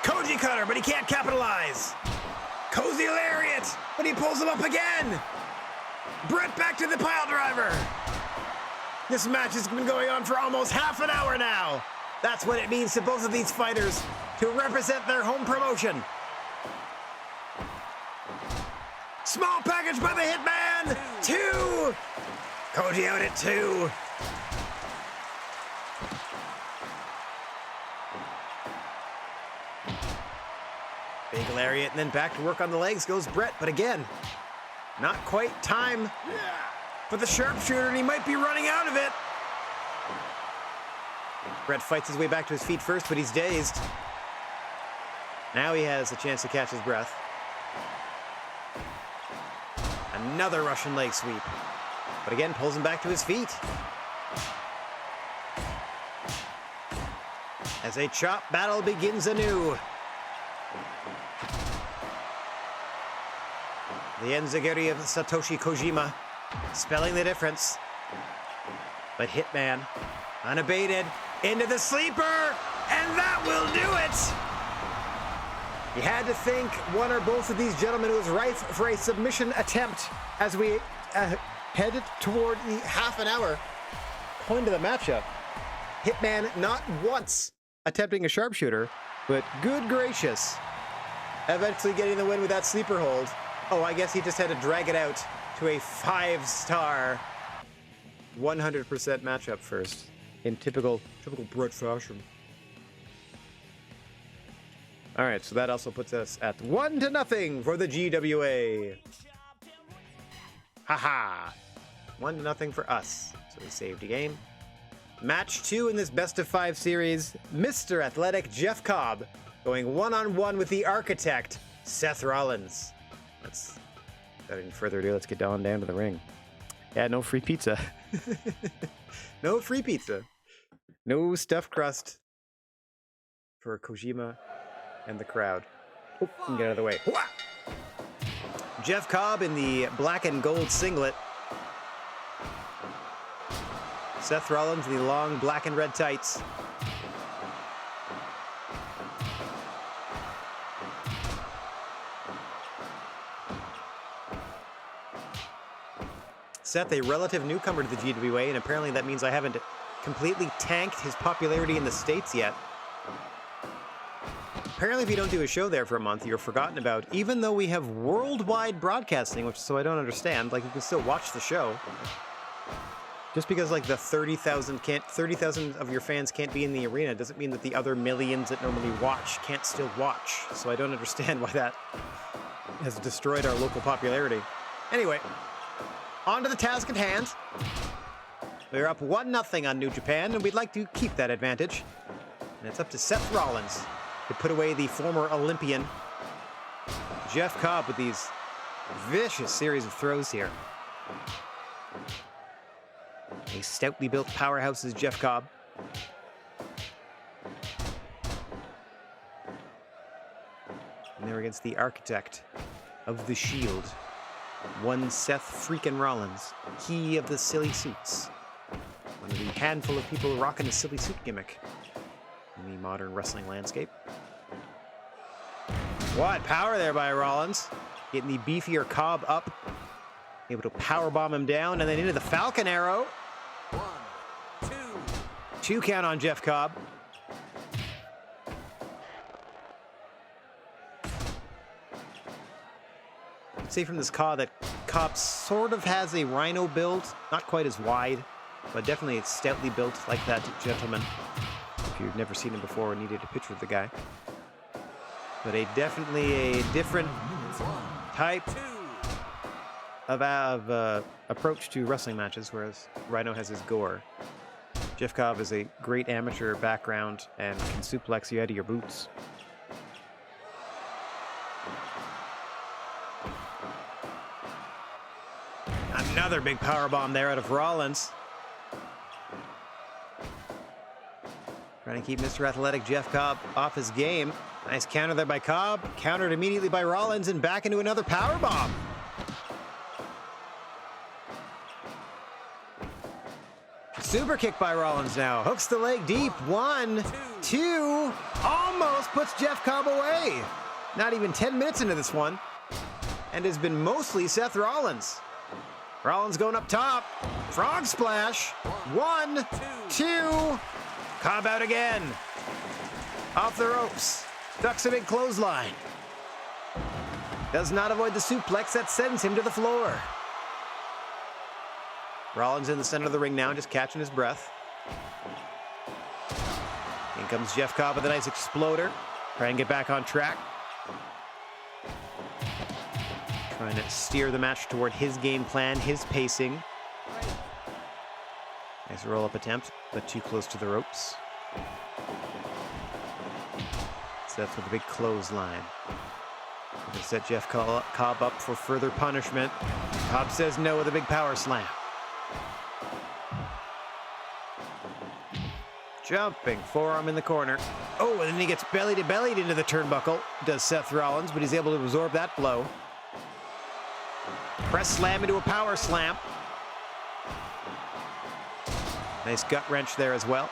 Koji cutter, but he can't capitalize. Cozy lariat, but he pulls him up again. Brett back to the pile driver. This match has been going on for almost half an hour now. That's what it means to both of these fighters to represent their home promotion. Small package by the Hitman. 2. Koji out at 2. Big lariat, and then back to work on the legs goes Brett, but again, not quite time for the sharpshooter, and he might be running out of it. Brett fights his way back to his feet first, but he's dazed. Now he has a chance to catch his breath. Another Russian leg sweep, but again pulls him back to his feet. As a chop battle begins anew. The enziguri of Satoshi Kojima, spelling the difference. But Hitman, unabated, into the sleeper, and that will do it! You had to think one or both of these gentlemen was rife for a submission attempt as we headed toward the half an hour point of the matchup. Hitman not once attempting a sharpshooter, but good gracious, eventually getting the win with that sleeper hold. Oh, I guess he just had to drag it out to a 5-star 100% matchup first in typical Brett fashion. All right, so that also puts us at 1-0 for the GWA. Haha. 1-0 for us. So we saved a game. Match 2 in this best-of-5 series. Mr. Athletic Jeff Cobb going one-on-one with the Architect, Seth Rollins. Without any further ado, let's get down to the ring. Yeah, no free pizza. No free pizza. No stuffed crust for Kojima and the crowd. Oh, can get out of the way. Wah! Jeff Cobb in the black and gold singlet. Seth Rollins in the long black and red tights. Seth, a relative newcomer to the GWA, and apparently that means I haven't completely tanked his popularity in the States yet. Apparently if you don't do a show there for a month, you're forgotten about, even though we have worldwide broadcasting, which so I don't understand. Like, you can still watch the show. Just because, like, the 30,000 of your fans can't be in the arena doesn't mean that the other millions that normally watch can't still watch. So I don't understand why that has destroyed our local popularity. Anyway, on to the task at hand. We're up 1-0 on New Japan, and we'd like to keep that advantage. And it's up to Seth Rollins to put away the former Olympian Jeff Cobb with these vicious series of throws here. A stoutly built powerhouse is Jeff Cobb. And they're against the Architect of the Shield. One Seth freaking Rollins, he of the silly suits. One of the handful of people rocking a silly suit gimmick in the modern wrestling landscape. What power there by Rollins. Getting the beefier Cobb up. Able to powerbomb him down and then into the Falcon Arrow. 1, 2. 2 count on Jeff Cobb. See from this Cobb Cobb sort of has a Rhino build, not quite as wide, but definitely it's stoutly built like that gentleman. If you've never seen him before and needed a picture of the guy. But definitely a different type of approach to wrestling matches, whereas Rhino has his gore. Jeff Cobb has a great amateur background and can suplex you out of your boots. Another big powerbomb there out of Rollins. Trying to keep Mr. Athletic Jeff Cobb off his game. Nice counter there by Cobb. Countered immediately by Rollins and back into another powerbomb. Super kick by Rollins now. Hooks the leg deep. 1, 2. Almost puts Jeff Cobb away. Not even 10 minutes into this one. And has been mostly Seth Rollins. Rollins going up top. Frog splash. 1, 2. Cobb out again. Off the ropes. Ducks a big clothesline. Does not avoid the suplex that sends him to the floor. Rollins in the center of the ring now, just catching his breath. In comes Jeff Cobb with a nice exploder. Try and get back on track. Trying to steer the match toward his game plan, his pacing. Nice roll-up attempt, but too close to the ropes. Seth with a big clothesline. They set Jeff Cobb up for further punishment. Cobb says no with a big power slam. Jumping forearm in the corner. Oh, and then he gets belly to belly into the turnbuckle. Does Seth Rollins, but he's able to absorb that blow. Press slam into a power slam. Nice gut wrench there as well.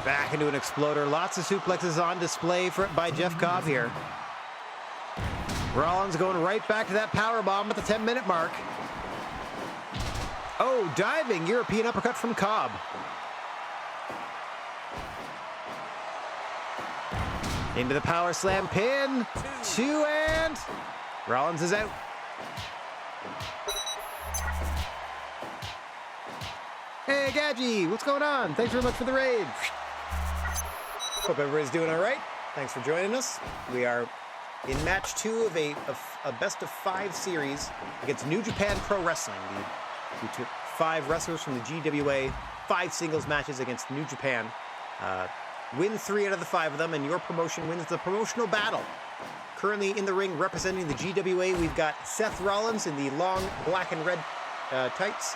Back into an exploder. Lots of suplexes on display by Jeff Cobb here. Rollins going right back to that power bomb at the 10-minute mark. Oh, diving European uppercut from Cobb. Into the power slam pin. 2 and Rollins is out. Hey, Gadgy, what's going on? Thanks very much for the raid. Hope everybody's doing all right. Thanks for joining us. We are in match 2 of a best of 5 series against New Japan Pro Wrestling. We took 5 wrestlers from the GWA, 5 singles matches against New Japan. Win 3 out of the 5 of them, and your promotion wins the promotional battle. Currently in the ring representing the GWA, we've got Seth Rollins in the long black and red tights,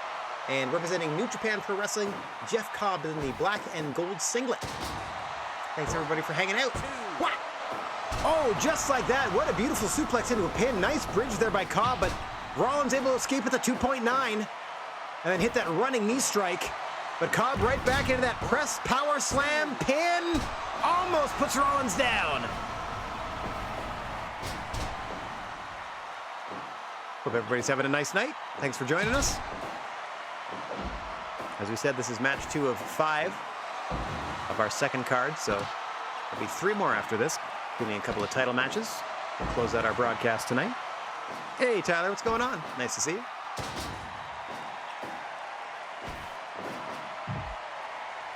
and representing New Japan Pro Wrestling, Jeff Cobb in the black and gold singlet. Thanks everybody for hanging out. What? Oh, just like that. What a beautiful suplex into a pin. Nice bridge there by Cobb, but Rollins able to escape at the 2.9 and then hit that running knee strike. But Cobb right back into that press power slam pin. Almost puts Rollins down. Hope everybody's having a nice night. Thanks for joining us. As we said, this is match 2 of 5 of our second card, so there'll be 3 more after this, including a couple of title matches. We'll close out our broadcast tonight. Hey, Tyler, what's going on? Nice to see you.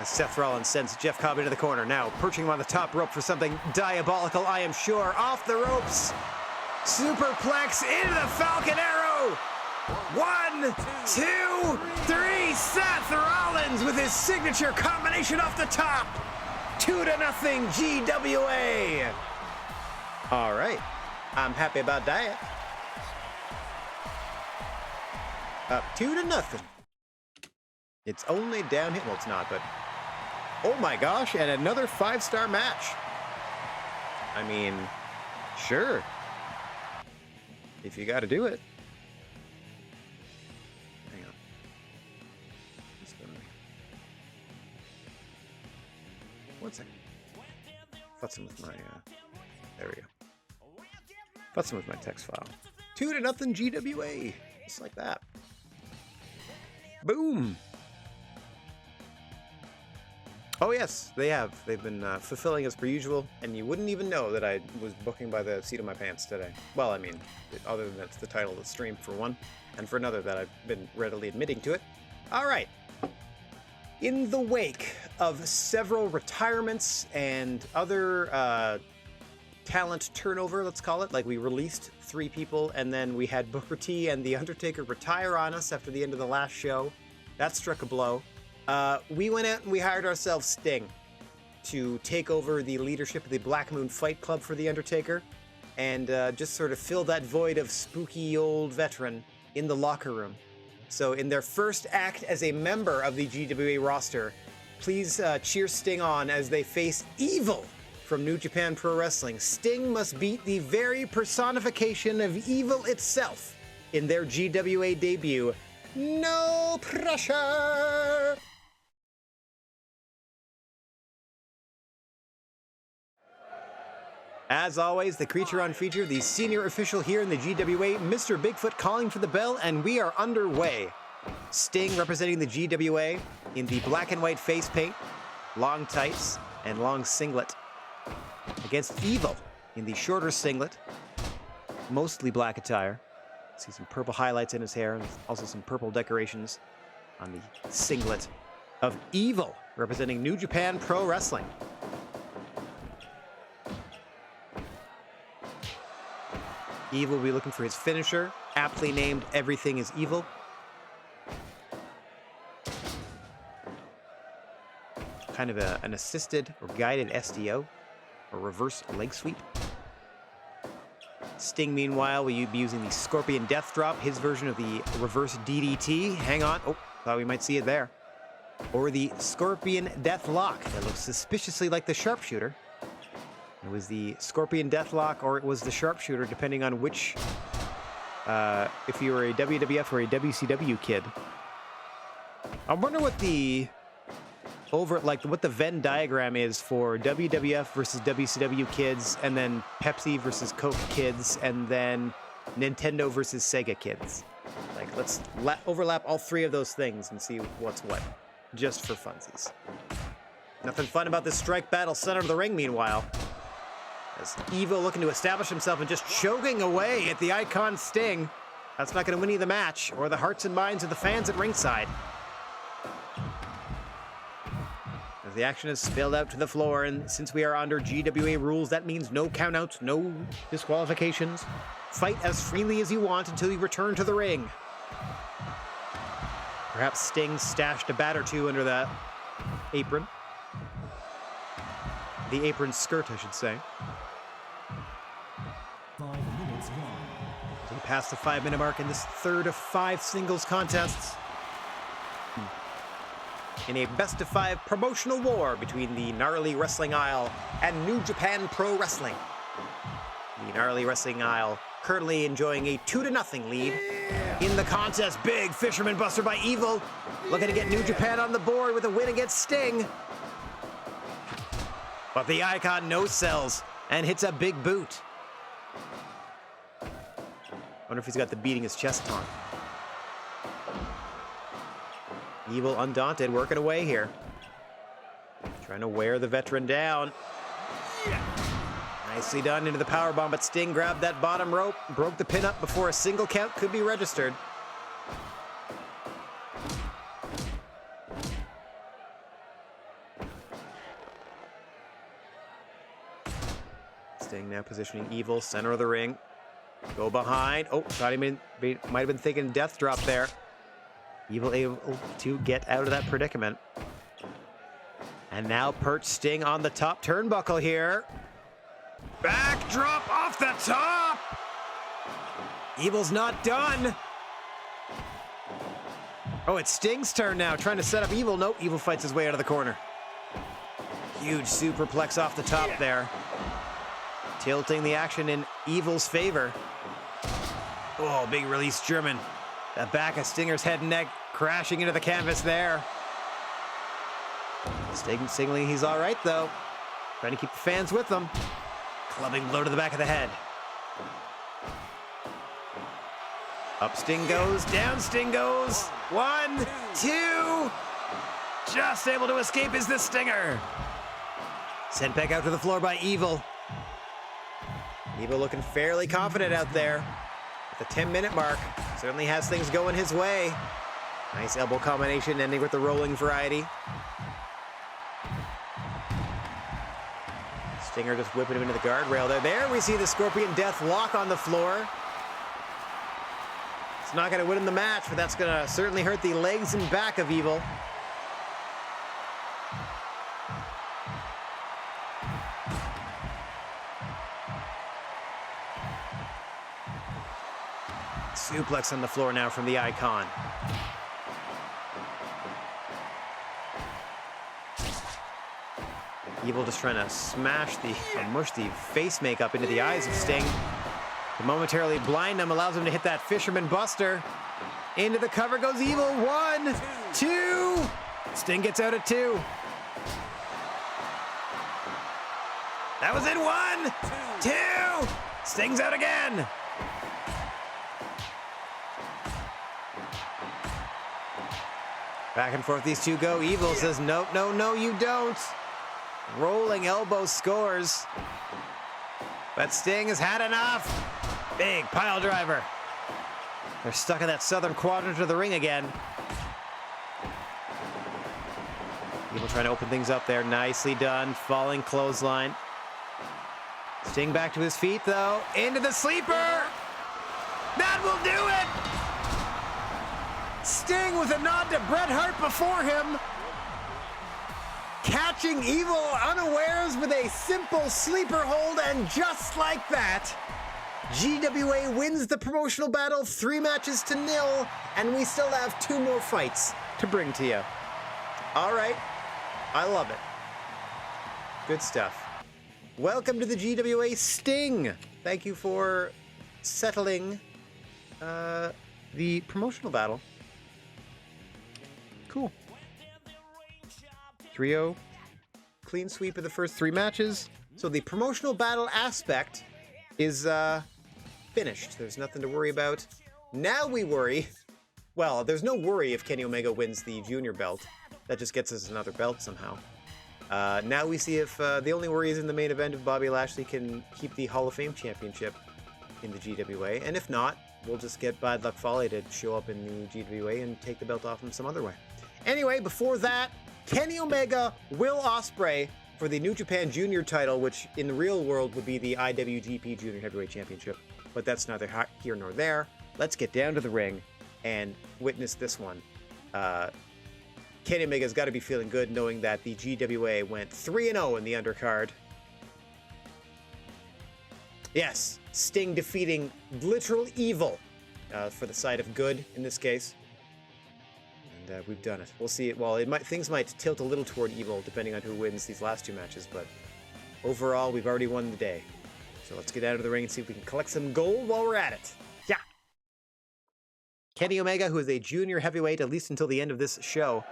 As Seth Rollins sends Jeff Cobb into the corner, now perching him on the top rope for something diabolical, I am sure. Off the ropes. Superplex into the Falcon Arrow. 1, 2, 3. Seth Rollins with his signature combination off the top. 2-0 GWA. All right. I'm happy about that. Up 2-0. It's only downhill. Well, it's not, but oh my gosh, and another 5-star match. I mean, sure. If you got to do it. Hang on. Just gonna... 1 second. Futzing with my, there we go. Futzing with my text file. 2-0 GWA. Just like that. Boom. Oh yes, they have. They've been fulfilling as per usual, and you wouldn't even know that I was booking by the seat of my pants today. Well, I mean, other than that's the title of the stream for one, and for another that I've been readily admitting to it. All right. In the wake of several retirements and other talent turnover, let's call it, like we released 3 people, and then we had Booker T and The Undertaker retire on us after the end of the last show. That struck a blow. We went out and we hired ourselves Sting to take over the leadership of the Black Moon Fight Club for The Undertaker and just sort of fill that void of spooky old veteran in the locker room. So in their first act as a member of the GWA roster, please cheer Sting on as they face Evil from New Japan Pro Wrestling. Sting must beat the very personification of evil itself in their GWA debut. No pressure! As always, the creature on feature, the senior official here in the GWA, Mr. Bigfoot calling for the bell, and we are underway. Sting representing the GWA in the black and white face paint, long tights, and long singlet. Against Evil in the shorter singlet, mostly black attire. See some purple highlights in his hair, and also some purple decorations on the singlet of Evil, representing New Japan Pro Wrestling. Evil will be looking for his finisher, aptly named Everything is Evil. Kind of an assisted or guided SDO, or reverse leg sweep. Sting, meanwhile, will be using the Scorpion Death Drop, his version of the reverse DDT. Hang on. Oh, thought we might see it there. Or the Scorpion Death Lock. That looks suspiciously like the Sharpshooter. It was the Scorpion Deathlock, or it was the Sharpshooter, depending on which, if you were a WWF or a WCW kid. I wonder what the what the Venn diagram is for WWF versus WCW kids, and then Pepsi versus Coke kids, and then Nintendo versus Sega kids. Like, let's overlap all 3 of those things and see what's what, just for funsies. Nothing fun about this strike battle center of the ring, meanwhile. As Evil looking to establish himself and just choking away at the icon Sting. That's not going to win you the match or the hearts and minds of the fans at ringside. As the action is spilled out to the floor, and since we are under GWA rules, that means no countouts, no disqualifications. Fight as freely as you want until you return to the ring. Perhaps Sting stashed a bat or 2 under that apron. The apron skirt, I should say. 5 minutes gone. So we passed the 5-minute mark in this third of 5 singles contests. In a best-of-5 promotional war between the Gnarly Wrestling Isle and New Japan Pro Wrestling. The Gnarly Wrestling Isle currently enjoying a 2-0 lead. In the contest, big Fisherman Buster by Evil, looking to get New Japan on the board with a win against Sting. But the Icon no-sells and hits a big boot. Wonder if he's got the beating his chest taunt. Evil undaunted, working away here. Trying to wear the veteran down. Nicely done into the powerbomb, but Sting grabbed that bottom rope, broke the pin up before a single count could be registered. Sting now positioning Evil, center of the ring. Go behind. Oh, thought he might have been thinking death drop there. Evil able to get out of that predicament. And now perch Sting on the top turnbuckle here. Backdrop off the top! Evil's not done. Oh, it's Sting's turn now, trying to set up Evil. Nope, Evil fights his way out of the corner. Huge superplex off the top there. Tilting the action in Evil's favor. Oh, big release German. The back of Stinger's head and neck crashing into the canvas there. Sting signaling he's all right, though. Trying to keep the fans with him. Clubbing blow to the back of the head. Up Sting goes, down Sting goes. 1, 2. just able to escape is the Stinger. Sent back out to the floor by Evil. Evil looking fairly confident out there. At the 10-minute mark, certainly has things going his way. Nice elbow combination ending with the rolling variety. Stinger just whipping him into the guardrail there. There we see the Scorpion Death lock on the floor. It's not going to win him the match, but that's going to certainly hurt the legs and back of Evil. Suplex on the floor now from the Icon. Evil just trying to smash mush the face makeup into the eyes of Sting. To momentarily blind him, allows him to hit that Fisherman Buster. Into the cover goes Evil. 1, 2. Sting gets out at 2. That was it. 1, 2. Sting's out again. Back and forth these two go. Evil says, nope, no, no, you don't. Rolling elbow scores. But Sting has had enough. Big pile driver. They're stuck in that southern quadrant of the ring again. Evil trying to open things up there. Nicely done. Falling clothesline. Sting back to his feet, though. Into the sleeper. That will do it. Sting with a nod to Bret Hart before him. Catching Evil unawares with a simple sleeper hold, and just like that, GWA wins the promotional battle 3 matches to 0, and we still have 2 more fights to bring to you. All right, I love it. Good stuff. Welcome to the GWA Sting. Thank you for settling the promotional battle. Cool. 3-0. Clean sweep of the first 3 matches. So the promotional battle aspect is finished. There's nothing to worry about. Now we worry. Well, there's no worry if Kenny Omega wins the junior belt. That just gets us another belt somehow. Now we see if the only worry is in the main event if Bobby Lashley can keep the Hall of Fame championship in the GWA. And if not, we'll just get Bad Luck Fale to show up in the GWA and take the belt off him some other way. Anyway, before that, Kenny Omega, Will Ospreay for the New Japan Junior title, which in the real world would be the IWGP Junior Heavyweight Championship. But that's neither here nor there. Let's get down to the ring and witness this one. Kenny Omega's got to be feeling good knowing that the GWA went 3-0 in the undercard. Yes, Sting defeating literal evil for the side of good in this case. And we've done it. We'll see. Well, things might tilt a little toward evil depending on who wins these last 2 matches, but overall, we've already won the day. So let's get out of the ring and see if we can collect some gold while we're at it. Yeah. Kenny Omega, who is a junior heavyweight, at least until the end of this show,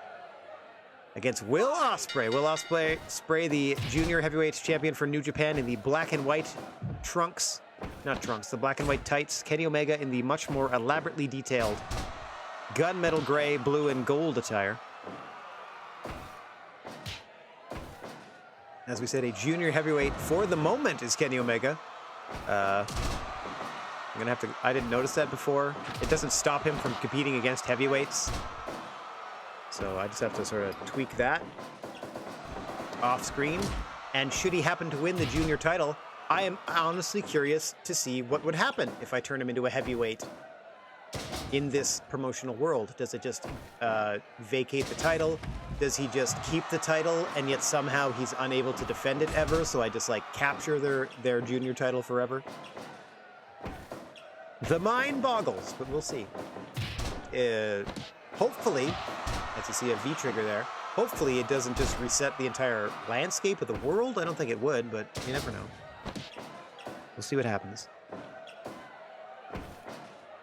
against Will Ospreay. Will Ospreay, the junior heavyweight champion for New Japan in the black and white trunks. Not trunks, the black and white tights. Kenny Omega in the much more elaborately detailed gunmetal gray, blue, and gold attire. As we said, a junior heavyweight for the moment is Kenny Omega. I'm gonna have to, I didn't notice that before. It doesn't stop him from competing against heavyweights. So I just have to sort of tweak that off screen. And should he happen to win the junior title, I am honestly curious to see what would happen if I turn him into a heavyweight in this promotional world. Does it just vacate the title? Does he just keep the title and yet somehow he's unable to defend it ever? So I just like capture their junior title forever? The mind boggles, but we'll see. Hopefully, as you see a V trigger there, hopefully it doesn't just reset the entire landscape of the world. I don't think it would, but you never know. We'll see what happens.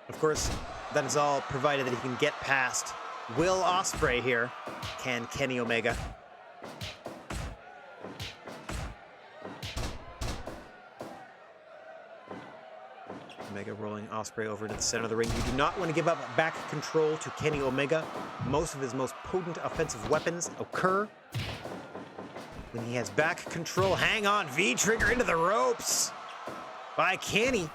Of course, that is all provided that he can get past Will Ospreay here. Can Kenny Omega? Omega rolling Ospreay over to the center of the ring. You do not want to give up back control to Kenny Omega. Most of his most potent offensive weapons occur when he has back control. Hang on, V-trigger into the ropes by Kenny.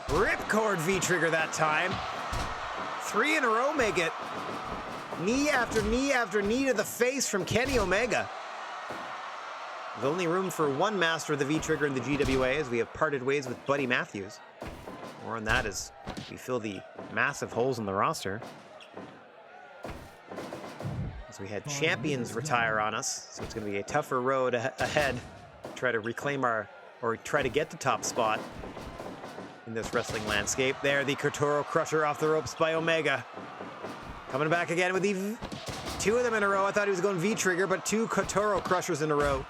Ripcord V-trigger that time. 3 in a row make it. Knee after knee after knee to the face from Kenny Omega. There's only room for one master of the V-trigger in the GWA as we have parted ways with Buddy Matthews. More on that as we fill the massive holes in the roster. As we had champions retire on us, so it's going to be a tougher road ahead to try to reclaim or try to get the top spot in this wrestling landscape. There, the Kotaro Crusher off the ropes by Omega. Coming back again with the 2 of them in a row. I thought he was going V-trigger, but 2 Kotaro Crushers in a row.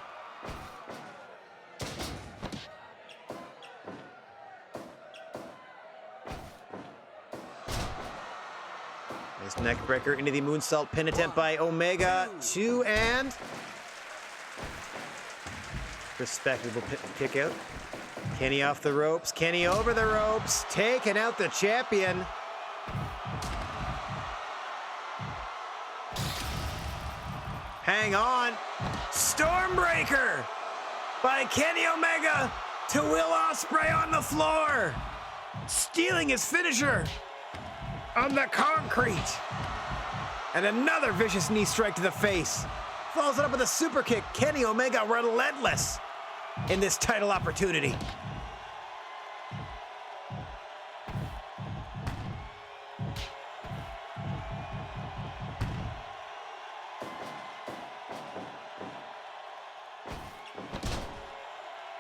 Nice neck breaker into the moonsault pin attempt by Omega. 2 and respectable kick out. Kenny off the ropes. Kenny over the ropes. Taking out the champion. Hang on. Stormbreaker by Kenny Omega to Will Ospreay on the floor. Stealing his finisher on the concrete. And another vicious knee strike to the face. Follows it up with a super kick. Kenny Omega relentless in this title opportunity.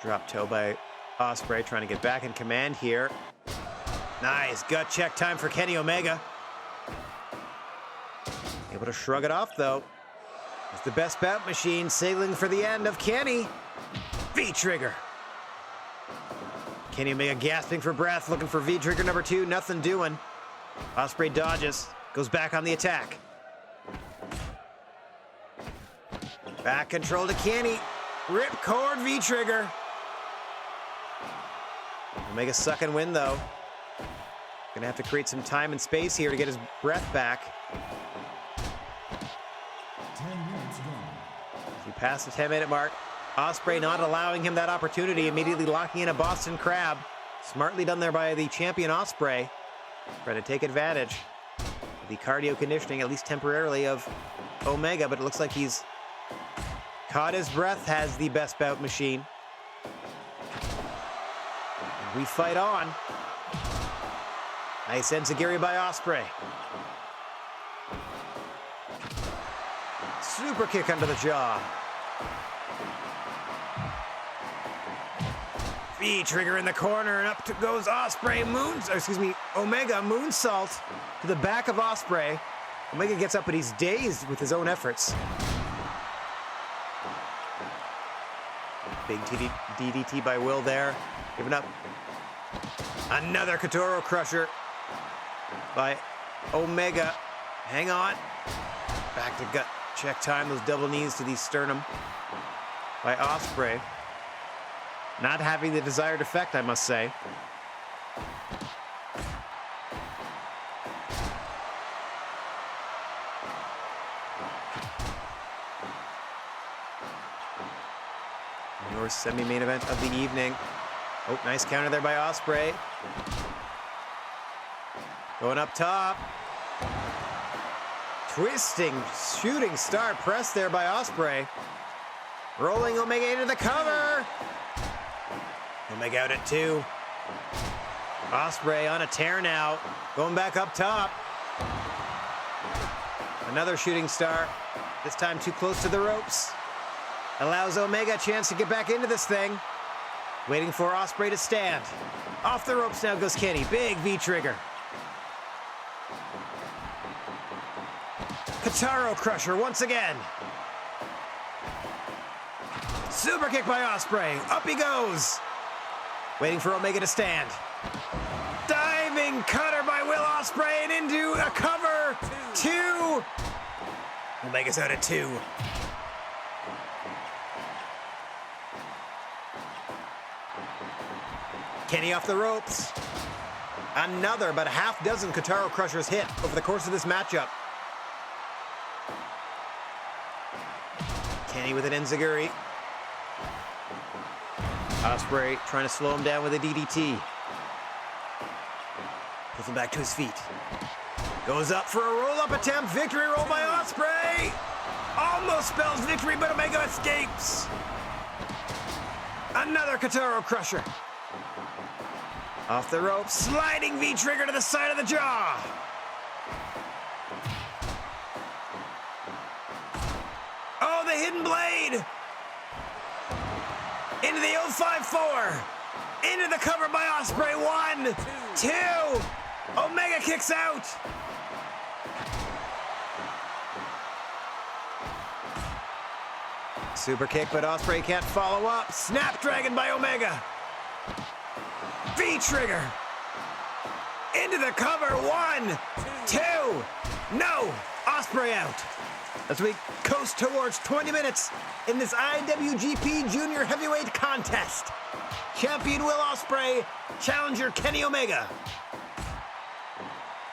Drop toe by Ospreay, trying to get back in command here. Nice gut check time for Kenny Omega. Able to shrug it off though. It's the best bout machine sailing for the end of Kenny. V-trigger. Kenny Omega gasping for breath, looking for V-trigger number 2, nothing doing. Ospreay dodges, goes back on the attack. Back control to Kenny. Ripcord V-trigger. Omega sucking wind though. Gonna have to create some time and space here to get his breath back. 10 minutes gone. As we pass the 10-minute mark, Ospreay not allowing him that opportunity, immediately locking in a Boston Crab. Smartly done there by the champion Ospreay. Trying to take advantage of the cardio conditioning, at least temporarily, of Omega, but it looks like he's caught his breath, has the best bout machine. And we fight on. Nice enziguri by Ospreay. Super kick under the jaw. V-trigger in the corner, and up goes Ospreay. Omega moonsault to the back of Ospreay. Omega gets up, but he's dazed with his own efforts. Big DDT by Will there. Giving up. Another Kotaro Crusher by Omega. Hang on. Back to gut check time. Those double knees to the sternum by Ospreay. Not having the desired effect, I must say. Your semi-main event of the evening. Oh, nice counter there by Ospreay. Going up top. Twisting, shooting star press there by Ospreay. Rolling Omega into the cover. Omega out at 2. Ospreay on a tear now. Going back up top. Another shooting star. This time too close to the ropes. Allows Omega a chance to get back into this thing. Waiting for Ospreay to stand. Off the ropes now goes Kenny. Big V-trigger. Kotaro Crusher once again. Super kick by Ospreay. Up he goes. Waiting for Omega to stand. Diving cutter by Will Ospreay and into a cover. 2. Omega's out at 2. Kenny off the ropes. Another, but a half dozen Kotaro Crushers hit over the course of this matchup. Kenny with an enziguri. Ospreay trying to slow him down with a DDT. Pulls him back to his feet. Goes up for a roll-up attempt. Victory roll by Ospreay. Almost spells victory, but Omega escapes. Another Kotaro Crusher. Off the rope, sliding V-trigger to the side of the jaw. Oh, the hidden blade. Into the 054. Into the cover by Ospreay. 1, 2. Omega kicks out. Super kick, but Ospreay can't follow up. Snapdragon by Omega. V-trigger. Into the cover. 1, 2. No. Ospreay out. As we coast towards 20 minutes in this IWGP Junior Heavyweight contest. Champion Will Ospreay, challenger Kenny Omega.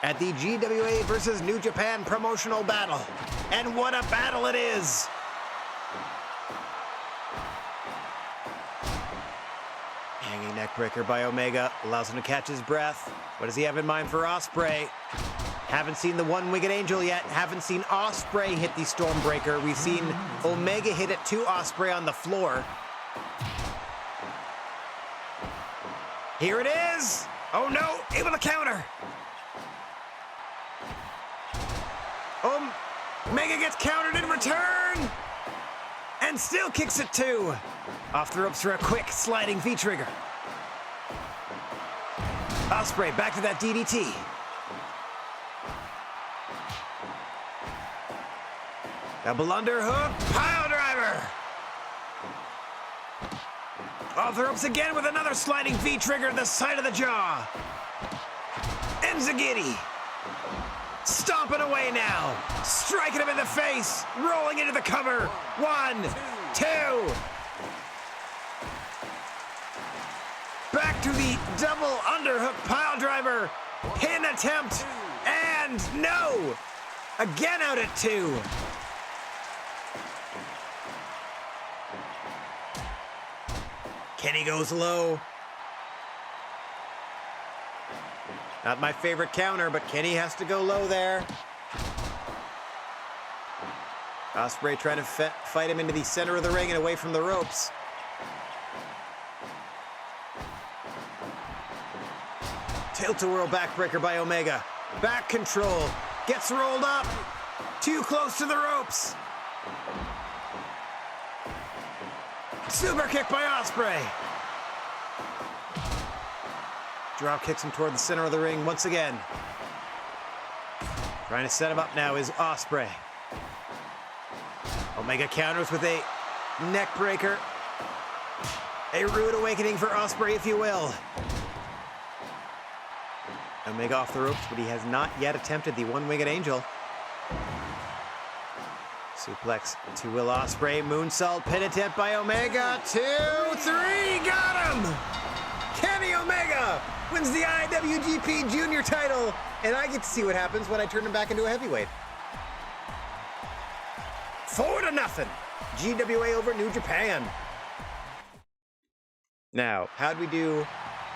At the GWA versus New Japan promotional battle. And what a battle it is. Hanging neckbreaker by Omega, allows him to catch his breath. What does he have in mind for Ospreay? Haven't seen the one-winged angel yet. Haven't seen Ospreay hit the Stormbreaker. We've seen Omega hit it to Ospreay on the floor. Here it is. Oh no, able to counter. Omega gets countered in return. And still kicks it too. Off the ropes for a quick sliding V-trigger. Ospreay back to that DDT. Double underhook, pile driver. Off the ropes again with another sliding V-trigger to the side of the jaw. Enziguri. Stomping away now. Striking him in the face. Rolling into the cover. 1, 2. Back to the double underhook pile driver. Pin attempt. And no. Again out at 2. Kenny goes low. Not my favorite counter, but Kenny has to go low there. Ospreay trying to fight him into the center of the ring and away from the ropes. Tilt-a-whirl backbreaker by Omega. Back control. Gets rolled up. Too close to the ropes. Super kick by Ospreay. Drop kicks him toward the center of the ring once again. Trying to set him up now is Ospreay. Omega counters with a neck breaker. A rude awakening for Ospreay, if you will. Omega off the ropes, but he has not yet attempted the one-winged angel. Suplex to Will Ospreay. Moonsault pin attempt by Omega. 2, 3. Got him! Kenny Omega wins the IWGP Junior title. And I get to see what happens when I turn him back into a heavyweight. 4-0. GWA over New Japan. Now, how'd we do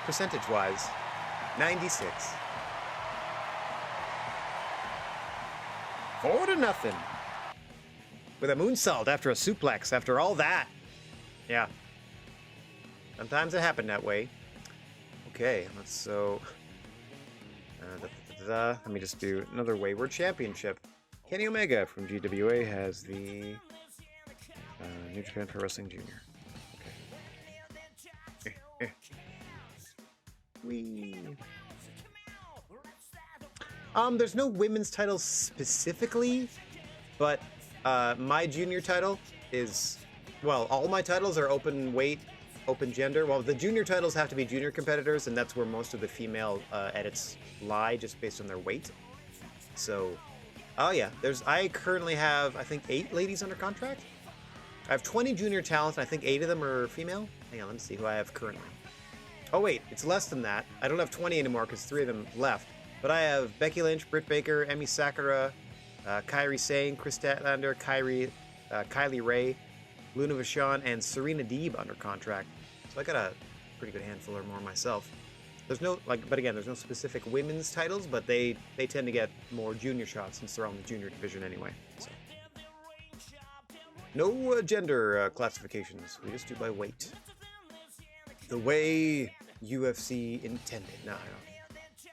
percentage-wise? 96. 4-0. With a moonsault after a suplex, after all that. Yeah. Sometimes it happened that way. Okay, let me just do another Wayward Championship. Kenny Omega from GWA has the New Japan Pro Wrestling Junior. Okay. Whee. There's no women's titles specifically, but my junior title is, well, all my titles are open weight, open gender. Well, the junior titles have to be junior competitors, and that's where most of the female edits lie, just based on their weight. So, oh yeah, I currently have, I think, 8 ladies under contract. I have 20 junior talents, and I think 8 of them are female. Hang on, let me see who I have currently. Oh wait, it's less than that. I don't have 20 anymore because 3 of them left. But I have Becky Lynch, Britt Baker, Emi Sakura, Kairi Sane, Chris Statlander, Kylie Ray, Luna Vachon, and Serena Deeb under contract. So I got a pretty good handful or more myself. There's no, but again, there's no specific women's titles, but they tend to get more junior shots since they're on the junior division anyway. So. No gender classifications. We just do by weight. The way UFC intended. No,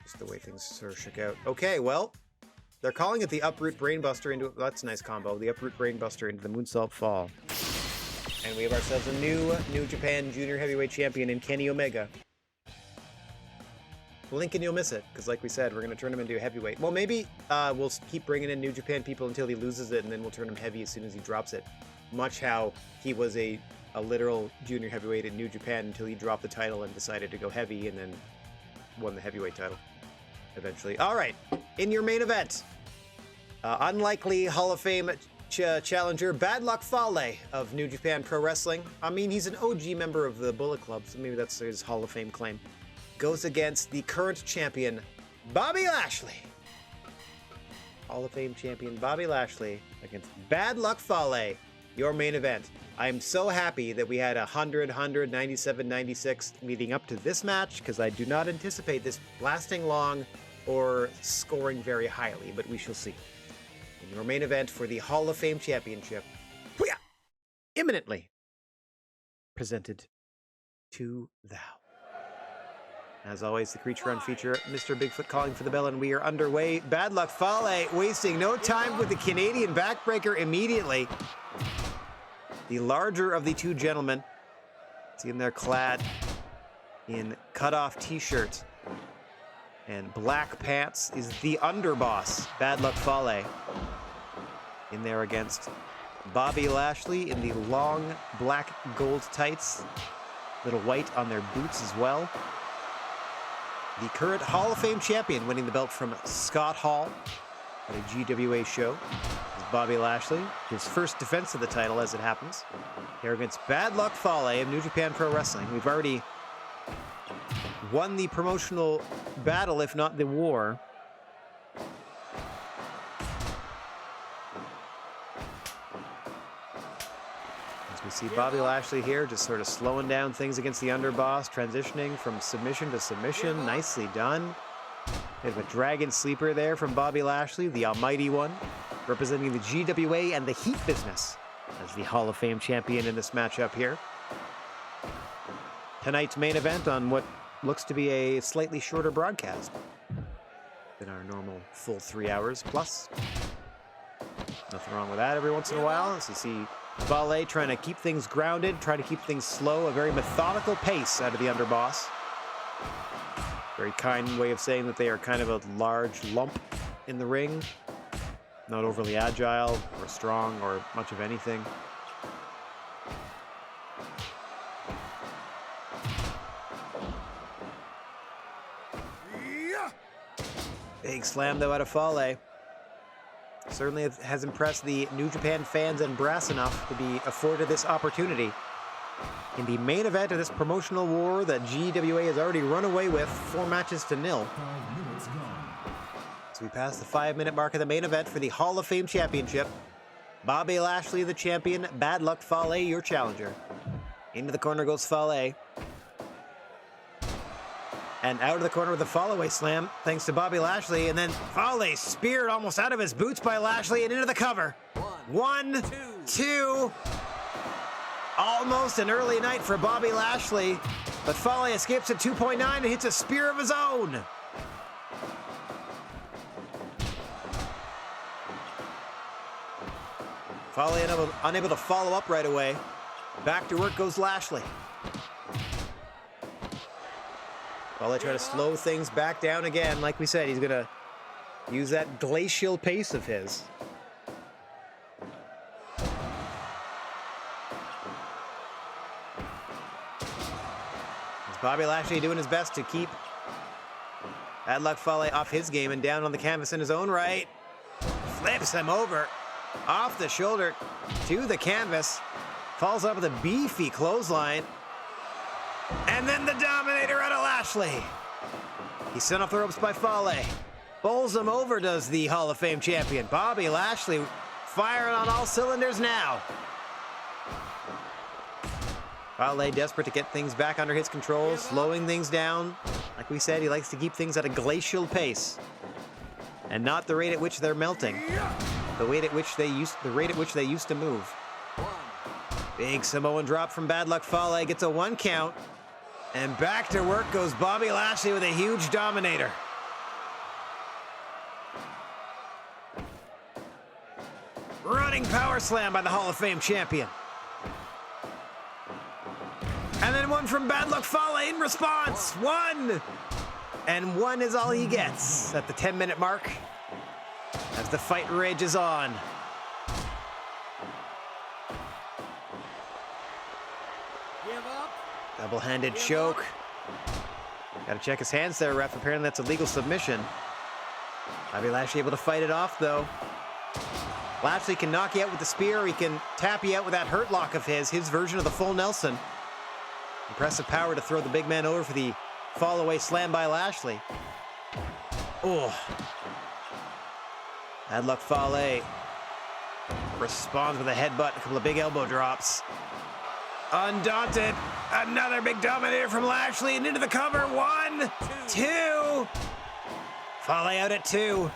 just the way things sort of shook out. Okay, well, they're calling it the Uproot Brainbuster into... That's a nice combo. The Uproot Brainbuster into the Moonsault Fall. And we have ourselves a New Japan Junior Heavyweight Champion in Kenny Omega. Blink and you'll miss it, because like we said, we're going to turn him into a heavyweight. Well, maybe we'll keep bringing in New Japan people until he loses it, and then we'll turn him heavy as soon as he drops it. Much how he was a literal junior heavyweight in New Japan until he dropped the title and decided to go heavy, and then won the heavyweight title eventually. All right, in your main event, unlikely Hall of Fame challenger Bad Luck Fale of New Japan Pro Wrestling. I mean, he's an OG member of the Bullet Club, so maybe that's his Hall of Fame claim. Goes against the current champion, Bobby Lashley. Hall of Fame champion Bobby Lashley against Bad Luck Fale, your main event. I'm so happy that we had 100, 197, 96 leading up to this match, because I do not anticipate this lasting long or scoring very highly, but we shall see. In your main event for the Hall of Fame Championship, imminently presented to thou. As always, the creature on feature, Mr. Bigfoot calling for the bell, and we are underway. Bad Luck Fale wasting no time with the Canadian backbreaker immediately. The larger of the two gentlemen, see him there clad in cut-off t-shirt and black pants, is the underboss, Bad Luck Fale. In there against Bobby Lashley in the long black gold tights, little white on their boots as well. The current Hall of Fame champion, winning the belt from Scott Hall at a GWA show, is Bobby Lashley. His first defense of the title, as it happens. Here against Bad Luck Fale of New Japan Pro Wrestling. We've already won the promotional battle, if not the war. We see Bobby Lashley here just sort of slowing down things against the underboss, transitioning from submission to submission. Nicely done. Bit of a dragon sleeper there from Bobby Lashley, the almighty one, representing the GWA and the Heat business as the Hall of Fame champion in this matchup here. Tonight's main event on what looks to be a slightly shorter broadcast than our normal full 3 hours plus. Nothing wrong with that every once in a while, as you see Fale trying to keep things grounded, trying to keep things slow, a very methodical pace out of the underboss. Very kind way of saying that they are kind of a large lump in the ring. Not overly agile or strong or much of anything. Big slam though out of Fale. Certainly has impressed the New Japan fans and brass enough to be afforded this opportunity in the main event of this promotional war that GWA has already run away with 4 matches to 0. 5 minutes gone. So we pass the 5-minute mark of the main event for the Hall of Fame Championship. Bobby Lashley, the champion. Bad Luck Fale, your challenger. Into the corner goes Fale. And out of the corner with a follow-away slam, thanks to Bobby Lashley. And then Fale speared almost out of his boots by Lashley and into the cover. 1, 2. Almost an early night for Bobby Lashley. But Fale escapes at 2.9 and hits a spear of his own. Fale unable to follow up right away. Back to work goes Lashley. Fale trying to slow things back down again. Like we said, he's going to use that glacial pace of his. It's Bobby Lashley doing his best to keep Bad Luck Fale off his game and down on the canvas in his own right. Flips him over. Off the shoulder to the canvas. Falls up with a beefy clothesline. And then the Dominator out of Lashley. He's sent off the ropes by Fale. Bowls him over, does the Hall of Fame champion. Bobby Lashley firing on all cylinders now. Fale desperate to get things back under his control, slowing things down. Like we said, he likes to keep things at a glacial pace. And not the rate at which they're melting. The rate at which they used to move. Big Samoan drop from Bad Luck Fale, gets a 1 count. And back to work goes Bobby Lashley with a huge Dominator. Running power slam by the Hall of Fame champion. And then one from Bad Luck Fale in response. 1! And 1 is all he gets at the 10-minute mark as the fight rages on. Double-handed choke. Gotta check his hands there, ref. Apparently that's a legal submission. Bobby Lashley able to fight it off, though. Lashley can knock you out with the spear, or he can tap you out with that hurt lock of his version of the full Nelson. Impressive power to throw the big man over for the fall-away slam by Lashley. Oh. Bad Luck Fale responds with a headbutt, a couple of big elbow drops. Undaunted, another big Dominator from Lashley and into the cover. 1, 2. Fale out at 2.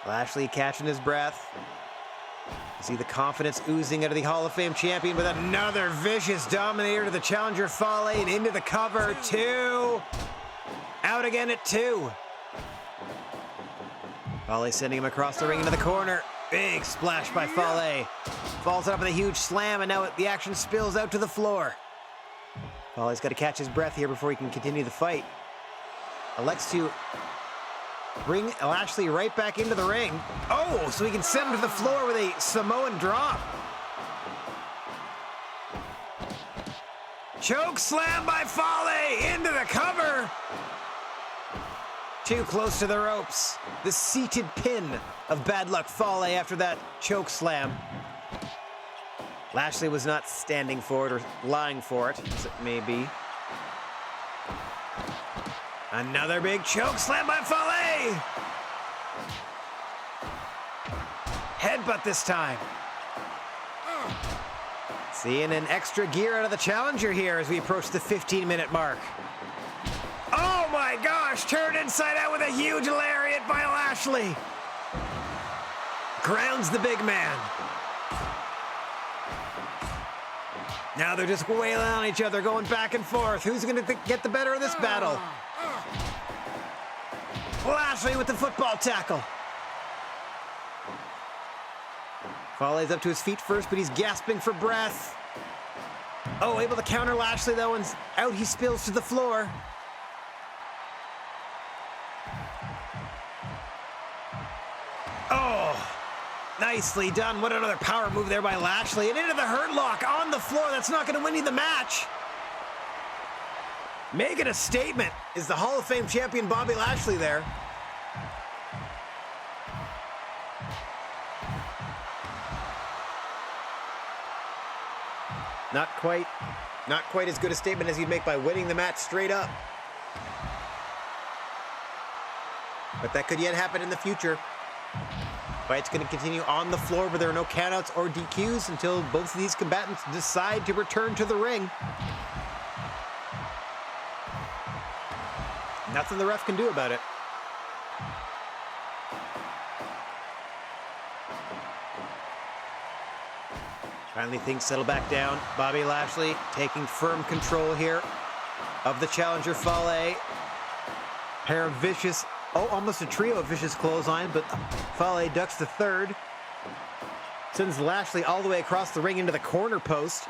Lashley catching his breath. You see the confidence oozing out of the Hall of Fame champion with another vicious Dominator to the challenger Fale and into the cover. 2. Out again at 2. Fale sending him across the ring into the corner. Big splash by Fale. Falls up with a huge slam, and now the action spills out to the floor. Fale's got to catch his breath here before he can continue the fight. Elects to bring Lashley right back into the ring. Oh, so he can send him to the floor with a Samoan drop. Choke slam by Fale into the cover. Too close to the ropes. The seated pin of Bad Luck Fale after that choke slam. Lashley was not standing for it or lying for it, as it may be. Another big choke slam by Fale. Headbutt this time. Seeing an extra gear out of the challenger here as we approach the 15-minute mark. Oh my gosh, turned inside out with a huge lariat by Lashley. Grounds the big man. Now they're just wailing on each other, going back and forth. Who's going to get the better of this battle? Lashley with the football tackle. Fale's up to his feet first, but he's gasping for breath. Oh, able to counter Lashley though, and out he spills to the floor. Oh, nicely done. What another power move there by Lashley. And into the hurt lock on the floor. That's not going to win you the match. Making a statement is the Hall of Fame champion Bobby Lashley there. Not quite as good a statement as he'd make by winning the match straight up. But that could yet happen in the future. Fight's going to continue on the floor, but there are no countouts or DQs until both of these combatants decide to return to the ring. Nothing the ref can do about it. Finally, things settle back down. Bobby Lashley taking firm control here of the challenger Fale. Pair of vicious, almost a trio of vicious clothesline, but Fale ducks the third. Sends Lashley all the way across the ring into the corner post.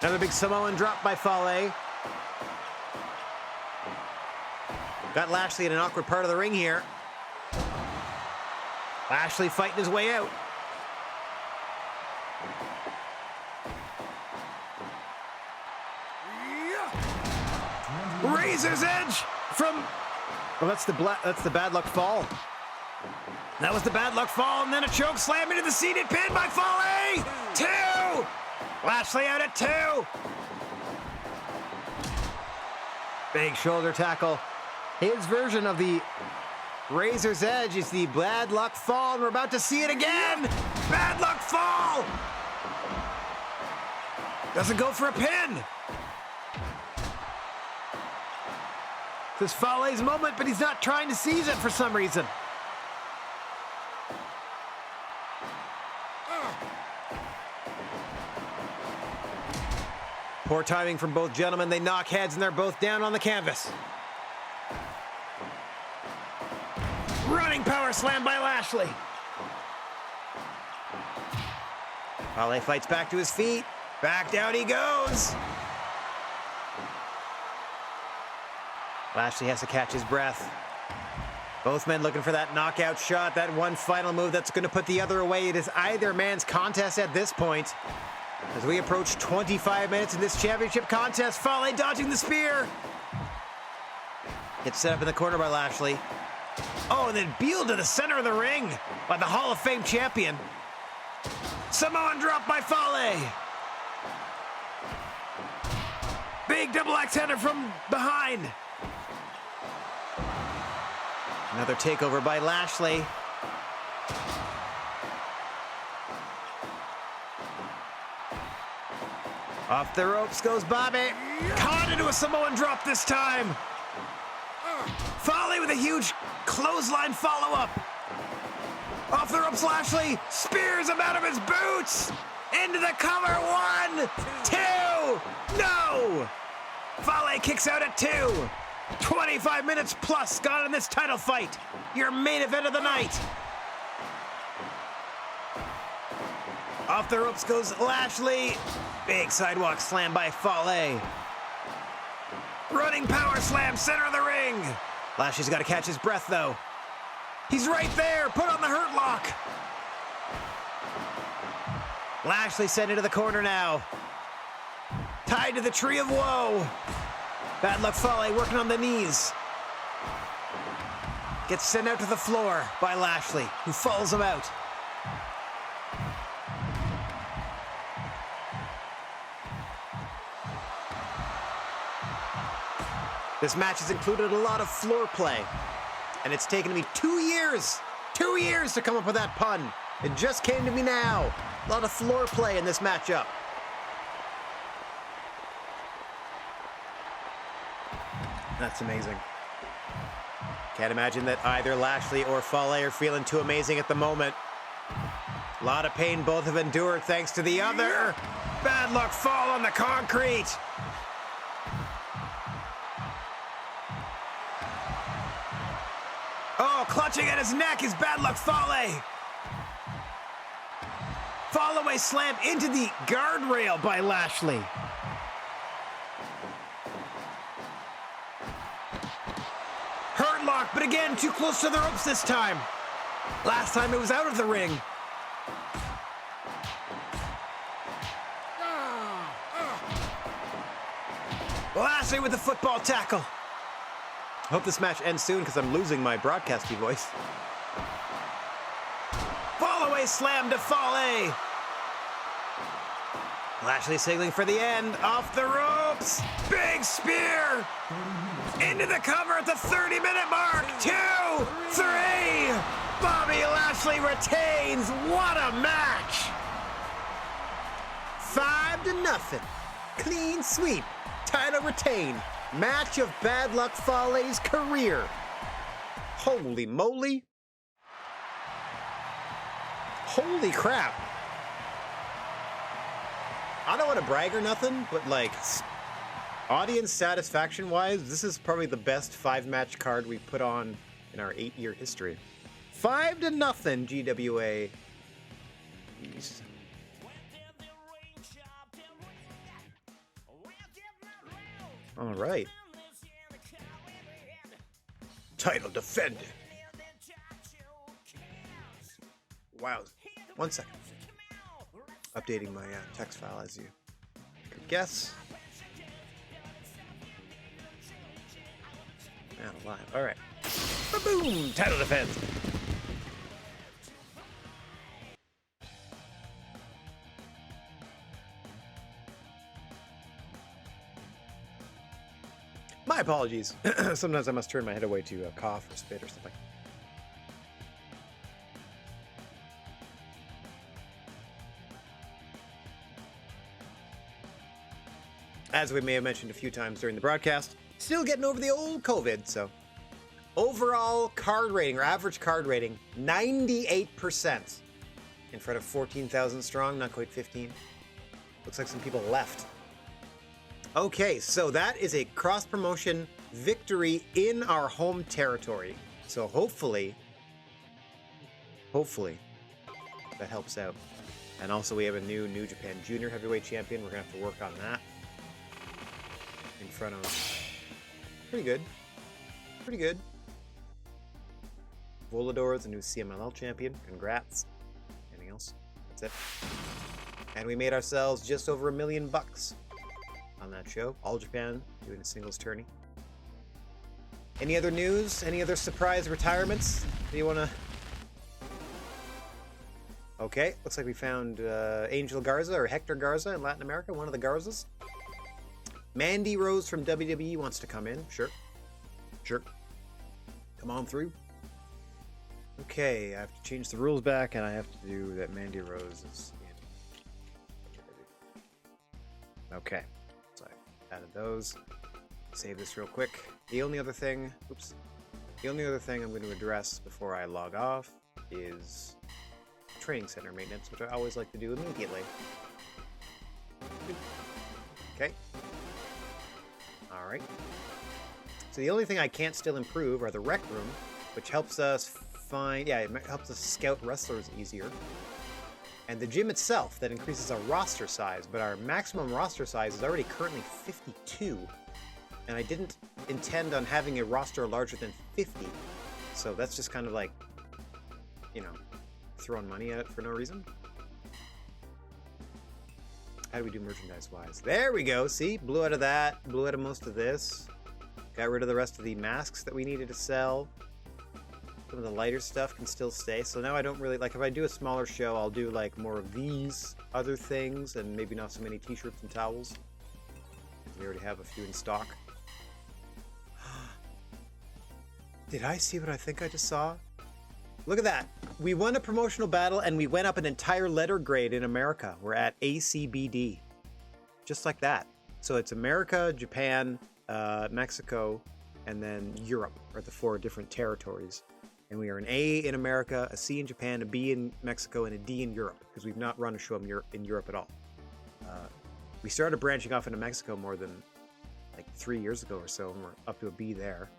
Another big Samoan drop by Fale. Got Lashley in an awkward part of the ring here. Lashley fighting his way out. Razor's Edge from... Well, that's the Bad Luck Fall. That was the Bad Luck Fall, and then a choke slam into the seated pin by Fale. 2! Lashley out at 2. Big shoulder tackle. His version of the Razor's Edge is the bad luck fall, and we're about to see it again. Bad luck fall. Doesn't go for a pin. This is Fale's moment, but he's not trying to seize it for some reason. Poor timing from both gentlemen. They knock heads and they're both down on the canvas. Running power slam by Lashley. Fale fights back to his feet. Back down he goes. Lashley has to catch his breath. Both men looking for that knockout shot, that one final move that's going to put the other away. It is either man's contest at this point. As we approach 25 minutes in this championship contest, Fale dodging the spear. Gets set up in the corner by Lashley. Oh, and then Beal to the center of the ring by the Hall of Fame champion. Samoan drop by Fale. Big double axe-hander from behind. Another takeover by Lashley. Off the ropes goes Bobby. Caught into a Samoan drop this time. Fale with a huge clothesline follow-up. Off the ropes, Lashley spears him out of his boots. Into the cover. 1, 2. No! Fale kicks out at 2. 25 minutes plus gone in this title fight. Your main event of the night. Off the ropes goes Lashley. Big sidewalk slam by Fale. Running power slam, center of the ring. Lashley's got to catch his breath, though. He's right there. Put on the hurt lock. Lashley sent into the corner now. Tied to the tree of woe. Bad luck Fale working on the knees. Gets sent out to the floor by Lashley, who falls him out. This match has included a lot of floor play, and it's taken me 2 years to come up with that pun. It just came to me now. A lot of floor play in this matchup. That's amazing. Can't imagine that either Lashley or Fale are feeling too amazing at the moment. A lot of pain both have endured thanks to the other. Bad luck fall on the concrete. Oh, clutching at his neck is bad luck Fale. Fall away slam into the guardrail by Lashley. Hurt lock, but again, too close to the ropes this time. Last time it was out of the ring. Lashley with the football tackle. Hope this match ends soon because I'm losing my broadcasty voice. Fall away slam to Fale. Lashley signaling for the end. Off the ropes. Big spear. Into the cover at the 30-minute mark. 2, 3. Bobby Lashley retains. What a match. 5-0. Clean sweep. Title retained. Match of bad luck Fale's career. Holy moly. Holy crap. I don't want to brag or nothing, but like, audience satisfaction wise, this is probably the best 5-match card we've put on in our 8-year history. 5-0 GWA. Jeez. All right. Title defended. Wow. 1 second. Updating my text file as you could guess. Man alive. All right. Boom! Title defense. My apologies. Sometimes I must turn my head away to cough or spit or something. As we may have mentioned a few times during the broadcast, still getting over the old COVID, so. Overall card rating, or average card rating, 98%. In front of 14,000 strong, not quite 15. Looks like some people left. Okay, so that is a cross-promotion victory in our home territory. So hopefully, that helps out. And also we have a new New Japan Junior Heavyweight Champion. We're going to have to work on that. In front of... Pretty good. Pretty good. Volador is a new CMLL champion. Congrats. Anything else? That's it. And we made ourselves just over $1 million on that show. All Japan doing a singles tourney. Any other news? Any other surprise retirements? Do you want to... Okay, looks like we found Angel Garza or Hector Garza in Latin America, one of the Garzas. Mandy Rose from WWE wants to come in. Sure. Sure. Come on through. Okay, I have to change the rules back, and I have to do that Mandy Rose is in. Okay, so I added those. Save this real quick. The only other thing I'm going to address before I log off is training center maintenance, which I always like to do immediately. Okay. Alright. So the only thing I can't still improve are the rec room, which helps us it helps us scout wrestlers easier. And the gym itself, that increases our roster size, but our maximum roster size is already currently 52. And I didn't intend on having a roster larger than 50. So that's just kind of like, you know, throwing money at it for no reason. How do we do merchandise-wise? There we go. See? Blew out of that. Blew out of most of this. Got rid of the rest of the masks that we needed to sell. Some of the lighter stuff can still stay. So now I don't really... Like, if I do a smaller show, I'll do, like, more of these other things and maybe not so many t-shirts and towels. We already have a few in stock. Did I see what I think I just saw? Look at that. We won a promotional battle and we went up an entire letter grade in America. We're at ACBD. Just like that. So it's America, Japan, Mexico, and then Europe are the 4 different territories. And we are an A in America, a C in Japan, a B in Mexico, and a D in Europe, because we've not run a show in Europe at all. We started branching off into Mexico more than like 3 years ago or so, and we're up to a B there.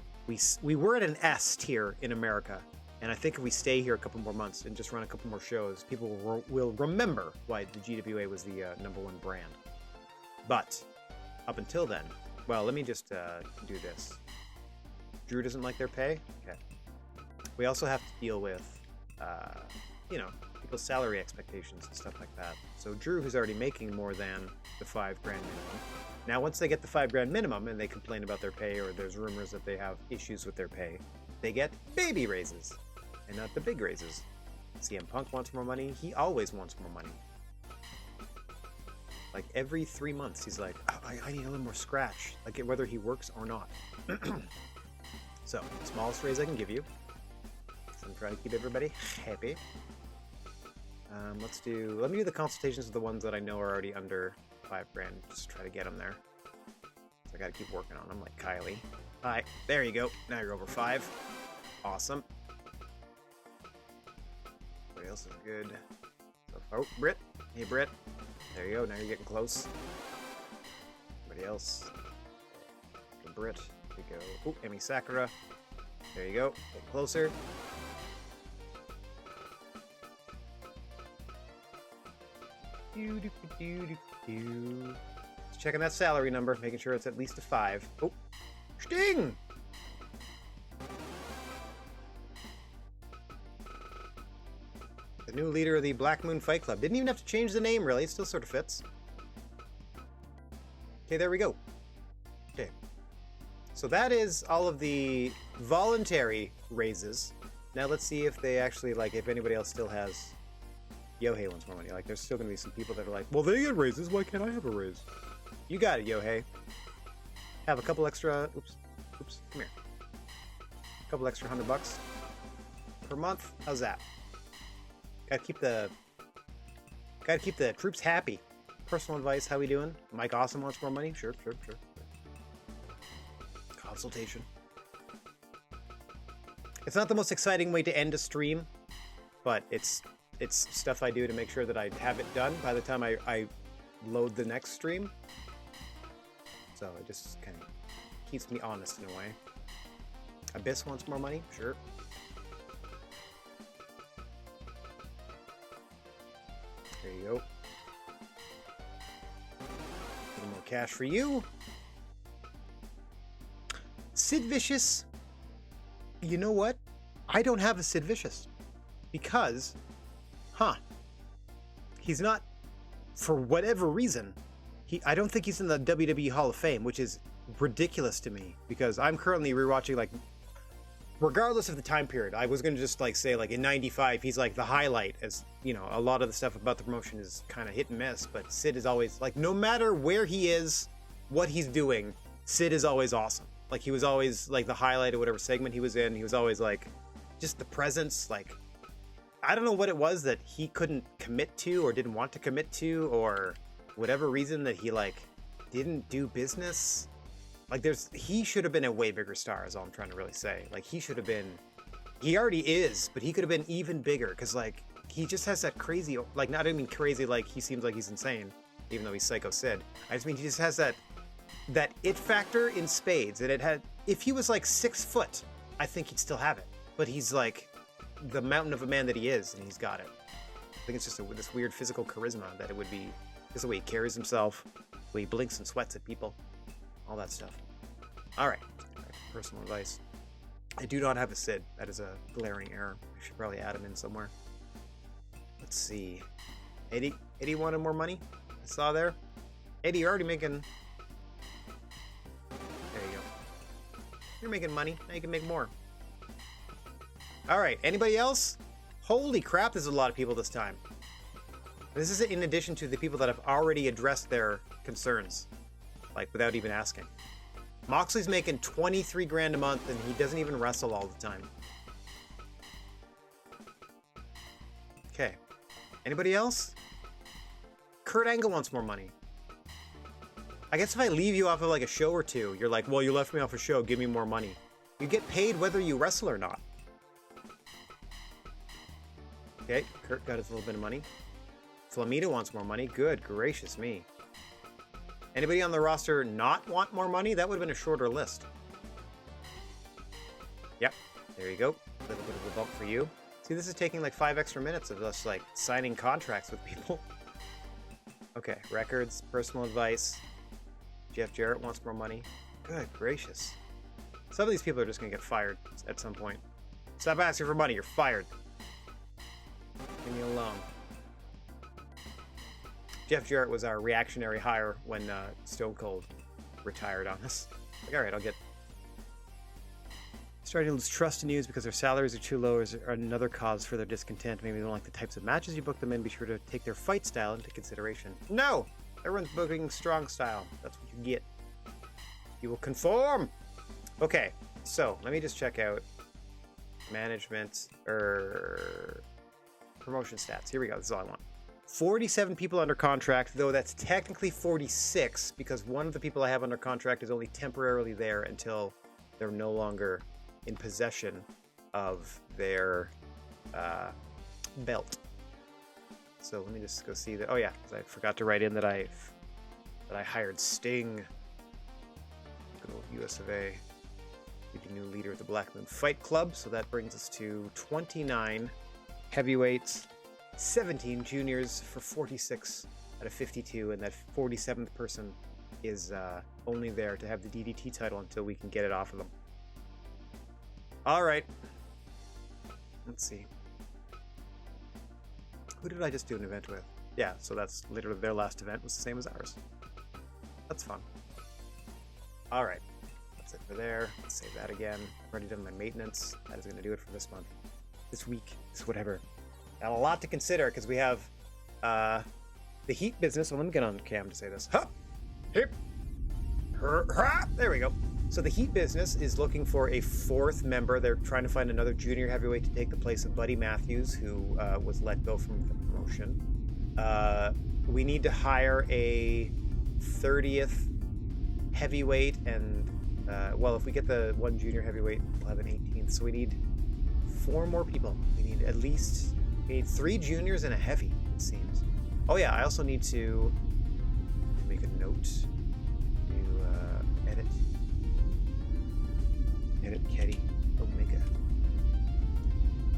We were at an S tier in America, and I think if we stay here a couple more months and just run a couple more shows, people will remember why the GWA was the #1 brand. But up until then, well, let me just do this. Drew doesn't like their pay? Okay. We also have to deal with, you know, people's salary expectations and stuff like that. So Drew, who's already making more than the $5,000 minimum. Now, once they get the $5,000 minimum and they complain about their pay, or there's rumors that they have issues with their pay, they get baby raises and not the big raises. CM Punk wants more money. He always wants more money. Like every 3 months, he's like, oh, I need a little more scratch, like whether he works or not. So, smallest raise I can give you. So I'm trying to keep everybody happy. Let me do the consultations with the ones that I know are already under $5,000. Just try to get them there. So I gotta keep working on them, like Kylie. Hi, there you go. Now you're over 5. Awesome. Everybody else is good. So, oh, Britt. Hey, Britt. There you go. Now you're getting close. Everybody else. Good Britt. There you go. Oh, Emi Sakura. There you go. Get closer. Just checking that salary number, making sure it's at least a 5. Oh, Sting! The new leader of the Black Moon Fight Club. Didn't even have to change the name, really. It still sort of fits. Okay, there we go. Okay. So that is all of the voluntary raises. Now let's see if they actually, like, if anybody else still has... Yohei wants more money. Like, there's still going to be some people that are like, well, they get raises. Why can't I have a raise? You got it, Yohei. have a couple extra. Oops, come here. A couple extra $100 per month. How's that? Gotta keep the troops happy. Personal advice. How we doing? Mike Awesome wants more money. Sure. Consultation. It's not the most exciting way to end a stream, but it's stuff I do to make sure that I have it done by the time I load the next stream. So it just kind of keeps me honest in a way. Abyss wants more money? Sure. There you go. A little more cash for you. Sid Vicious. You know what? I don't have a Sid Vicious. Because, he's not, for whatever reason, I don't think he's in the WWE Hall of Fame, which is ridiculous to me, because I'm currently rewatching, like, regardless of the time period, I was going to just, like, say, like, in 95, he's, like, the highlight, as, you know, a lot of the stuff about the promotion is kind of hit and miss, but Sid is always, like, no matter where he is, what he's doing, Sid is always awesome. Like, he was always, like, the highlight of whatever segment he was in. He was always, like, just the presence, like, I don't know what it was that he couldn't commit to or didn't want to commit to, or whatever reason that he, like, didn't do business. Like, he should have been a way bigger star, is all I'm trying to really say. Like, he should have been, he already is, but he could have been even bigger, because, like, he just has that crazy, like, not, I don't mean crazy, like, he seems like he's insane, even though he's Psycho Sid. I just mean he just has that it factor in spades, and it had, if he was, like, 6 foot, I think he'd still have it. But he's, like, the mountain of a man that he is, and he's got it. I think it's just this weird physical charisma that it would be, just the way he carries himself, the way he blinks and sweats at people, all that stuff. All right, personal advice. I do not have a Sid. That is a glaring error. I should probably add him in somewhere. Let's see. Eddie wanted more money? I saw there. Eddie, you're already making... There you go. You're making money. Now you can make more. All right, anybody else? Holy crap, there's a lot of people this time. This is in addition to the people that have already addressed their concerns, like, without even asking. Moxley's making 23 grand a month, and he doesn't even wrestle all the time. Okay. Anybody else? Kurt Angle wants more money. I guess if I leave you off of, like, a show or two, you're like, well, you left me off a show, give me more money. You get paid whether you wrestle or not. Okay, Kurt got his little bit of money. Flamita wants more money. Good gracious me. Anybody on the roster not want more money? That would have been a shorter list. Yep, there you go. A little bit of a bump for you. See, this is taking like 5 extra minutes of us, like, signing contracts with people. Okay, records, personal advice. Jeff Jarrett wants more money. Good gracious. Some of these people are just going to get fired at some point. Stop asking for money, you're fired. Leave me alone. Jeff Jarrett was our reactionary hire when Stone Cold retired on us. Like, all right, I'll get... Starting to lose trust in you because their salaries are too low is another cause for their discontent. Maybe they don't like the types of matches you book them in. Be sure to take their fight style into consideration. No! Everyone's booking strong style. That's what you get. You will conform! Okay, so let me just check out management, promotion stats. Here we go, this is all I want. 47 people under contract, though that's technically 46 because one of the people I have under contract is only temporarily there until they're no longer in possession of their belt. So let me just go see that. Oh yeah, because I forgot to write in that I hired Sting, good old US of A, the new leader of the Black Moon Fight Club. So that brings us to 29 heavyweights, 17 juniors for 46 out of 52, and that 47th person is only there to have the DDT title until we can get it off of them. All right. Let's see. Who did I just do an event with? Yeah, so that's literally their last event was the same as ours. That's fun. All right. That's it for there. Let's save that again. I've already done my maintenance. That is going to do it for this month. This week. This whatever. Got a lot to consider because we have the Heat business. Well, let me get on cam to say this. Huh! Hip! There we go. So the Heat business is looking for a fourth member. They're trying to find another junior heavyweight to take the place of Buddy Matthews, who was let go from the promotion. We need to hire a 30th heavyweight, and well, if we get the one junior heavyweight, we'll have an 18th. So we need 4 more people. We need 3 juniors and a heavy, it seems. Oh yeah, I also need to make a note to edit Ketty Omega.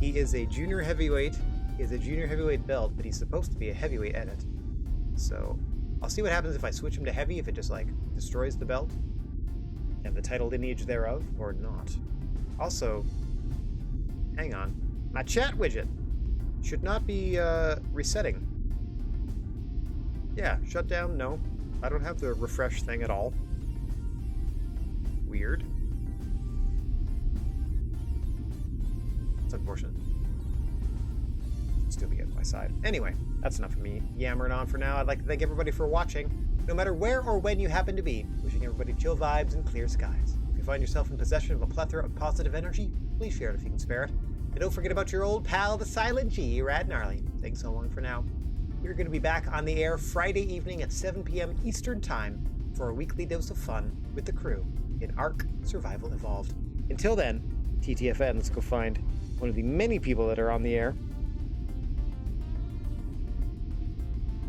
He is a junior heavyweight. He has a junior heavyweight belt, but he's supposed to be a heavyweight edit. So I'll see what happens if I switch him to heavy, if it just like destroys the belt and the title lineage thereof, or not. Also, hang on, my chat widget should not be resetting. Yeah, shut down, no. I don't have the refresh thing at all. Weird. It's unfortunate. Should still be at my side. Anyway, that's enough of me yammering on for now. I'd like to thank everybody for watching, no matter where or when you happen to be. Wishing everybody chill vibes and clear skies. If you find yourself in possession of a plethora of positive energy, please share it if you can spare it. And don't forget about your old pal, the Silent G, Rad Gnarly. Thanks so long for now. We're going to be back on the air Friday evening at 7 p.m. Eastern Time for a weekly dose of fun with the crew in Ark Survival Evolved. Until then, TTFN, let's go find one of the many people that are on the air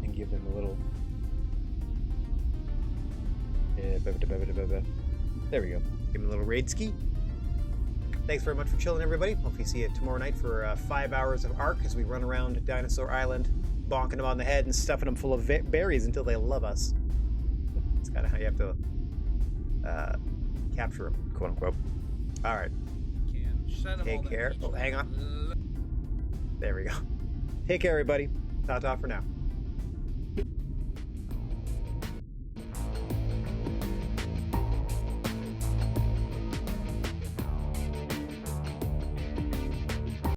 and give them a little... There we go. Give them a little raid ski. Thanks very much for chilling, everybody. Hopefully see you tomorrow night for 5 hours of Ark as we run around Dinosaur Island, bonking them on the head and stuffing them full of berries until they love us. It's kind of how you have to capture them, quote unquote. All right. Take care. Oh, hang on. There we go. Take care, everybody. Ta-ta for now.